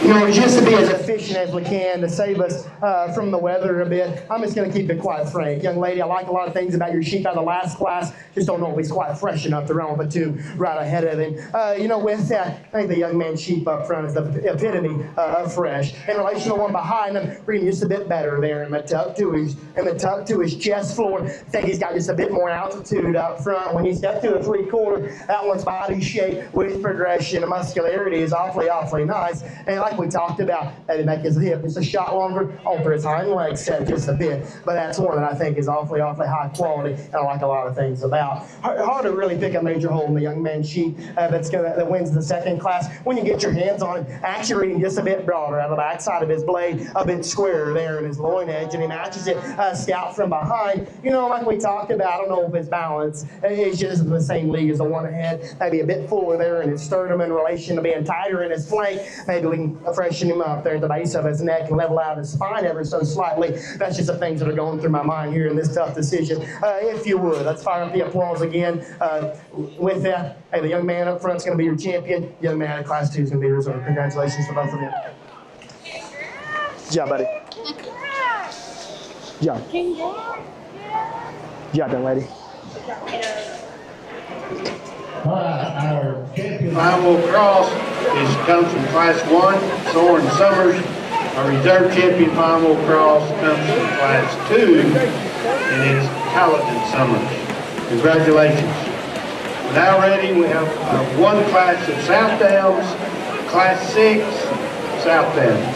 You know, just to be as efficient as we can to save us from the weather a bit, I'm just going to keep it quite frank. Young lady, I like a lot of things about your sheep out of the last class, just don't know if he's quite fresh enough to run with the two right ahead of him. You know, with that, I think the young man sheep up front is the epitome of fresh. In relation to the one behind him, breathing just a bit better there in the tuck to his chest floor. I think he's got just a bit more altitude up front. When he stepped to a 3/4, that one's body shape with progression and muscularity is awfully, awfully nice. And like we talked about, maybe make his hip just a shot longer, alter his hind legs set just a bit. But that's one that I think is awfully, awfully high quality, and I like a lot of things about. Hard to really pick a major hole in the young man sheep that wins the second class. When you get your hands on him, actually reading just a bit broader out of the backside of his blade, a bit squarer there in his loin edge, and he matches it scout from behind. You know, like we talked about, I don't know if his balance is just in the same league as the one ahead. Maybe a bit fuller there in his sternum in relation to being tighter in his flank. Maybe we can freshen him up there at the base of his neck and level out his spine ever so slightly. That's just the things that are going through my mind here in this tough decision. If you would, let's fire up the applause again. With that, hey, the young man up front is going to be your champion. Young man in class 2 is going to be your reserve. Congratulations to both of you. Good job, buddy. Good job. Good job, young lady.
Our fine will cross comes from class 1, Soren Summers. Our reserve champion fine will cross comes from class 2, and it's Caledon Summers. Congratulations. We're now ready. We have one class of South Downs, class 6, South Downs.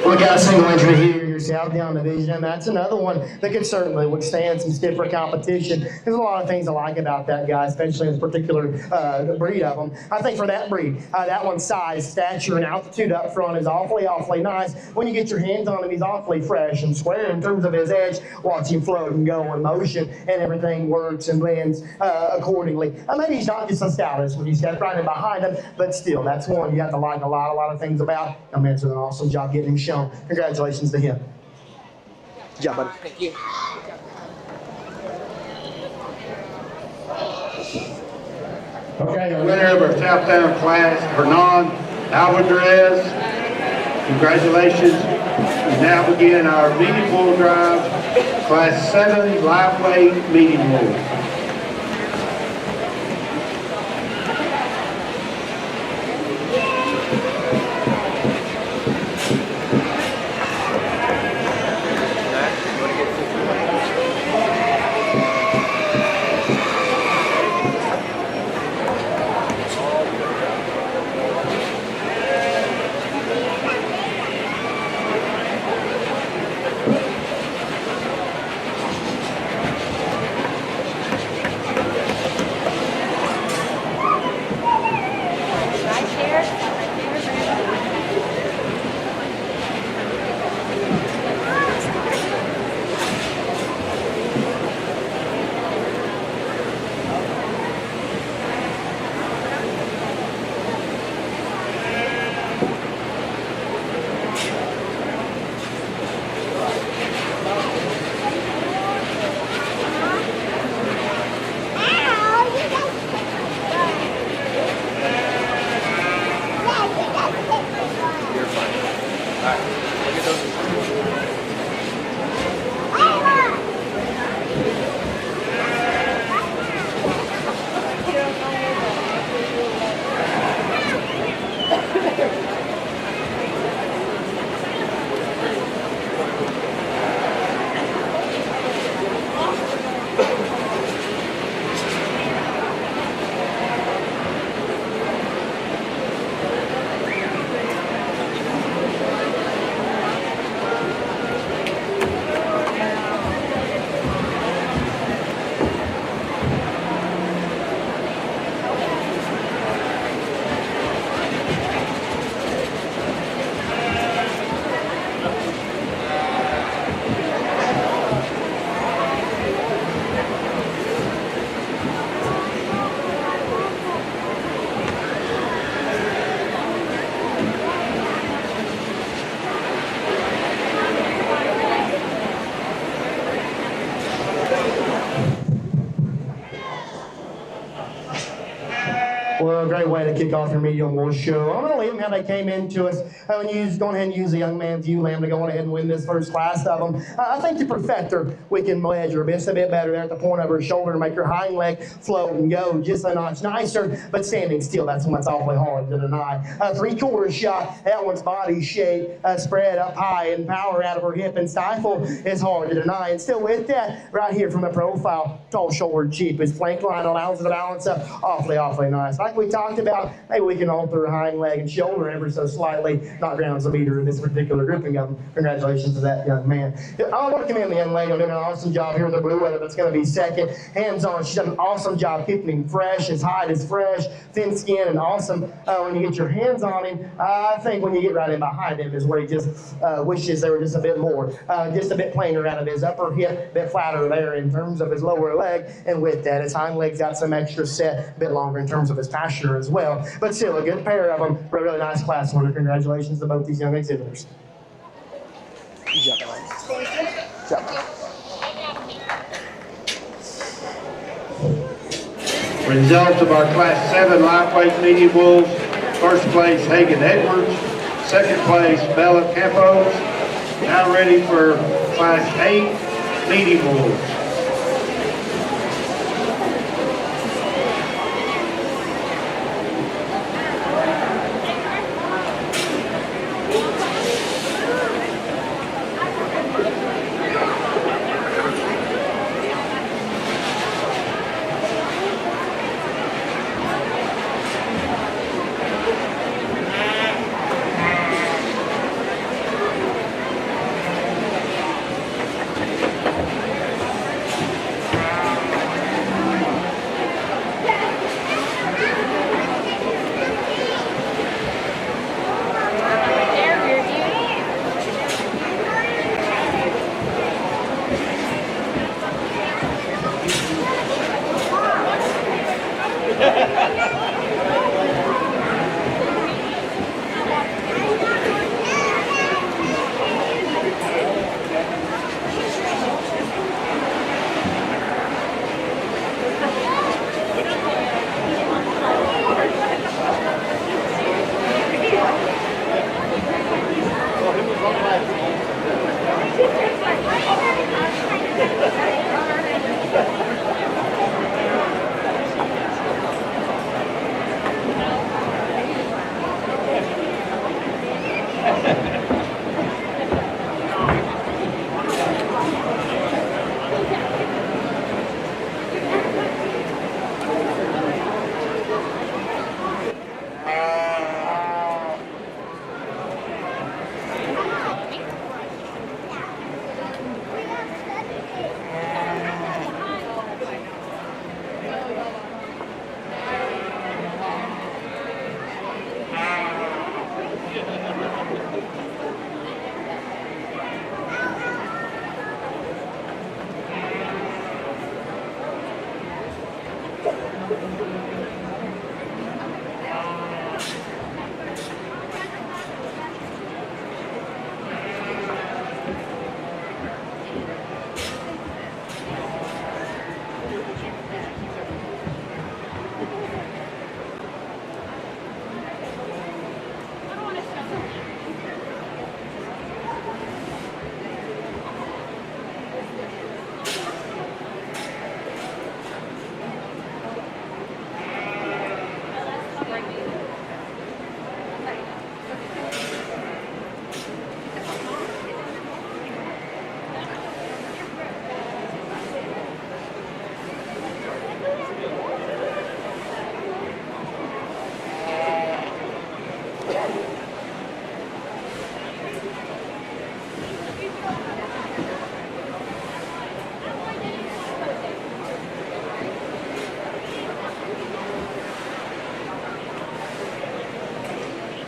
We got a single injury here. Your Southdown division, and that's another one that could certainly withstand some stiffer competition. There's a lot of things I like about that guy, especially in this particular breed of them. I think for that breed, that one's size, stature, and altitude up front is awfully nice. When you get your hands on him, he's awfully fresh and square in terms of his edge. Watch him float and go in motion, and everything works and blends accordingly. Maybe he's not just the stoutest when you step right in behind him, but still, that's one you have to like a lot of things about. I'm doing an awesome job getting him shown. Congratulations to him. Good job, buddy.
Thank you.
Okay, our winner of our Southdown class, Hernan Alvarez. Congratulations. We now begin our medium bull drive, class 7 live weight medium bull.
Well, a great way to kick off your medium bull show. I'm going to leave them how they came into us. I'm going to go ahead and use the young man's ewe lamb to go on ahead and win this first class of them. I think to perfect her, we can measure just a bit better there at the point of her shoulder to make her hind leg float and go just a notch nicer, but standing still, that's what's awfully hard to deny. 3/4 shot, that one's body shape, spread up high and power out of her hip and stifle is hard to deny. And still with that, right here from the profile, tall shoulder cheap, his flank line allows it to balance up awfully nice. Like we talked about, maybe we can alter her hind leg and shoulder ever so slightly, not grounds a meter in this particular grouping of them. Congratulations to that young man. I want to commend the young lady on doing an awesome job here with the blue weather that's going to be second. Hands on, she's done an awesome job keeping him fresh. His hide is fresh, thin skin, and awesome. When you get your hands on him, I think when you get right in behind him is where he just wishes there were just a bit more, just a bit plainer out of his upper hip, a bit flatter there in terms of his lower leg, and with that, his hind leg's got some extra set, a bit longer in terms of his pasture as well. But still, a good pair of them for a really nice class winner. Congratulations to both these young exhibitors. Good job, guys. Good job.
Results of our Class 7 lightweight medium bulls. First place, Hagen Edwards. Second place, Bella Campos. Now ready for Class 8 medium bulls.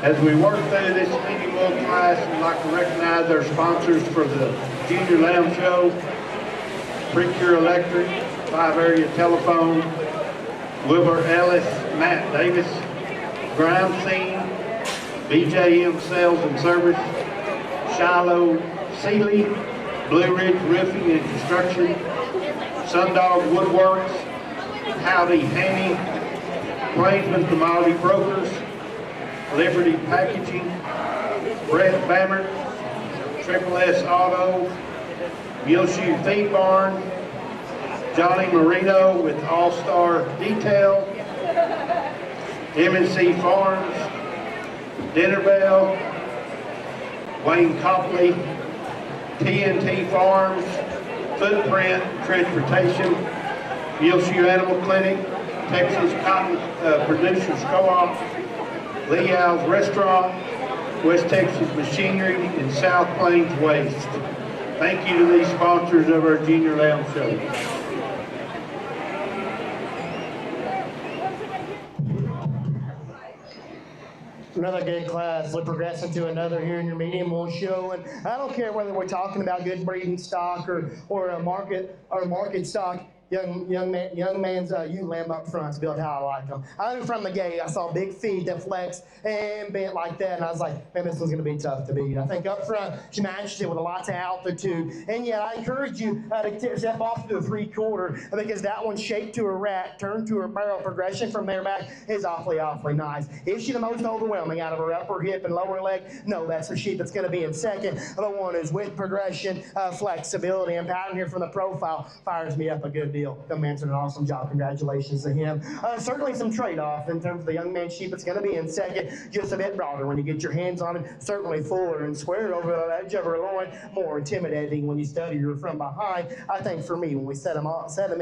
As we work through this mini wool class, I'd like to recognize our sponsors for the Junior Lamb Show: Precure Electric, 5 Area Telephone, Wilbur Ellis, Matt Davis, Grime Scene, BJM Sales and Service, Shiloh Sealy, Blue Ridge Roofing and Construction, Sundog Woodworks, Howdy Haney, Plainsman Commodity Brokers, Liberty Packaging, Brett Bamert, Triple S Auto, Muleshoe Feed Barn, Johnny Marino with All Star Detail, M&C Farms, Dinner Bell, Wayne Copley, TNT Farms, Footprint Transportation, Muleshoe Animal Clinic, Texas Cotton Producers Co-op, Leal's Restaurant, West Texas Machinery, and South Plains Waste. Thank you to these sponsors of our Junior Lamb Show.
Another good class. We're progressing to another here in your medium wool show, and I don't care whether we're talking about good breeding stock or a market stock. Young man's ewe lamb up front is built how I like them. I knew from the gate, I saw big feet that flex and bent like that, and I was like, man, this one's gonna be tough to beat. I think up front, she matched it with lots of altitude, and yet I encourage you to step off to a 3/4 because that one's shaped to a rack, turned to a barrel. Progression from there back is awfully nice. Is she the most overwhelming out of her upper hip and lower leg? No, that's the sheep that's gonna be in second. The one is with progression, flexibility, and pattern here from the profile fires me up a good deal. Young man's done an awesome job. Congratulations to him. Certainly some trade-off in terms of the young man sheep. It's going to be in second, just a bit broader when you get your hands on it. Certainly fuller and squared over the edge of her loin. More intimidating when you study her from behind. I think for me, when we set him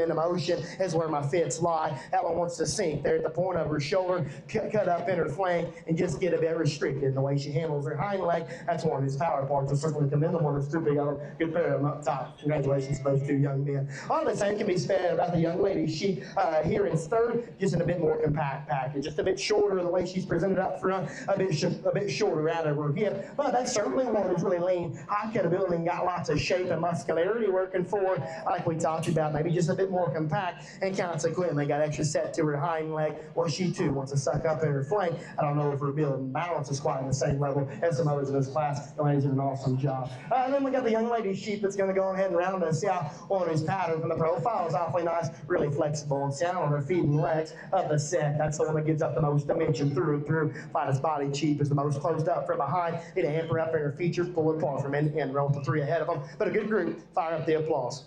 into motion, is where my fits lie. That one wants to sink there at the point of her shoulder, cut up in her flank, and just get a bit restricted in the way she handles her hind leg. That's one of his power parts. I certainly commend them on his two big good pair of them up top. Congratulations to those two young men. All the same can be said about the young lady. She here in third, just in a bit more compact package, just a bit shorter the way she's presented up front, a bit shorter out of her hip. But that's certainly one that's really lean, high cut ability, and got lots of shape and muscularity working for her, like we talked about. Maybe just a bit more compact, and consequently got extra set to her hind leg. Well, she too wants to suck up in her flank. I don't know if her build and balance is quite on the same level as some others in this class. The ladies did an awesome job. And then we got the young lady sheep that's going to go ahead and round us out on his pattern from the profile. Is awfully nice, really flexible and sound on her feet and legs of the set. That's the one that gives up the most dimension through and through. Finest body cheap is the most closed up from behind. Need to amp her up in her features, pull her apart from end to end, roll the 3 ahead of them. But a good group. Fire up the applause.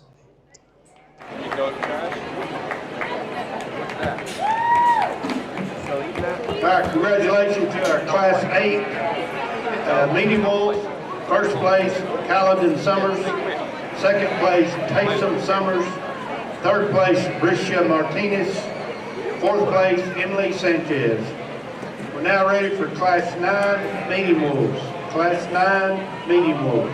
All right, congratulations to our Class 8 medium wool. First place, Caledon Summers. Second place, Taysom Summers. Third place, Brisha Martinez. Fourth place, Emily Sanchez. We're now ready for Class 9 medium wools. Class 9 medium wools.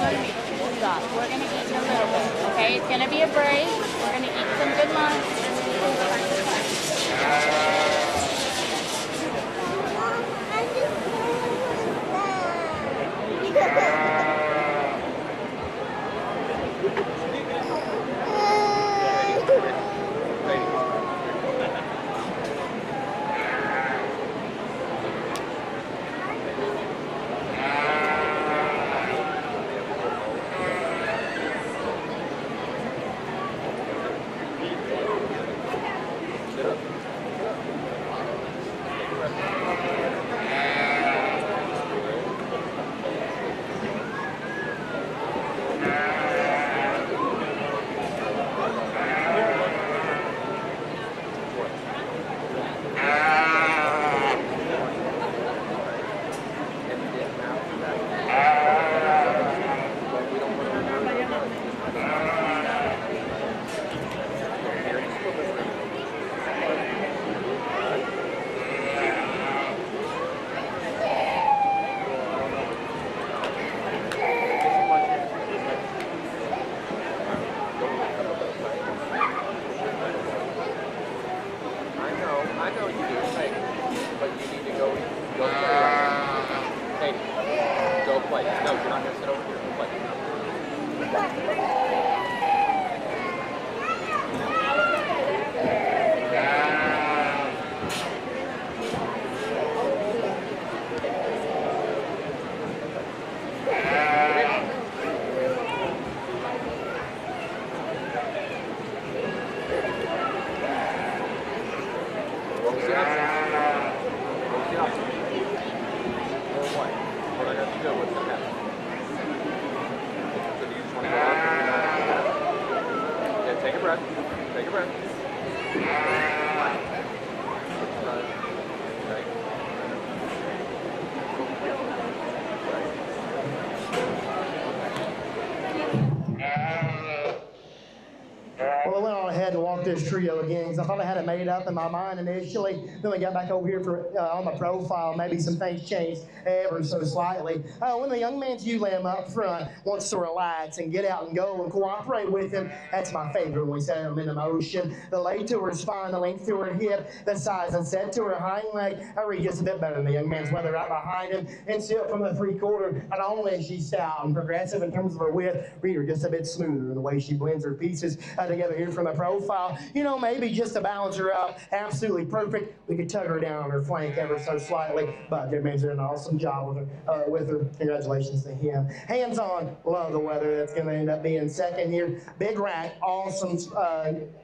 Stop. We're going to eat in a little bit, okay? It's going to be a break. We're going to eat some good lunch.
This trio again because I thought I had it made up in my mind initially. Then we got back over here for on my profile. Maybe some things changed ever so slightly. When the young man's ewe lamb up front wants to relax and get out and go and cooperate with him, that's my favorite when we set him in motion. The lay to her spine, the length to her hip, the size and set to her hind leg. I read just a bit better than the young man's weather right behind him. And still from the 3/4, not only is she stout and progressive in terms of her width, read her just a bit smoother in the way she blends her pieces together here from the profile. You know, maybe just to balance her up, absolutely perfect. We could tug her down on her flank ever so slightly, but good man's doing an awesome job with her. Congratulations to him. Hands on, love the weather. That's going to end up being second here. Big rack, awesome,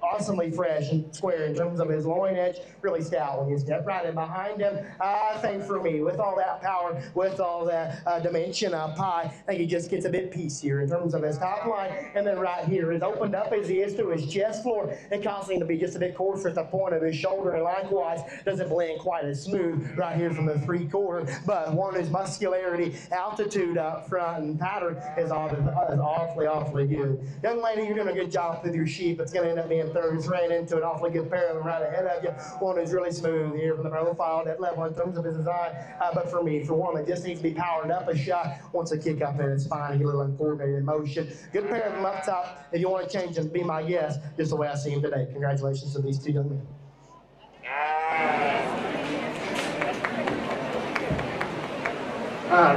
awesomely fresh and square in terms of his loin edge. Really stout when you step right in behind him. I think for me, with all that power, with all that dimension up high, I think he just gets a bit piecier in terms of his top line. And then right here, as opened up as he is to his chest floor, it causing him to be just a bit coarser at the point of his shoulder, and likewise doesn't blend quite as smooth right here from the 3/4. But one is muscularity, altitude up front, and pattern is awfully good. Young lady, you're doing a good job with your sheep. It's going to end up being third. It's ran into an awfully good pair of them right ahead of you. One is really smooth here from the profile, that level in terms of his design. But for me, for one that just needs to be powered up a shot, wants to kick up in its spine and get a little uncoordinated motion. Good pair of them up top. If you want to change them, be my guest, just the way I see him today. Congratulations to these two young men.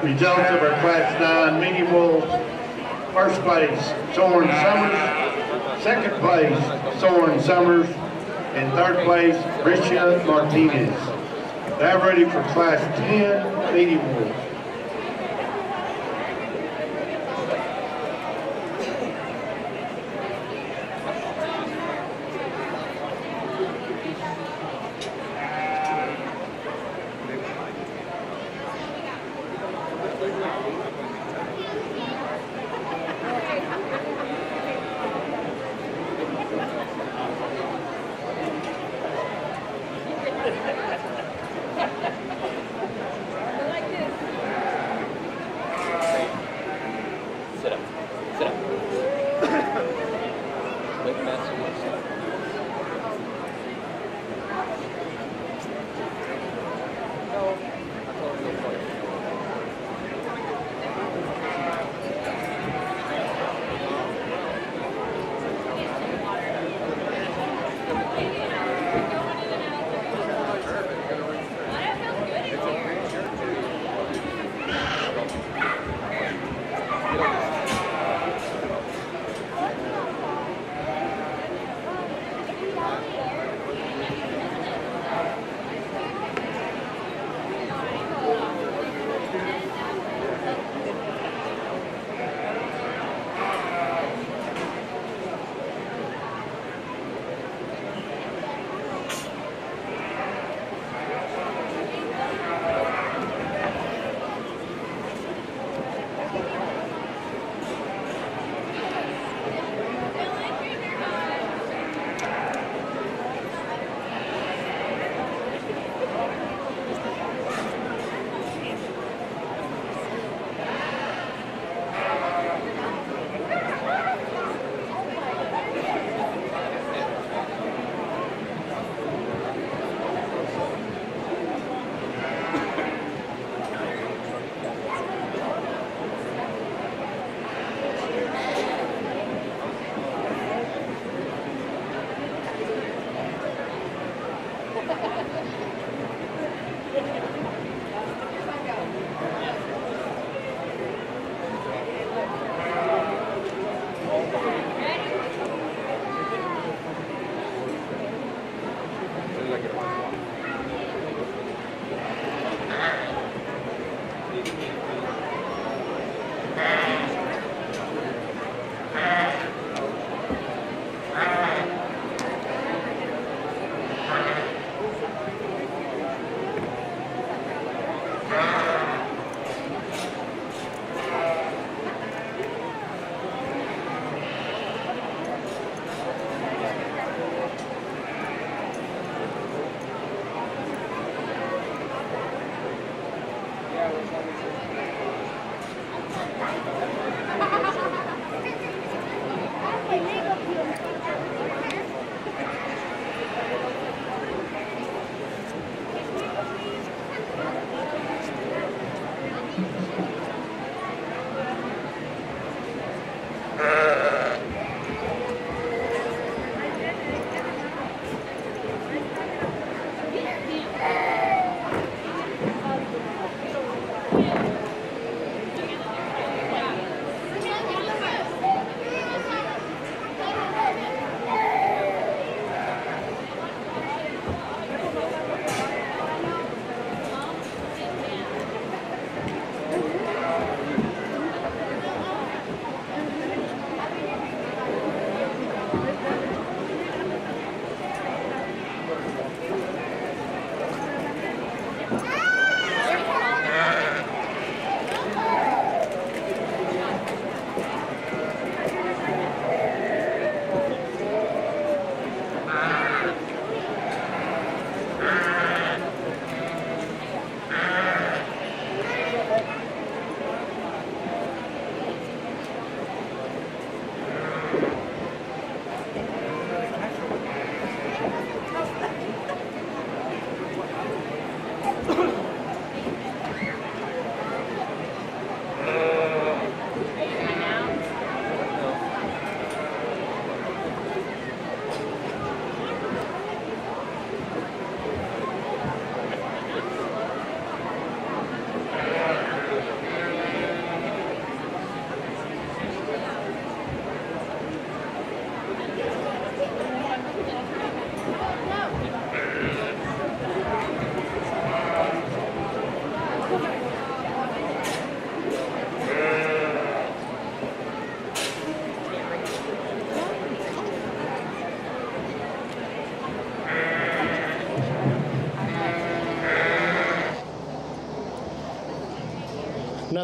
Results of our Class 9 medium wool. First place, Soren Summers. Second place, Soren Summers. And third place, Risha Martinez. They're ready for Class 10 medium wool.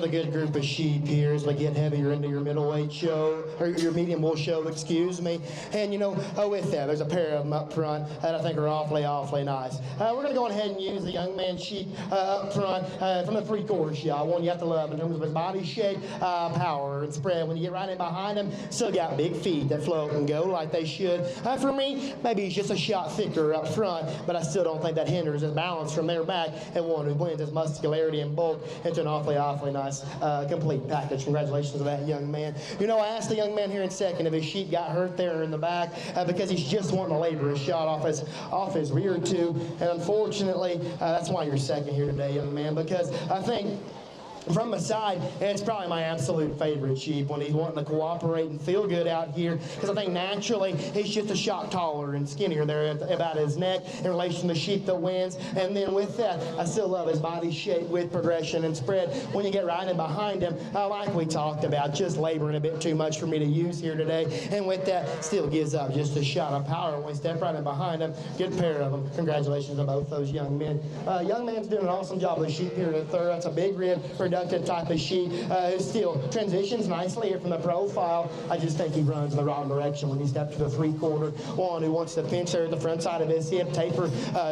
another good group of sheep here as we get heavier into your middleweight show, or your medium wool show, excuse me. And with that, there's a pair of them up front that I think are awfully nice. We're going to go ahead and use the young man sheep up front from the 3/4 shot. One you have to love in terms of his body shape, power, and spread. When you get right in behind him, still got big feet that float and go like they should. For me, maybe he's just a shot thicker up front, but I still don't think that hinders his balance from there back, and one who blends his muscularity and bulk into an awfully nice complete package. Congratulations to that young man. I asked the young man here in second if his sheep got hurt there in the back because he's just wanting to labor his shot off his rear tube, and unfortunately, that's why you're second here today, young man, because I think from the side, it's probably my absolute favorite sheep when he's wanting to cooperate and feel good out here, because I think naturally he's just a shot taller and skinnier there about his neck in relation to the sheep that wins. And then with that, I still love his body shape with progression and spread. When you get right in behind him, like we talked about, just laboring a bit too much for me to use here today. And with that, still gives up just a shot of power when we step right in behind him. Good pair of them. Congratulations to both those young men. Young man's doing an awesome job with the sheep here in the third. That's a big rib, productive type of sheep who still transitions nicely here from the profile. I just think he runs in the wrong direction when he steps to the 3/4. One who wants to pinch there at the front side of his hip, taper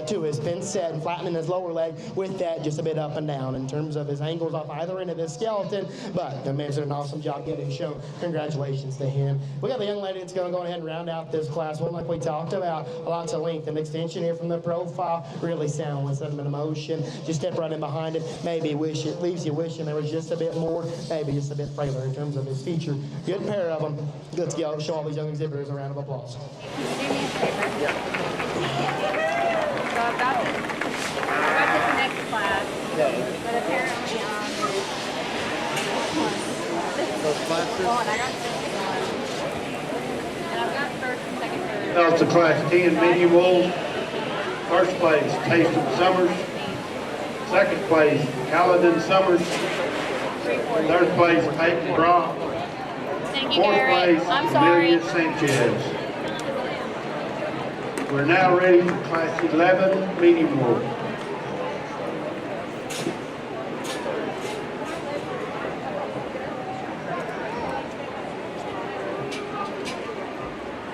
to his pin set and flatten his lower leg. With that, just a bit up and down in terms of his angles off either end of his skeleton. But the man's done an awesome job getting shown. Congratulations to him. We got the young lady that's going to go ahead and round out this class. One like we talked about, lots of length and extension here from the profile. Really sound with sentiment of motion. Just step right in behind him. Maybe leaves you wishing there was just a bit more, maybe just a bit frailer in terms of his feature. Good pair of them. Let's go show all these young exhibitors a round of applause.
Do me a favor. So I've got this next class, but apparently
Those classes?
I got this one. And I've got first and second, third.
That's a Class 10 medium wool. First place, Taste of Summers. Second place, Caledon Summers. Third place, Peyton Brock.
Thank you,
Fourth
Barrett.
place,
I'm sorry.
Amelia Sanchez. We're now ready for Class 11 medium wool.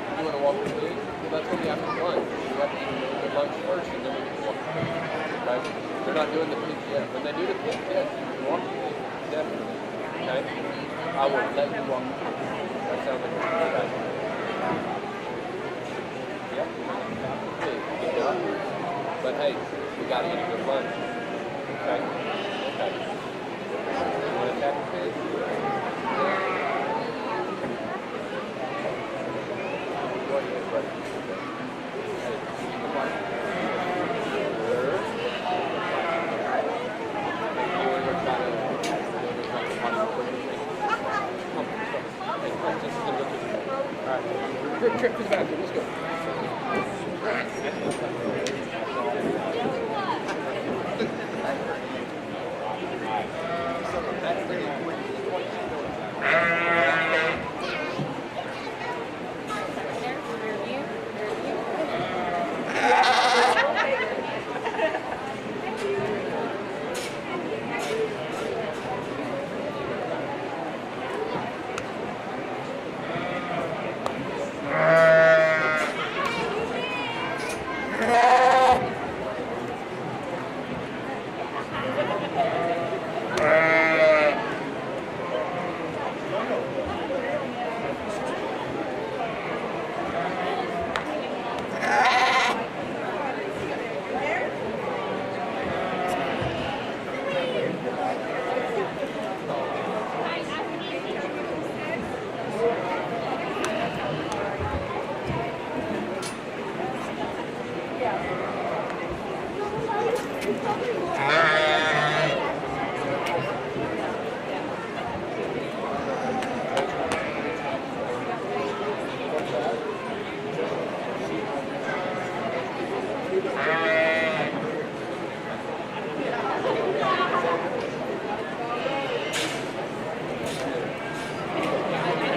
You want to walk with me? That's what we have to lunch. You have to eat the lunch first and then we can walk. Okay? They're not doing the pink yet. When they do the pink, yes, you can walk with me. Definitely. Okay? I will let you walk with me. That sounds like a good idea. Yep. Good job. But hey, we got to eat a good lunch. Okay? Okay. You want to attack the pig? Go ahead, buddy. Hey, keep the light. Good trip to the bathroom. Let's go.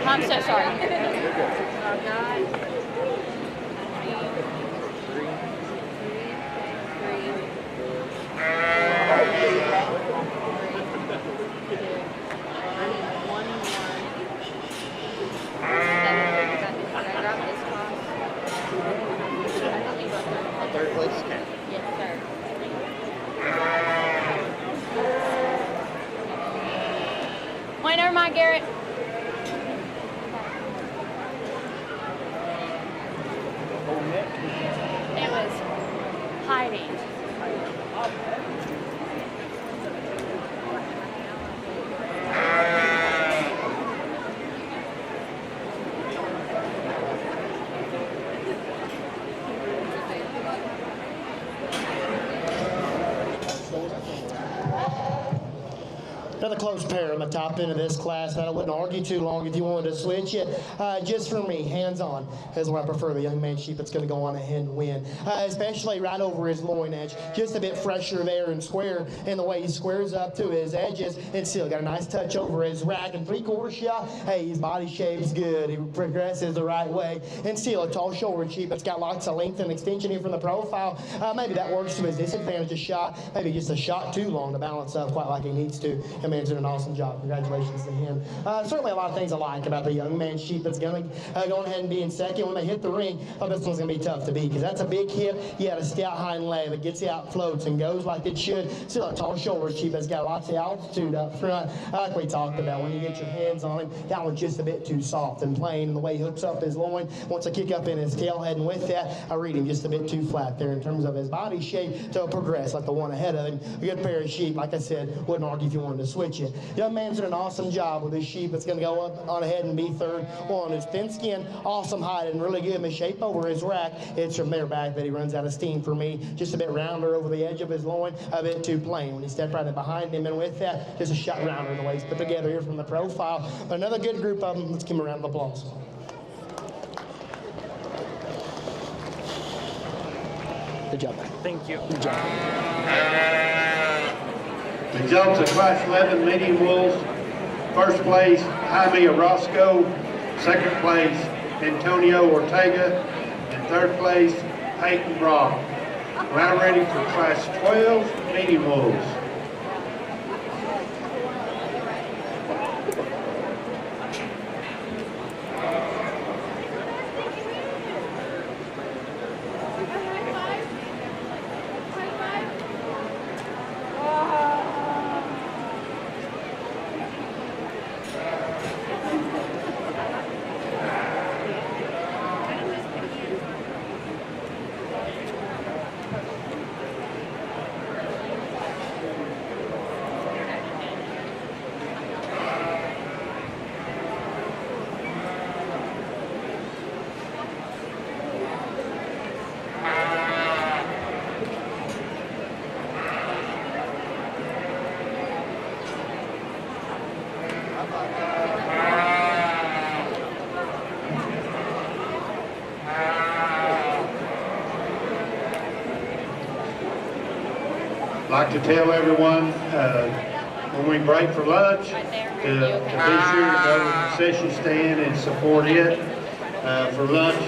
I'm so sorry. never mind, Garrett. It was hiding.
Another close pair on the top end of this class that I wouldn't argue too long if you wanted to switch it. Just for me, hands-on is where I prefer the young man sheep that's going to go on ahead and win. Especially right over his loin edge. Just a bit fresher there and square in the way he squares up to his edges. And still got a nice touch over his rack and 3/4 shot. Hey, his body shape's good. He progresses the right way. And still a tall shoulder sheep. It's got lots of length and extension here from the profile. Maybe that works to his disadvantage a shot. Maybe just a shot too long to balance up quite like he needs to. The man's doing an awesome job. Congratulations to him. Certainly a lot of things I like about the young man sheep that's going to go ahead and be in second. When they hit the ring, this one's going to be tough to beat because that's a big hip. You got a stout hind leg that gets you out, floats, and goes like it should. Still a tall shoulder sheep that's got lots of altitude up front. Like we talked about, when you get your hands on him, that one's just a bit too soft and plain. And the way he hooks up his loin, wants to kick up in his tail head, and with that, I read him just a bit too flat there in terms of his body shape to progress like the one ahead of him. A good pair of sheep, like I said, wouldn't argue if you wanted to switch it. Young man's doing an awesome job with his sheep. It's going to go up on ahead and be third on his thin skin. Awesome height and really good shape over his rack. It's from there back that he runs out of steam for me. Just a bit rounder over the edge of his loin, a bit too plain. When he stepped right in behind him, and with that, just a shot rounder in the way he's put together here from the profile. But another good group of them. Let's give him a round of applause. Good job, man.
Thank you.
Good job.
The results of Class 11 medium wolves. First place, Jaime Orozco. Second place, Antonio Ortega. And third place, Peyton Brock. Now ready for Class 12 medium wolves. I'd like to tell everyone when we break for lunch to be sure to go to the concession stand and support it. For lunch,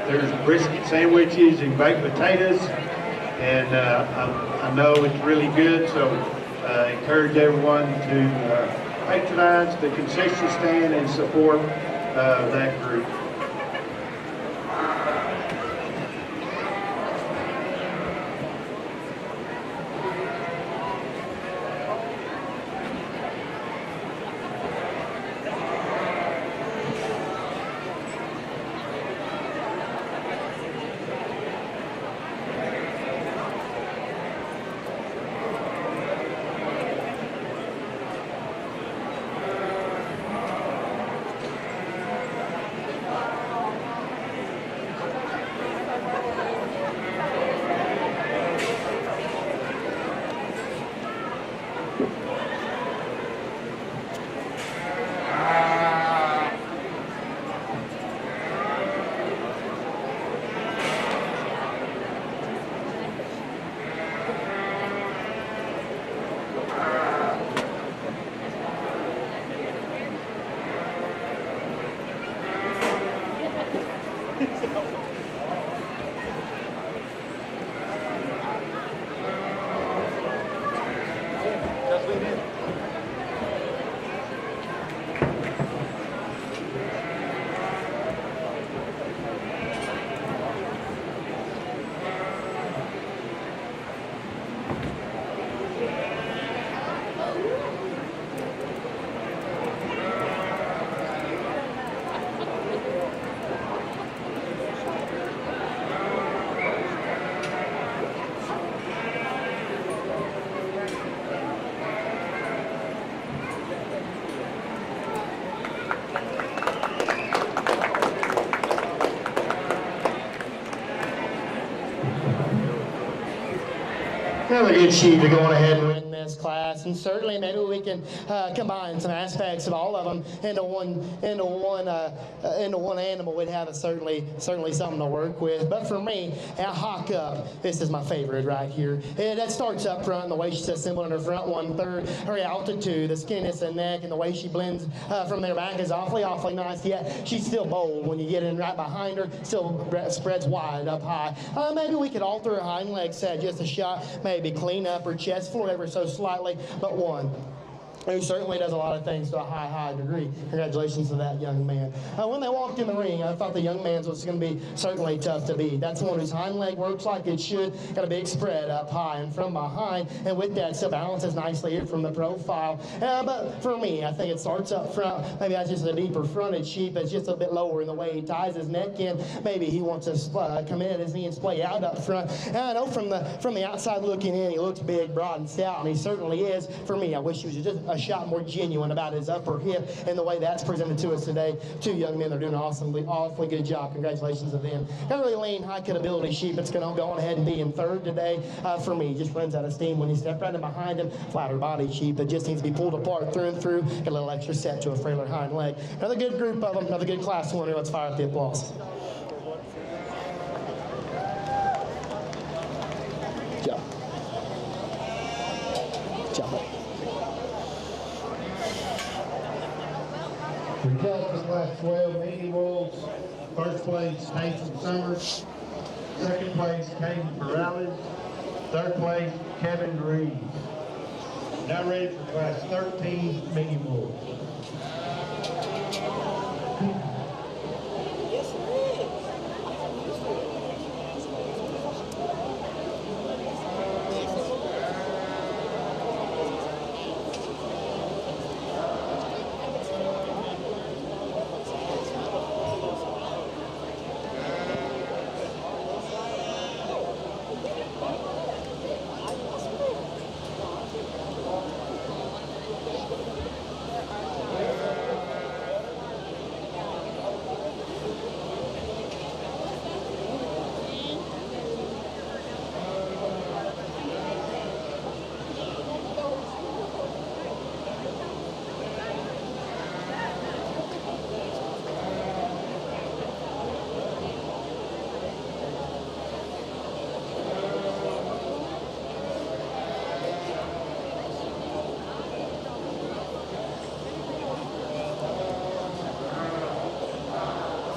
there's brisket sandwiches and baked potatoes, and I know it's really good, so encourage everyone to patronize the concession stand and support that group.
Another good sheep to go on ahead and win this class, and certainly maybe we can combine some aspects of all of them into one animal. We'd have certainly something to work with. But for me, a Hawk Up, this is my favorite right here. That starts up front, the way she's assembled in her front 1/3, her altitude, the skinniness of the neck, and the way she blends from their back is awfully nice. Yet she's still bold when you get in right behind her. Still spreads wide up high. Maybe we could alter her hind leg set just a shot. Maybe clean up her chest floor ever so slightly, but one who certainly does a lot of things to a high degree. Congratulations to that young man. When they walked in the ring, I thought the young man's was going to be certainly tough to beat. That's one whose hind leg works like it should. Got a big spread up high and from behind, and with that, still balances nicely here from the profile. But for me, I think it starts up front. Maybe that's just a deeper fronted sheep. It's just a bit lower in the way he ties his neck in. Maybe he wants to come in at his knee and splay out up front. And I know from the outside looking in, he looks big, broad, and stout, and he certainly is. For me, I wish he was just a shot more genuine about his upper hip and the way that's presented to us today. Two young men are doing an awfully good job. Congratulations to them. Got a really lean, high cut ability sheep. It's going to go on ahead and be in third today. For me, just runs out of steam when you step right in behind him. Flatter body sheep that just needs to be pulled apart through and through. Get a little extra set to a frailer hind leg. Another good group of them. Another good class winner. Let's fire up the applause. Jump.
Results of class 12, medium bulls. First place, Nathan Summers. Second place, Caden Perales. Third place, Kevin Reeves. Now ready for class 13, medium bulls.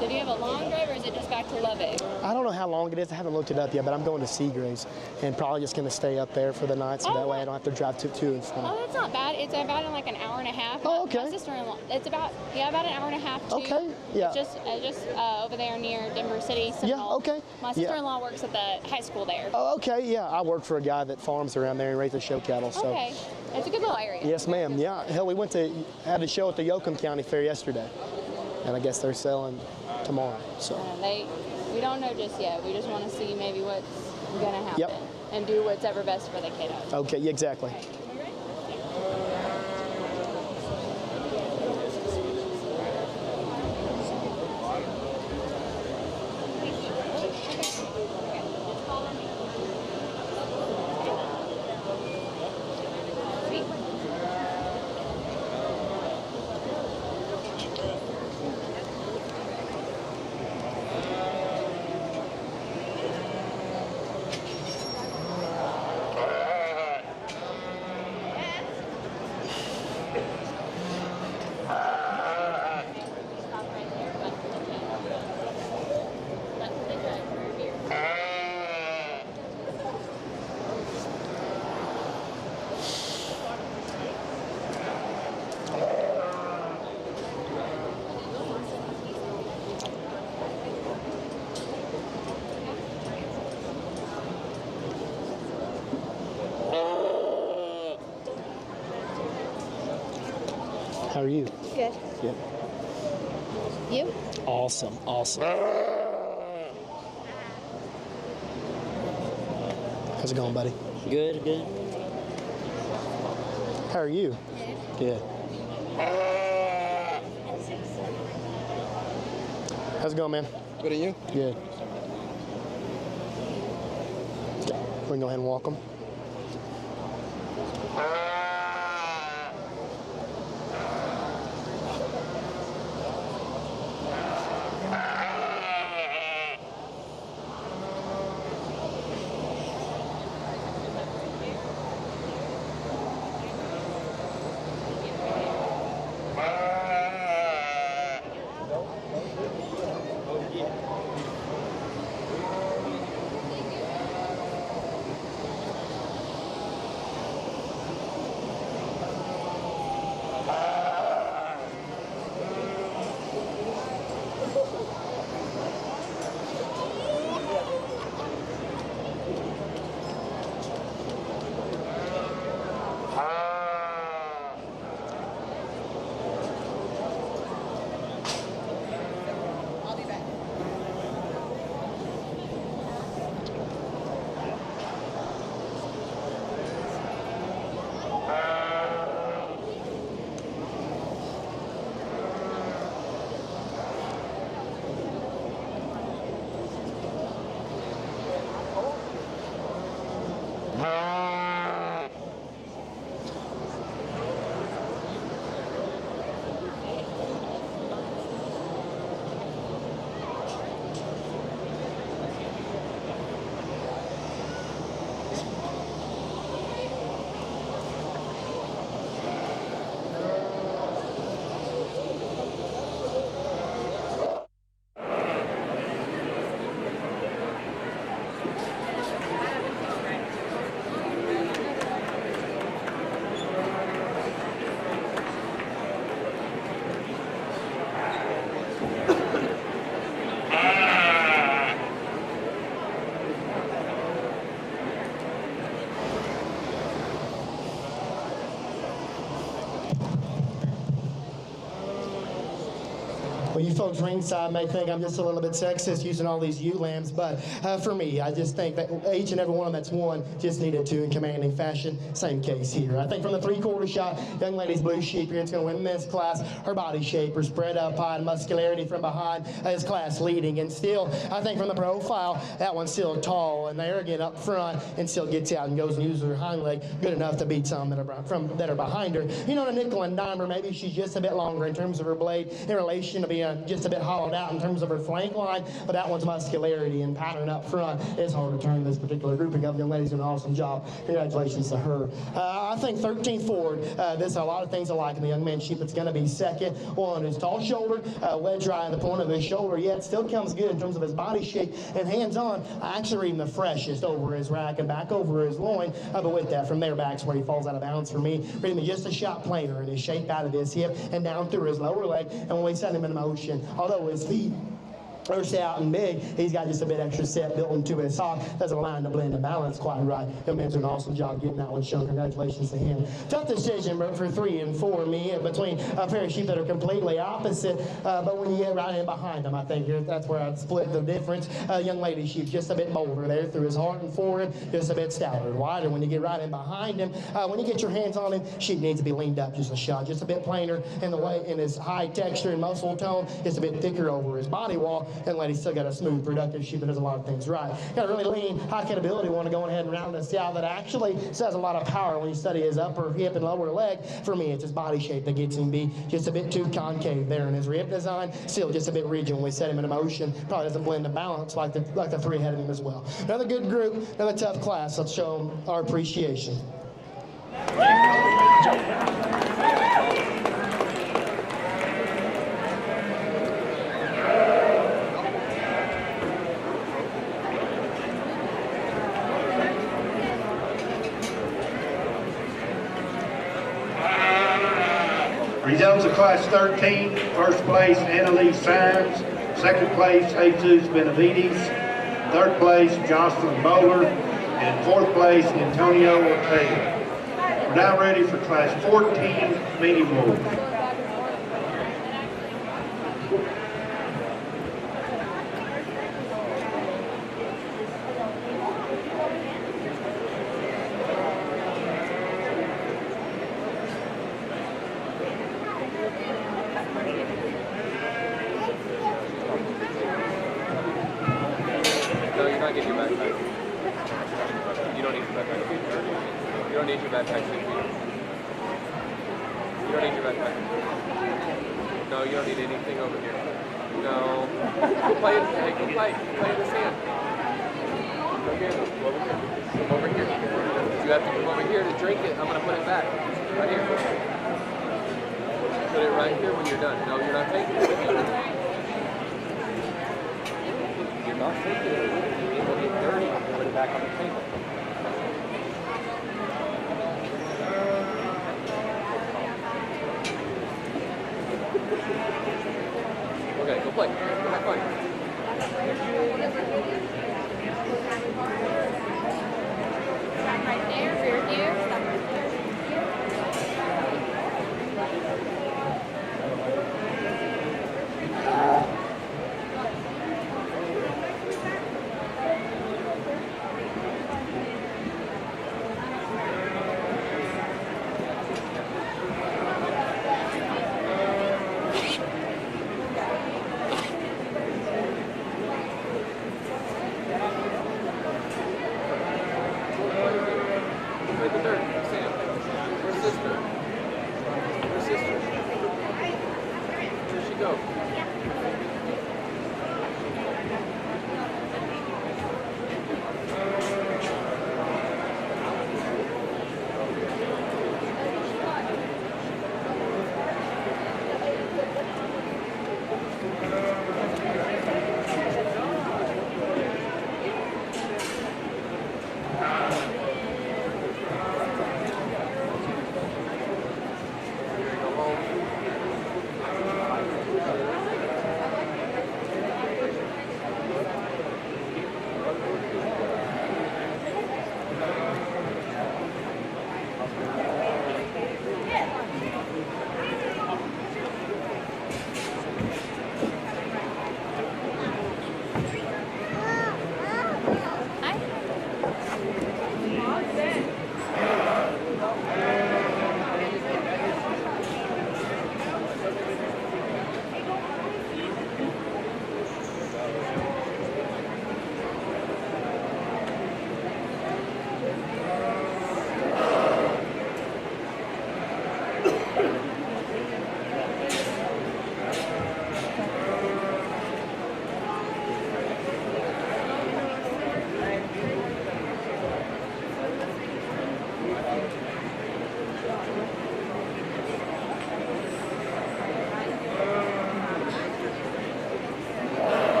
Do you have a long drive, or is it just back to Lubbock?
I don't know how long it is. I haven't looked it up yet, but I'm going to Seagraves and probably just going to stay up there for the night, so that way I don't have to drive to and from.
Oh, that's not bad. It's about in like an hour and a half.
Oh, okay.
My sister-in-law. It's about about an hour and a half. Too.
Okay. Yeah.
Just over there near Denver City. Seminole.
Yeah. Okay.
My sister-in-law works at the high school there.
Oh, okay. Yeah. I work for a guy that farms around there and raises show cattle. So.
Okay. It's a good little area.
Yes, ma'am. Yeah. Hell, we had a show at the Yoakum County Fair yesterday, and I guess they're selling tomorrow. So.
We don't know just yet. We just want to see maybe what's going to happen.
Yep.
And do whatever best for the kiddos.
Okay. Yeah, exactly.
Okay.
How are you?
Good.
Good.
You?
Awesome. Awesome. How's it going, buddy?
Good, good.
How are you? Good. How's it going, man?
Good, and you?
Good. We can go ahead and walk them. Well, you folks ringside may think I'm just a little bit sexist using all these ewe lambs, but for me, I just think that each and every one of them that's won just needed to in commanding fashion. Same case here. I think from the 3/4 shot, young lady's blue sheep here, it's going to win this class. Her body shape, her spread up high, and muscularity from behind is class leading. And still, I think from the profile, that one's still tall and arrogant up front, and still gets out and goes and uses her hind leg good enough to beat some that are behind her. You know, the nickel and dimer, maybe she's just a bit longer in terms of her blade in relation to being just a bit hollowed out in terms of her flank line, but that one's muscularity and pattern up front is hard to turn. This particular grouping of young ladies doing an awesome job. Congratulations to her. I think 13th forward, there's a lot of things I like in the young man sheep. It's going to be second. One is tall shoulder, wedge right at the point of his shoulder, yet still comes good in terms of his body shape and hands on. I actually read him the freshest over his rack and back over his loin, but with that from there back's where he falls out of bounds for me. Read him just a shot plainer in his shape out of his hip and down through his lower leg, and when we set him in motion, although his feet are stout and big, he's got just a bit extra set built into his sock. Doesn't align the blend and balance quite right. Young man's doing an awesome job getting that one shown. Congratulations to him. Tough decision for 3 and 4 me between a pair of sheep that are completely opposite, but when you get right in behind them, I think that's where I'd split the difference. Young lady sheep just a bit bolder there through his heart and forehead, just a bit stouter, wider when you get right in behind him. When you get your hands on him, sheep needs to be leaned up just a shot, just a bit plainer in the way in his high texture and muscle tone, just a bit thicker over his body wall. Young lady's still got a smooth, productive sheep that does a lot of things right. Got a really lean, high capability one to go ahead and round this out that actually says a lot of power when you study his upper hip and lower leg. For me, it's his body shape that gets him be just a bit too concave there in his rib design, still just a bit rigid when we set him in motion. Probably doesn't blend the balance like the 3 ahead of him as well. Another good group, another tough class. Let's show them our appreciation.
Results of Class 13, first place, Annalise Symes. Second place, Jesus Benavides. Third place, Jocelyn Bowler. And fourth place, Antonio Ortega. We're now ready for Class 14, medium wool.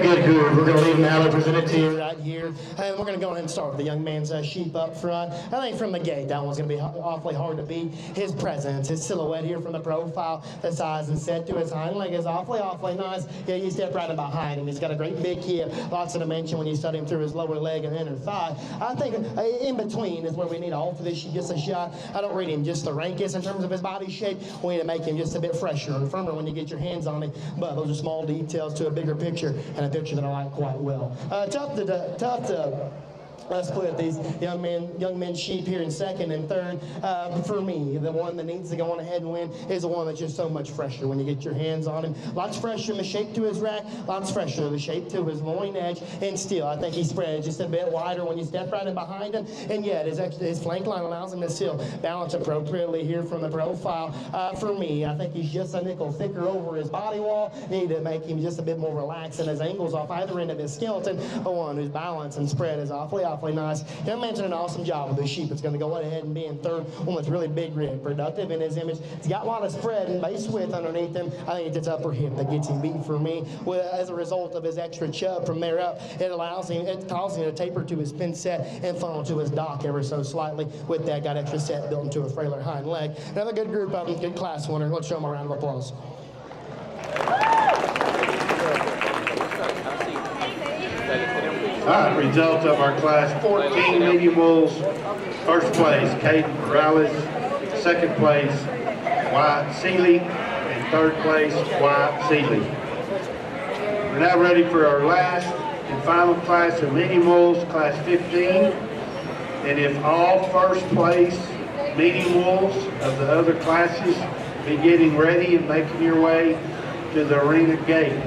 Another good group. We're going to leave them now. They're presented to you right here. And we're going to go ahead and start with the young man's sheep up front. I think from the gate, that one's going to be awfully hard to beat. His presence, his silhouette here from the profile, the size and set to his hind leg is awfully nice. Yeah, you step right in behind him. He's got a great big hip, lots of dimension when you study him through his lower leg and inner thigh. I think in between is where we need to alter this sheep just a shot. I don't read him just the rankest in terms of his body shape. We need to make him just a bit fresher and firmer when you get your hands on him. But those are small details to a bigger picture, and a picture that I like quite well. Tough to split these young men sheep here in second and third. For me, the one that needs to go on ahead and win is the one that's just so much fresher when you get your hands on him. Lots fresher in the shape to his rack, lots fresher in the shape to his loin edge, and still, I think he spreads just a bit wider when you step right in behind him, and yet his flank line allows him to still balance appropriately here from the profile. For me, I think he's just a nickel thicker over his body wall. Need to make him just a bit more relaxed, and his angles off either end of his skeleton, the one whose balance and spread is awfully nice. Young man's done an awesome job with this sheep. It's going to go ahead and be in third, one with really big rib, productive in his image. He's got a lot of spread and base width underneath him. I think it's his upper hip that gets him beat for me. As a result of his extra chub from there up, it causes him to taper to his pin set and funnel to his dock ever so slightly. With that, got extra set built into a frailer hind leg. Another good group of them, good class winner. Let's show them a round of applause.
All right, results of our class 14 medium bulls. First place, Caden Morales. Second place, Wyatt Seeley. And third place, Wyatt Seeley. We're now ready for our last and final class of medium bulls, class 15. And if all first place medium bulls of the other classes be getting ready and making your way to the arena gate.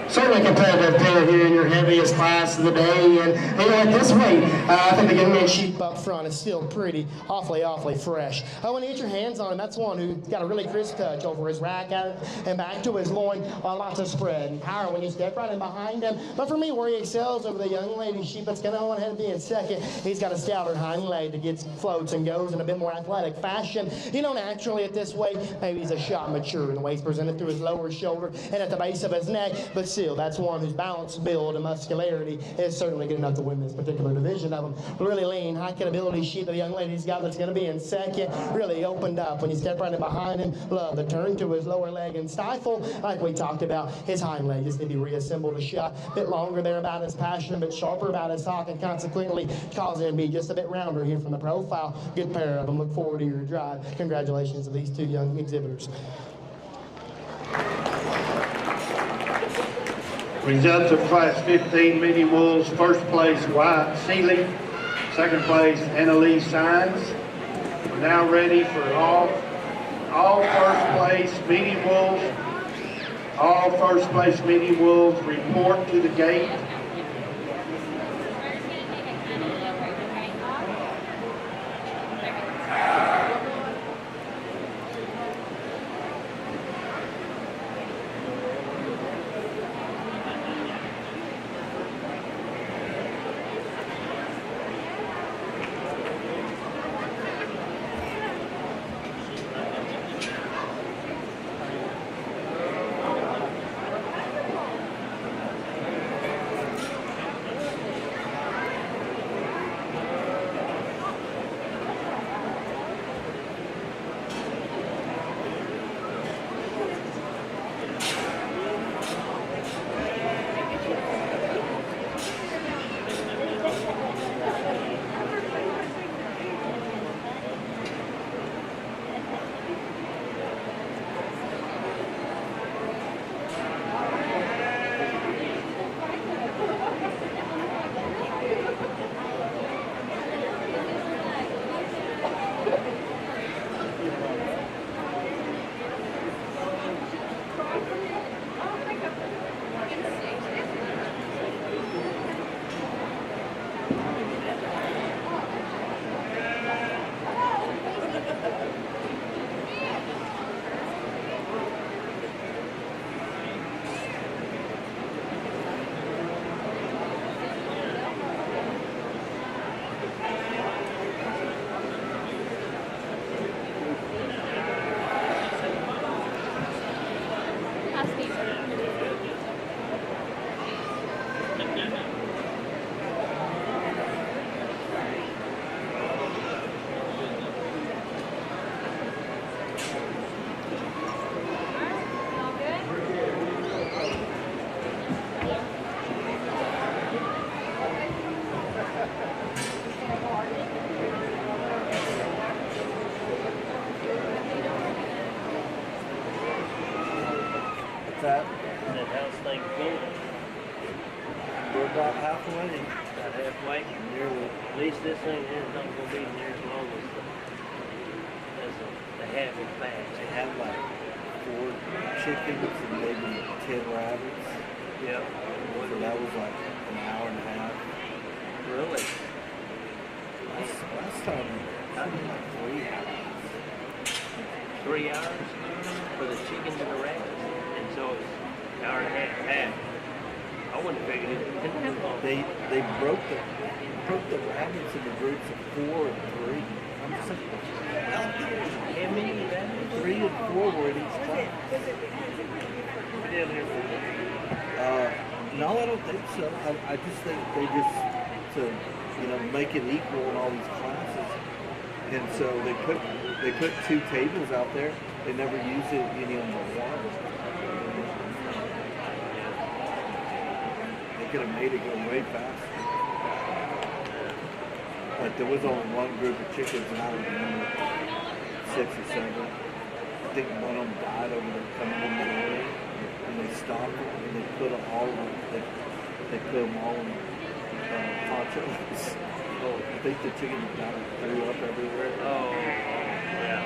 Certainly competitive pair here in your heaviest class of the day, and you know, at this weight, I think the young man sheep up front is still pretty, awfully fresh. When you get your hands on him, that's one who's got a really crisp touch over his rack and back to his loin, lots of spread and power when you step right in behind him. But for me, where he excels over the young lady sheep that's going to go ahead and be in second, he's got a stouter hind leg that gets floats and goes in a bit more athletic fashion. You know, naturally at this weight, maybe he's a shot mature in the way he's presented through his lower shoulder and at the base of his neck, but still, that's one whose balance, build, and muscularity is certainly good enough to win this particular division of them. Really lean, high affordability sheet that the young lady's got that's going to be in second really opened up when he stepped running behind him. Love the turn to his lower leg and stifle. Like we talked about, his hind leg just need to be reassembled a shot. A bit longer there about his passion, a bit sharper about his hock, and consequently causing him to be just a bit rounder here from the profile. Good pair of them. Look forward to your drive. Congratulations to these two young exhibitors.
Results of Class 15 Medium Wolves. First place, Wyatt Seeley. Second place, Annalise Sines. We're now ready for all first place Medium Wolves. All first place Medium Wolves report to the gate.
That
That house thing full.
we're about halfway.
About halfway.
Nearly.
At least this thing is not going to be near as long as the half is fast.
They have like 4 chickens and maybe 10 rabbits.
Yeah.
So that was like an hour and a half.
Really?
Last time, I did like 3 hours.
3 hours for the chickens and the rabbits. And so it's an hour and a half. I wouldn't have figured it didn't have long.
They broke the rabbits into groups of 4 and 3. I'm just like,
How many rabbits?
3 and 4 were in each class.
Down here.
No, I don't think so. I just think they just to make it equal in all these classes, and so they put 2 tables out there. They never use any on the one. They could have made it go way faster. But there was only one group of chickens, and I don't remember 6 or 7. I think one of them died over there coming in the morning, and they stopped it, and they put them all in. They put them all in ponchos. Oh, I think the chicken kind of threw up everywhere.
Oh, yeah.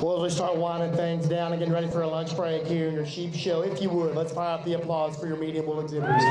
Well, as we start winding things down and getting ready for a lunch break here in your sheep show, if you would, let's fire up the applause for your medium wool exhibitors.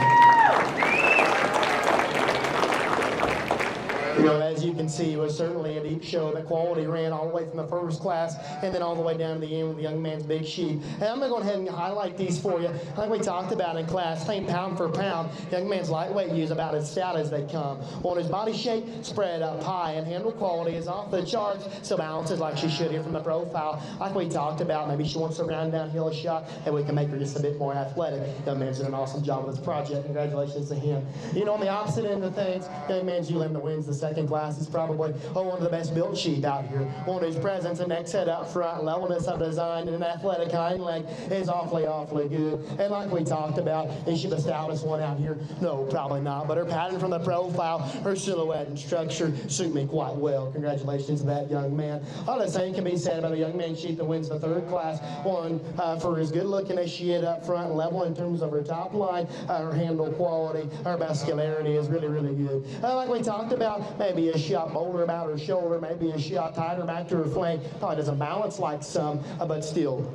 You know, as you can see, it was certainly a deep show. The quality ran all the way from the first class and then all the way down to the end with the young man's big sheep. And I'm going to go ahead and highlight these for you. Like we talked about in class, same pound for pound, young man's lightweight use about as stout as they come. On his body shape, spread up high, and handle quality is off the charts, so balances like she should here from the profile. Like we talked about, maybe she wants to round downhill a shot, and we can make her just a bit more athletic. Young man's doing an awesome job with this project. Congratulations to him. You know, on the opposite end of things, young man's Ulam that wins the second class is probably one of the best built sheep out here. One whose presence and neck set up front, levelness of design, and an athletic hind leg is awfully good. And like we talked about, is she the stoutest one out here? No, probably not. But her pattern from the profile, her silhouette and structure suit me quite well. Congratulations to that young man. All the same can be said about a young man sheep that wins the third class. One, for as good looking as she is up front, level in terms of her top line, her handle quality, her muscularity is really good. Like we talked about, maybe a shot bolder about her shoulder, maybe a shot tighter back to her flank. Probably doesn't balance like some, but still.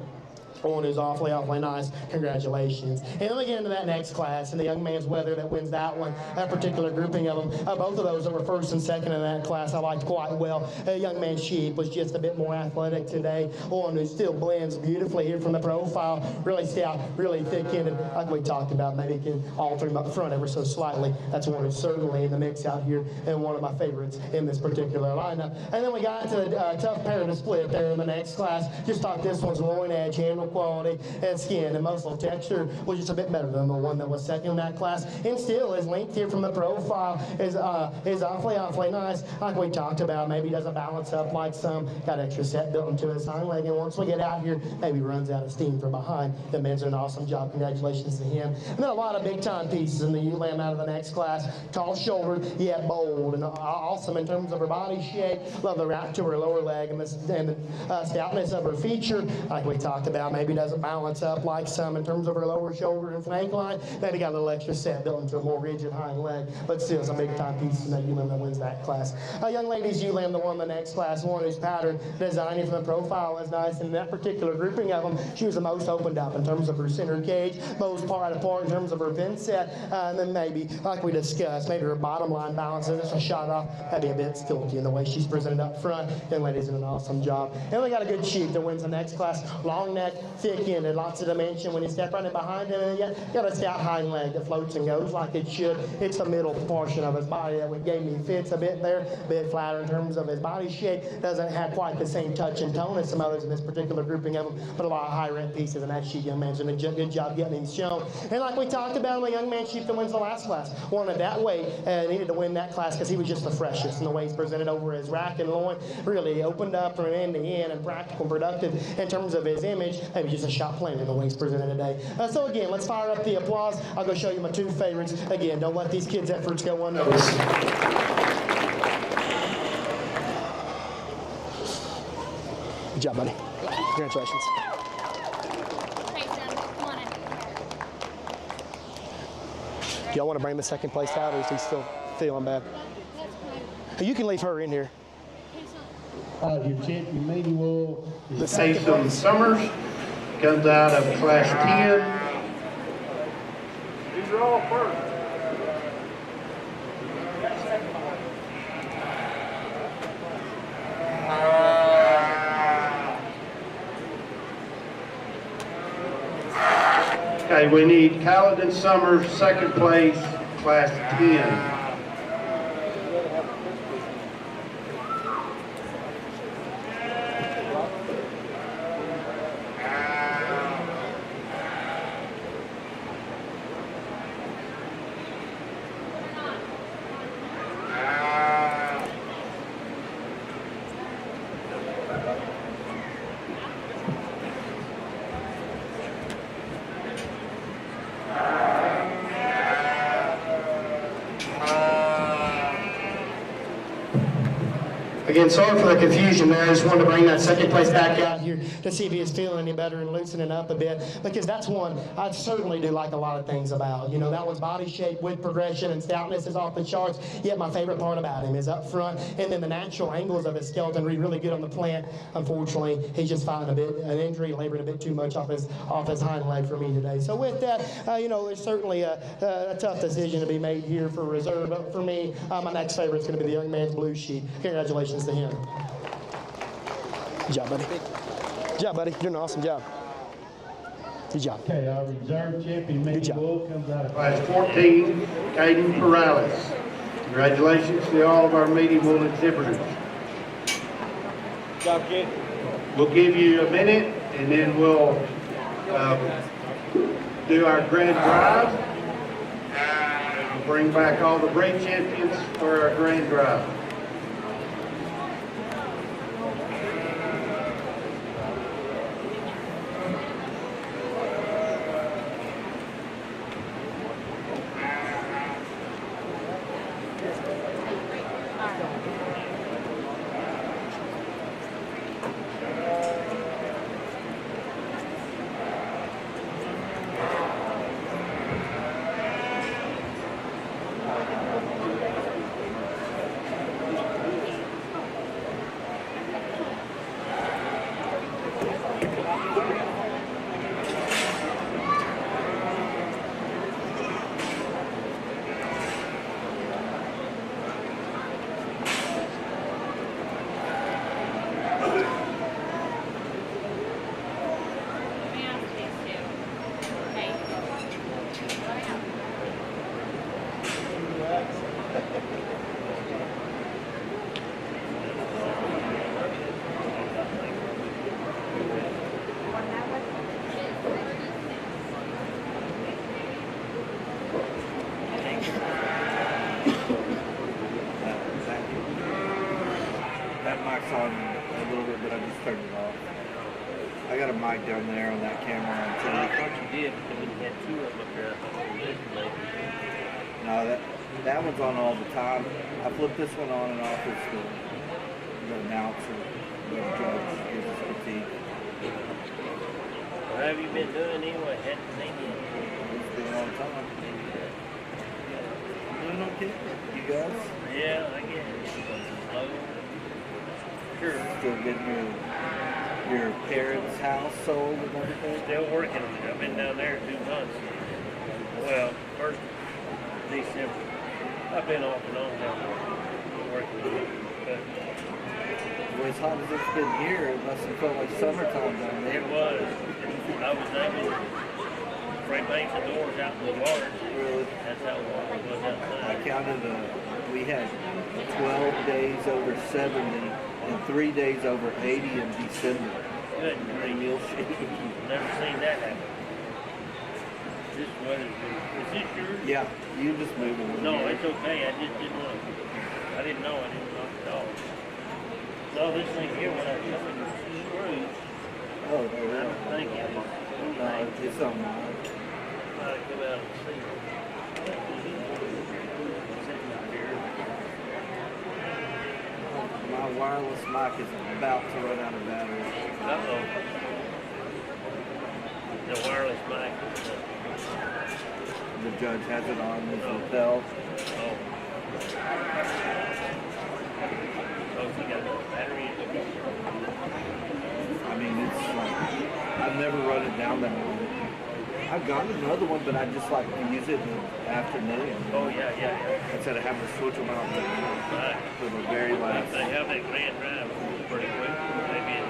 One is awfully nice. Congratulations. And then we get into that next class, and the young man's weather that wins that one, that particular grouping of them. Both of those that were first and second in that class I liked quite well. Young man's sheep was just a bit more athletic today. One who still blends beautifully here from the profile. Really stout, really thick-ended, like we talked about. Maybe can alter him up front ever so slightly. That's one who's certainly in the mix out here, and one of my favorites in this particular lineup. And then we got to the tough pair to split there in the next class. Just thought this one's loin edge, handle quality, and skin and muscle texture was just a bit better than the one that was second in that class. And still, his length here from the profile is awfully nice. Like we talked about, maybe doesn't balance up like some. Got extra set built into his hind leg, and once we get out here, maybe runs out of steam from behind. The man's doing an awesome job. Congratulations to him. And then a lot of big time pieces in the Ulam out of the next class. Tall shouldered, yet bold, and awesome in terms of her body shape. Love the wrap to her lower leg and the stoutness of her feature. Like we talked about, maybe doesn't balance up like some in terms of her lower shoulder and flank line. Maybe got a little extra set built into a more rigid hind leg, but still some big time pieces in that Ulam that wins that class. Young ladies Ulam that won the next class, one whose pattern designing from the profile is nice. And in that particular grouping of them, she was the most opened up in terms of her center cage, most part apart in terms of her pin set, and then maybe, like we discussed, maybe her bottom line balance is just a shot off. That'd be a bit stilty in the way she's presented up front. Young ladies did an awesome job. And we got a good sheep that wins the next class. Long neck, thick-ended, lots of dimension. When you step running behind him, you got a stout hind leg that floats and goes like it should. It's the middle portion of his body that gave me fits a bit there, a bit flatter in terms of his body shape. Doesn't have quite the same touch and tone as some others in this particular grouping of them, but a lot of high rent pieces, and that sheep young man's doing a good job getting him shown. And like we talked about, the young man sheep that wins the last class wanted that weight and needed to win that class because he was just the freshest, and the way he's presented over his rack and loin really opened up from end to end and practical and productive in terms of his image. Maybe just a shot playing in the way he's presented today. So again, let's fire up the applause. I'll go show you my two favorites. Again, don't let these kids' efforts go unnoticed. Good job, buddy. Congratulations.
Teresa, come on in.
Do y'all want to bring the second place out, or is he still feeling bad? You can leave her in here.
Your champion manual is Desautell Summers. Comes out of class 10. These are all first. Okay, we need Caledon Summers, second place, class 10.
Again, sorry for the confusion there. I just wanted to bring that second place back out here to see if he is feeling any better and loosening up a bit, because that's one I certainly do like a lot of things about. You know, that one's body shape, width progression, and stoutness is off the charts, yet my favorite part about him is up front, and then the natural angles of his skeleton read really good on the plant. Unfortunately, he's just finding an injury, laboring a bit too much off his hind leg for me today. So with that, you know, there's certainly a tough decision to be made here for reserve, but for me, my next favorite is going to be the young man's blue sheet. Congratulations to him. Good job, buddy. Good job, buddy. You're doing an awesome job. Good job.
Okay, our reserve champion, Mickey Bull, comes out of class 14, Caden Perales. Congratulations to all of our medium wool exhibitors.
Good job, kid.
We'll give you a minute, and then we'll do our grand drive. We'll bring back all the breed champions for our grand drive.
That mic's on a little bit, but I just turned it off. I got a mic down there on that camera on TV.
I thought you did, because when you had two of them up there, I thought you were listening.
No, that one's on all the time. I flip this one on and off as the announcer, the judge gives us critique.
What have you been doing anyway? Hadn't seen you.
It's been a long time. Doing okay? You guys?
Yeah, I guess. Slow.
Sure. Still getting your parents' house sold and everything?
Still working on it. I've been down there 2 months. Well, first December. I've been off and on down there working on it. But
well, as hot as it's been here, it must have felt like summertime down there.
it was. I was able to spray paint the doors out in the yard.
Really?
That's how warm it was outside.
I counted, we had 12 days over 70 and 3 days over 80 in December.
Good grief.
Muleshoe.
Never seen that happen. This weather's good. Is this yours?
Yeah, you just moved it.
No, it's okay. I just didn't want to. I didn't know. I didn't knock it off. So this thing here, when I come in the screws,
Oh, there we
I
go.
don't think it was.
No, it's on mine.
I'll come out and see. Sitting up here.
My wireless mic is about to run out of battery.
Uh-oh. The wireless mic.
The judge has it on his lapel.
Oh. Oh, you got a battery in it?
I mean, it's like, I've never run it down that long. I've got another one, but I just like to use it in the afternoon.
Oh, yeah.
Instead of having to switch them out
Right.
for the very last.
If they have that grand drive pretty quick, maybe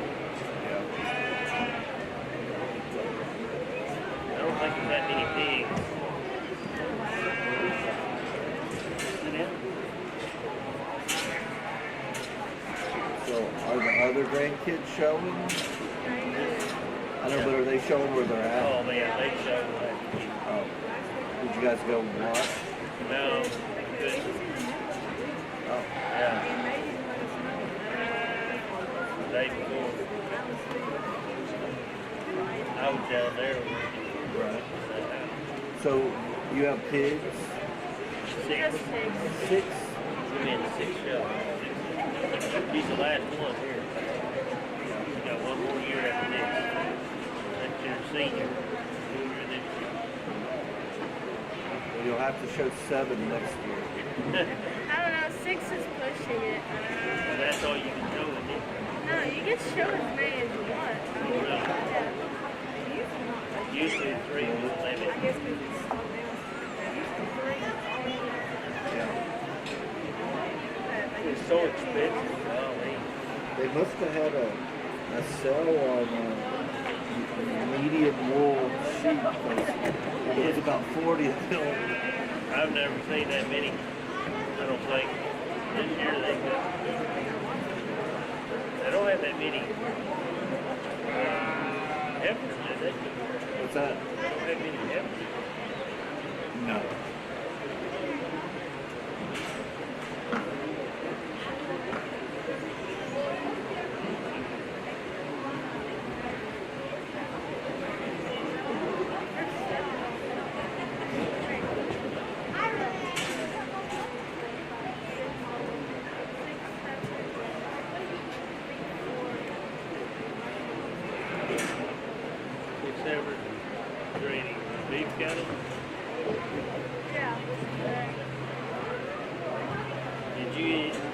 I don't think there's that many pigs. Sit down.
So, are the other grandkids showing? I know, but are they showing where they're at?
Oh, man, they show that.
Oh. Did you guys go watch?
No, good.
Oh.
Yeah. The day before, I was down there.
Right. So, you have pigs?
Six.
Six?
We had 6 shows. He's the last one here. You got one more year after this. That's your senior. Junior this year.
Well, you'll have to show 7 next year.
I don't know, 6 is pushing it.
And that's all you can show, isn't it?
No, you can show as many as you want.
Used to 3 was the limit.
I guess we just slow down.
It's so expensive. Golly.
They must have had a sale on medium wool sheep. It was about 40 of them.
I've never seen that many. I don't think. This year they don't have that many heifers, do they?
What's that?
They don't have many heifers.
No.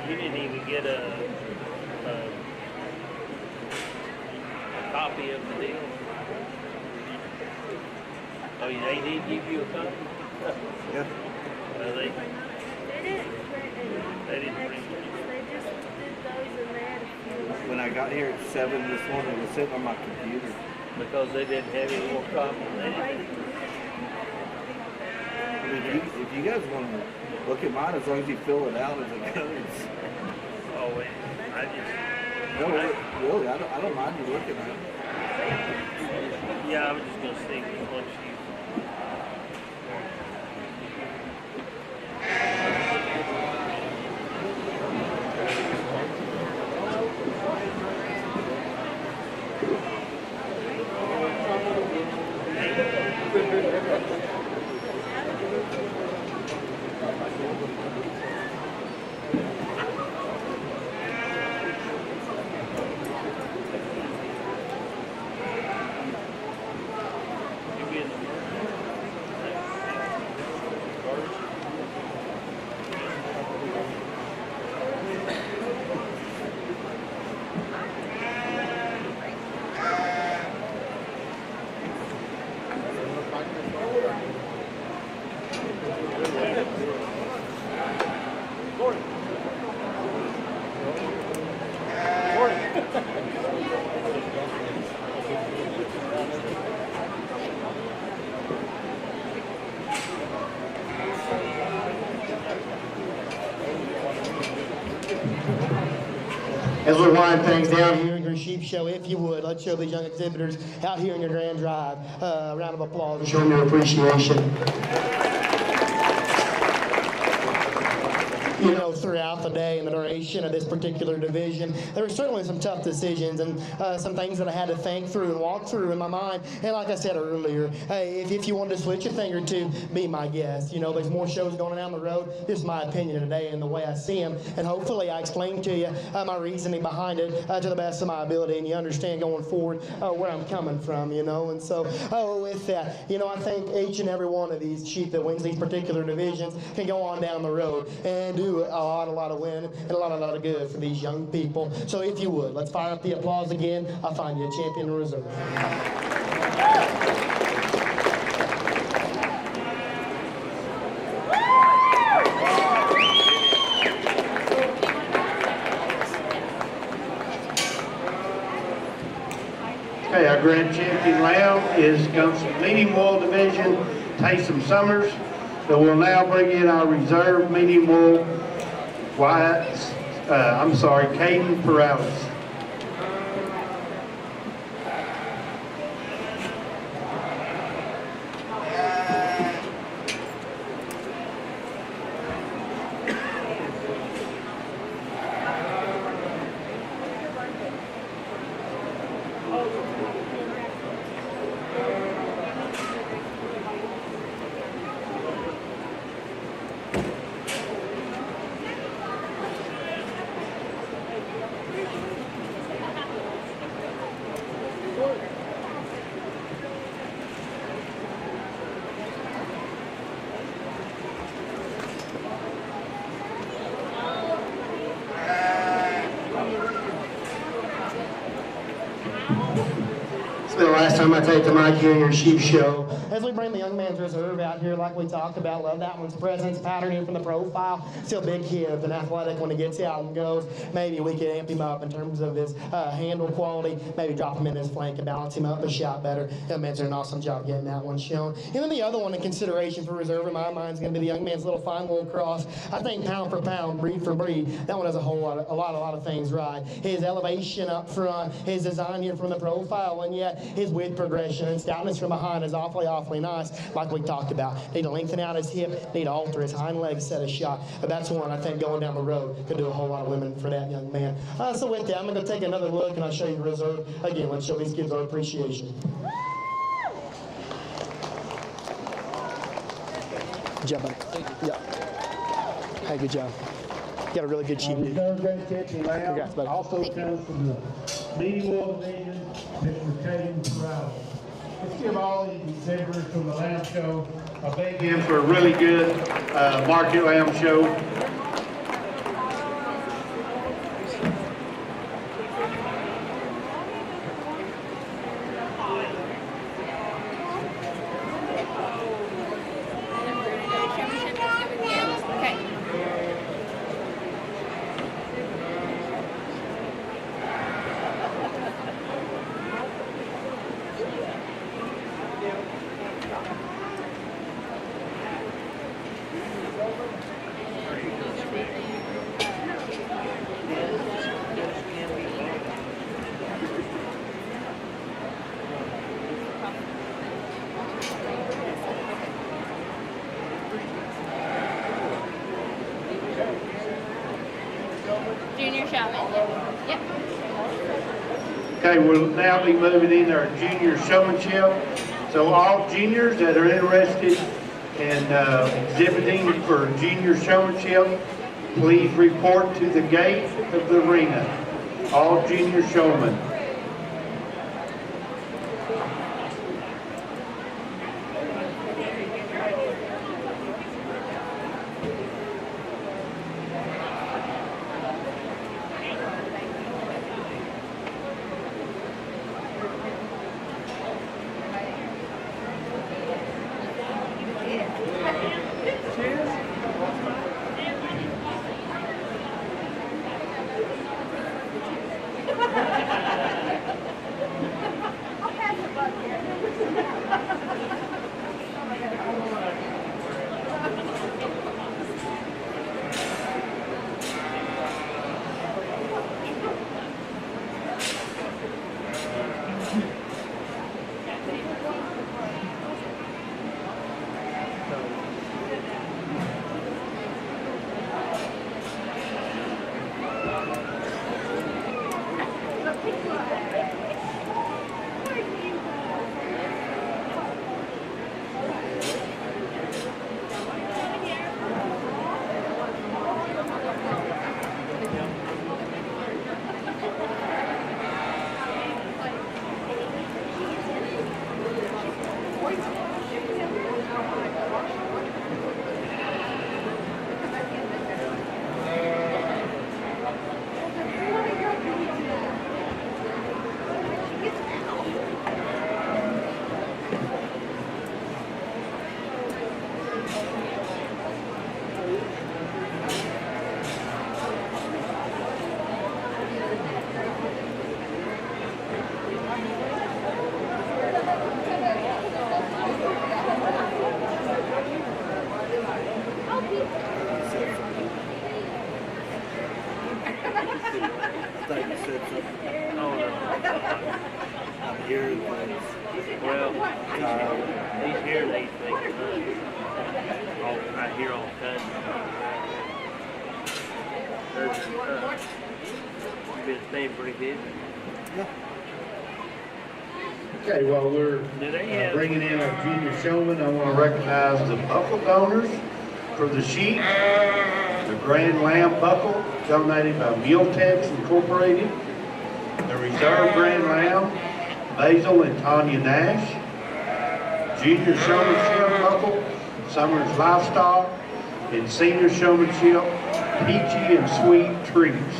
You didn't even get a copy of the deal? Oh, they did give you a copy?
Yeah.
They
didn't print it.
They didn't print it.
They just did those and they had a few.
When I got here at 7 this morning, it was sitting on my computer.
Because they didn't have any more copies.
If you guys want to look at mine, as long as you fill it out as it goes.
Oh, wait.
No, really, I don't mind you looking at it.
Yeah, I was just going to see once you...
As we wind things down here in your sheep show, if you would, let's show these young exhibitors out here in your grand drive a round of applause to show them your appreciation. You know, throughout the day and the duration of this particular division, there were certainly some tough decisions and some things that I had to think through and walk through in my mind. And like I said earlier, hey, if you wanted to switch a thing or two, be my guest. You know, there's more shows going down the road. This is my opinion today and the way I see them. And hopefully I explained to you my reasoning behind it to the best of my ability, and you understand going forward where I'm coming from, you know. And so with that, you know, I think each and every one of these sheep that wins these particular divisions can go on down the road and do a lot of win and a lot of good for these young people. So if you would, let's fire up the applause again. I'll find you a champion in reserve.
Okay, our grand champion lamb comes from medium wool division, Taysom Summers. So we'll now bring in our reserve medium wool Caden Perales.
It's been the last time I take the mic here in your sheep show. As we bring the young man's reserve out here, like we talked about, love that one's presence, pattern in from the profile. Still big kid and athletic when he gets out and goes. Maybe we could amp him up in terms of his handle quality. Maybe drop him in his flank and balance him up a shot better. Young man's doing an awesome job getting that one shown. And then the other one in consideration for reserve in my mind is going to be the young man's little fine wool cross. I think pound for pound, breed for breed, that one does a lot of things right. His elevation up front, his design here from the profile, and yet his width progression and stoutness from behind is awfully nice, like we talked about. Need to lengthen out his hip, need to alter his hind leg set a shot. But that's one I think going down the road could do a whole lot of women for that young man. So with that, I'm going to take another look and I'll show you the reserve. Again, let's show these kids our appreciation. Good job, buddy. Yeah. Hey, good job. Got a really good sheep.
Reserve grade catching lamb.
Congrats, buddy.
Also comes from the medium wool division, Mr. Teresa. Let's give all these exhibitors from the lamb show a big hand for a really good market lamb show.
Junior showman. Yep.
Okay, we'll now be moving into our junior showmanship. So all juniors that are interested in exhibiting for junior showmanship, please report to the gate of the arena. All junior showmen. Okay, while we're bringing in our junior showman, I want to recognize the buckle donors for the sheep. The Grand Lamb buckle donated by Muleshoe Incorporated. The Reserve Grand Lamb, Basil and Tanya Nash. Junior showmanship buckle, Summers Livestock. And senior showmanship, Peachy and Sweet Treats.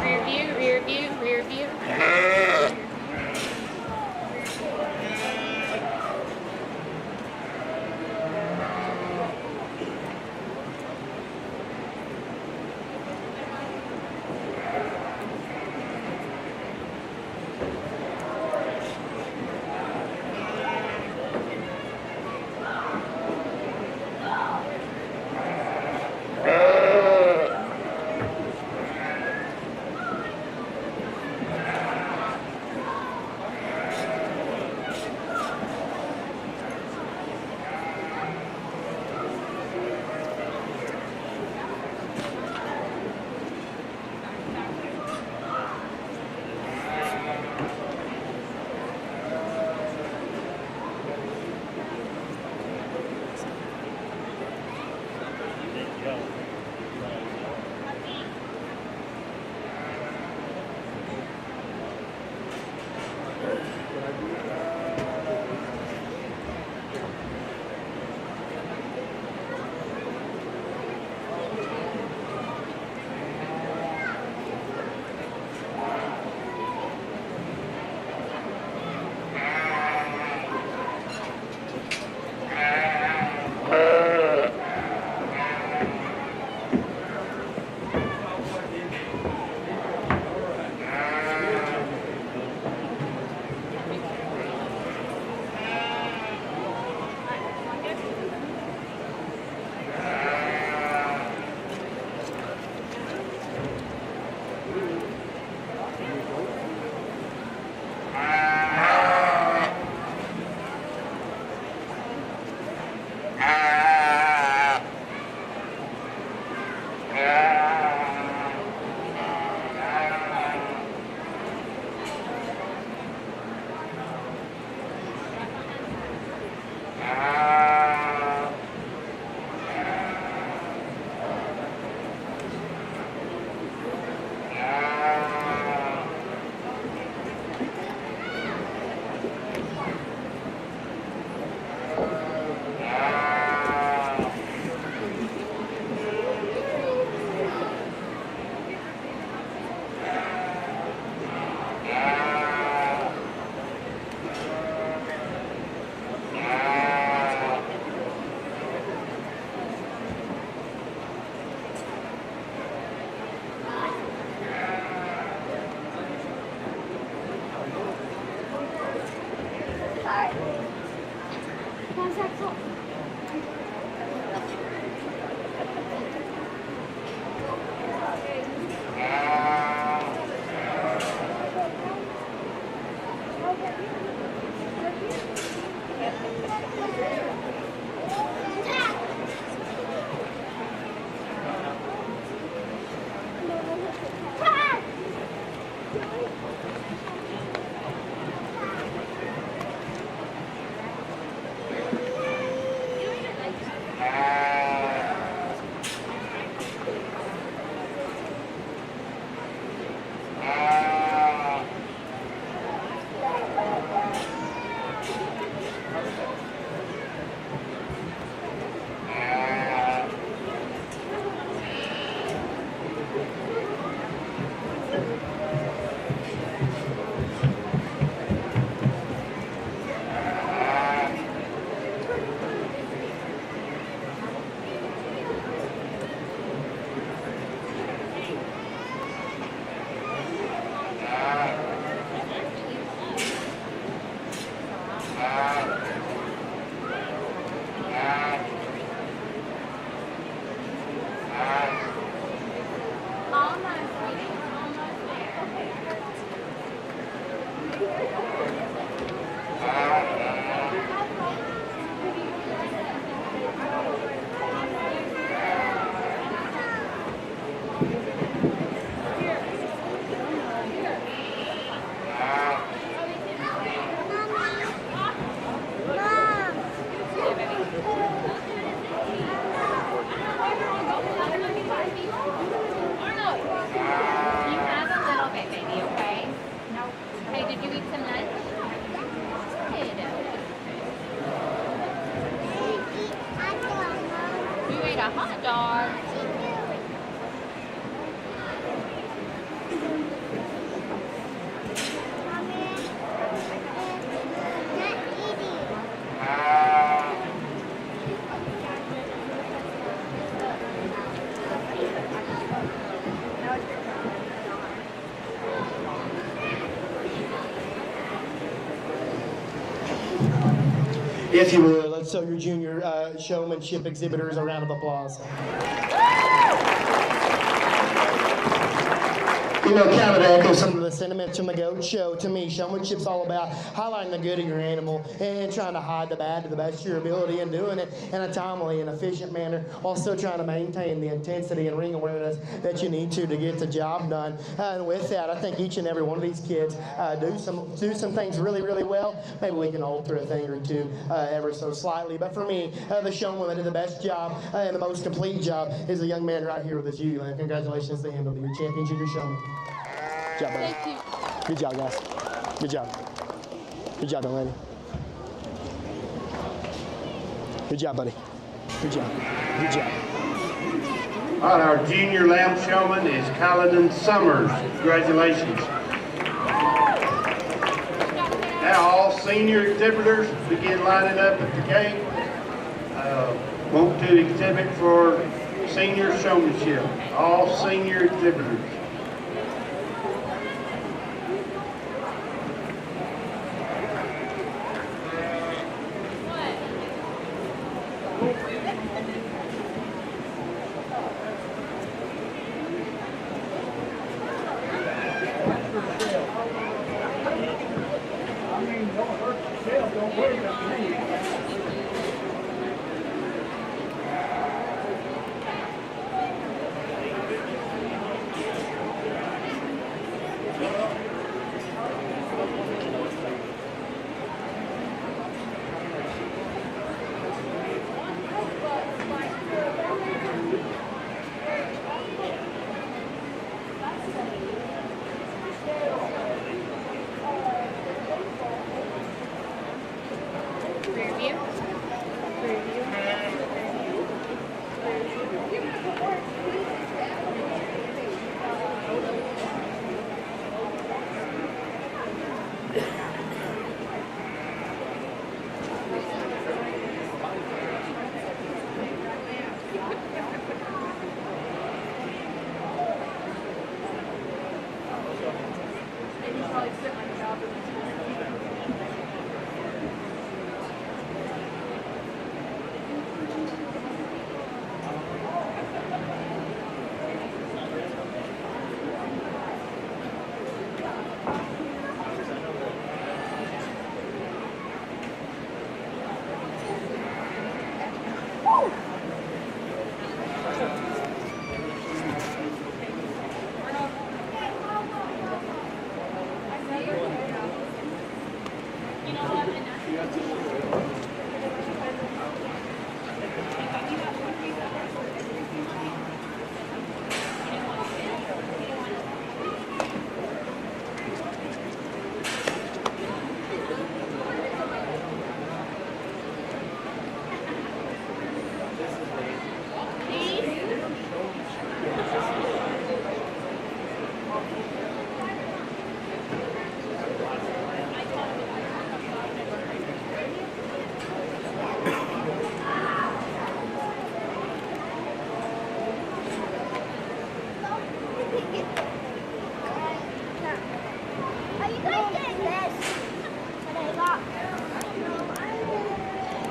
Rear view, rear view, rear view. hot dogs.
If you would, let's show your junior showmanship exhibitors a round of applause. You know, kind of echo some of the sentiments from the goat show. To me, showmanship's all about highlighting the good of your animal and trying to hide the bad to the best of your ability and doing it in a timely and efficient manner, while still trying to maintain the intensity and ring awareness that you need to get the job done. And with that, I think each and every one of these kids do some things really, really well. Maybe we can alter a thing or two ever so slightly. But for me, the showman that did the best job and the most complete job is the young man right here with us. You, and congratulations to him. He'll be your champion junior showman. Good job, buddy.
Thank you.
Good job, guys. Good job. Good job, young lady. Good job, buddy. Good job. Good job.
All right, our junior lamb showman is Cullinan Summers. Congratulations. Now all senior exhibitors begin lining up at the gate. Want to exhibit for senior showmanship. All senior exhibitors.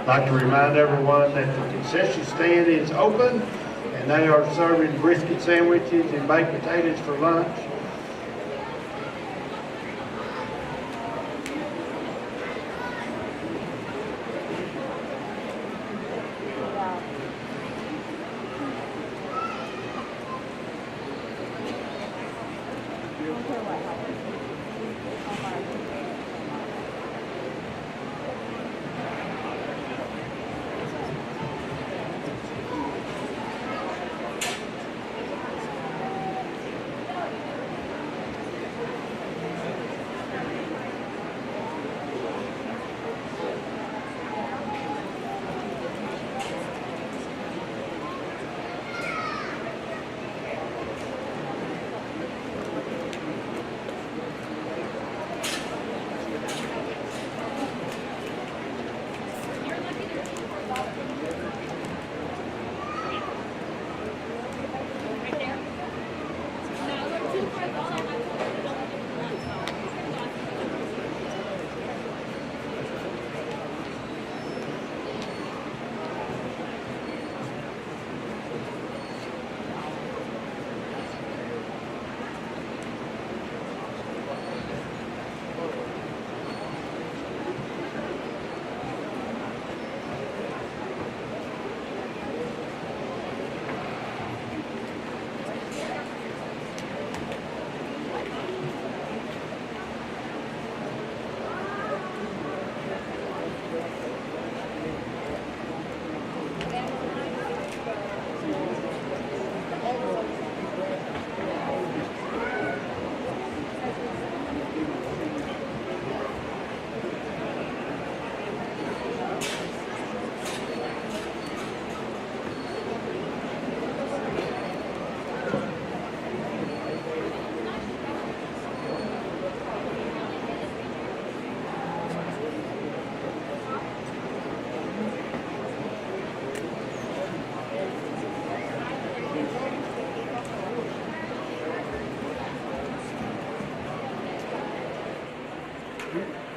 I'd like to remind everyone that the concession stand is open and they are serving brisket sandwiches and baked potatoes for lunch.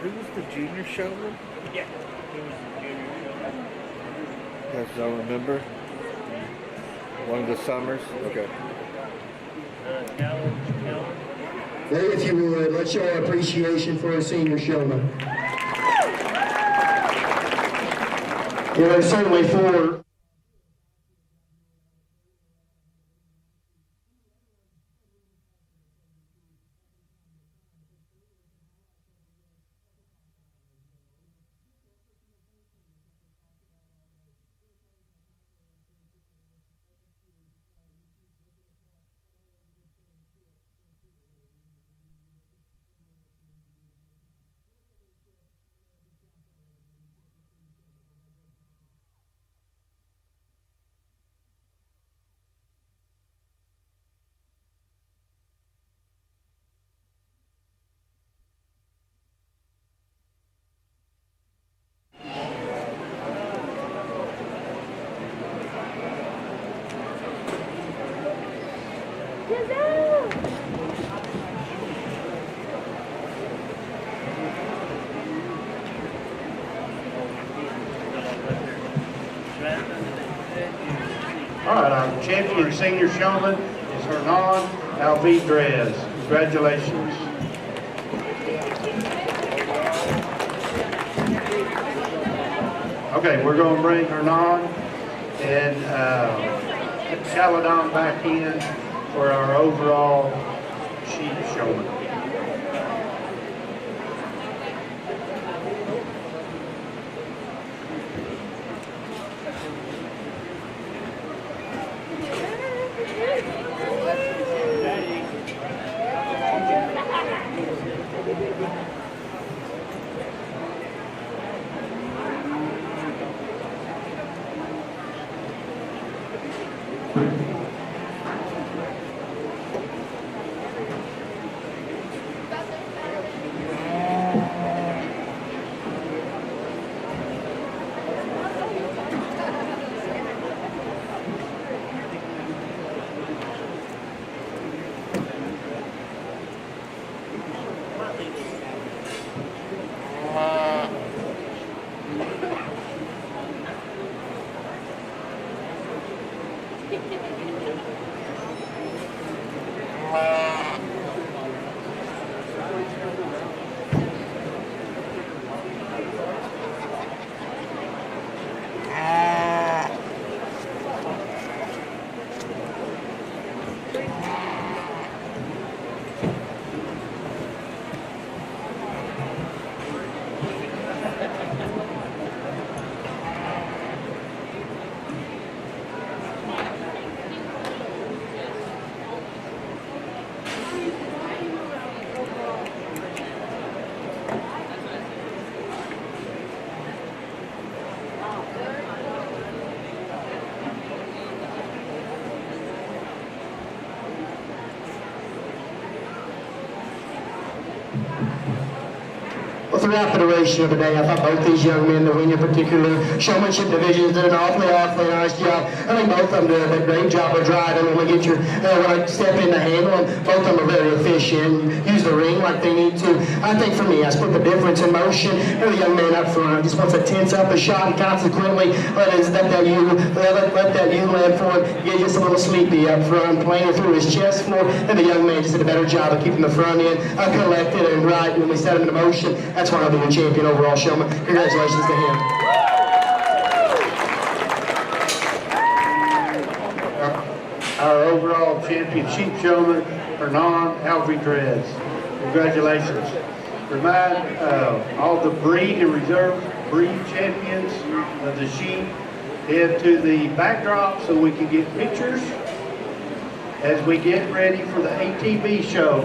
Who was the junior showman?
Yeah, he was the junior showman.
You guys don't remember? One of the summers? Okay.
Callan.
Hey, if you would, let's show our appreciation for our senior showman. You know, certainly for
All right, our champion senior showman is Hernan Alvidrez. Congratulations. Okay, we're going to bring Hernan and Caladon back in for our overall sheep showman. Well, throughout the duration of the day, I thought both these young men, the wing in particular, showmanship divisions, did an awfully nice job. I think both of them did a great job of driving. When we get your, when I step in to handle them, both of them are very efficient. Use the ring like they need to. I think for me, I split the difference in motion. And the young man up front just wants to tense up a shot and consequently let that U land for him. Get just a little sleepy up front, playing through his chest floor. And the young man just did a better job of keeping the front end collected and right when we set him into motion. That's why I'll be the champion overall showman. Congratulations to him. Our overall champion sheep showman, Hernan Alvidrez. Congratulations. Remind all the breed and reserve breed champions of the sheep, head to the backdrop so we can get pictures as we get ready for the ATV show.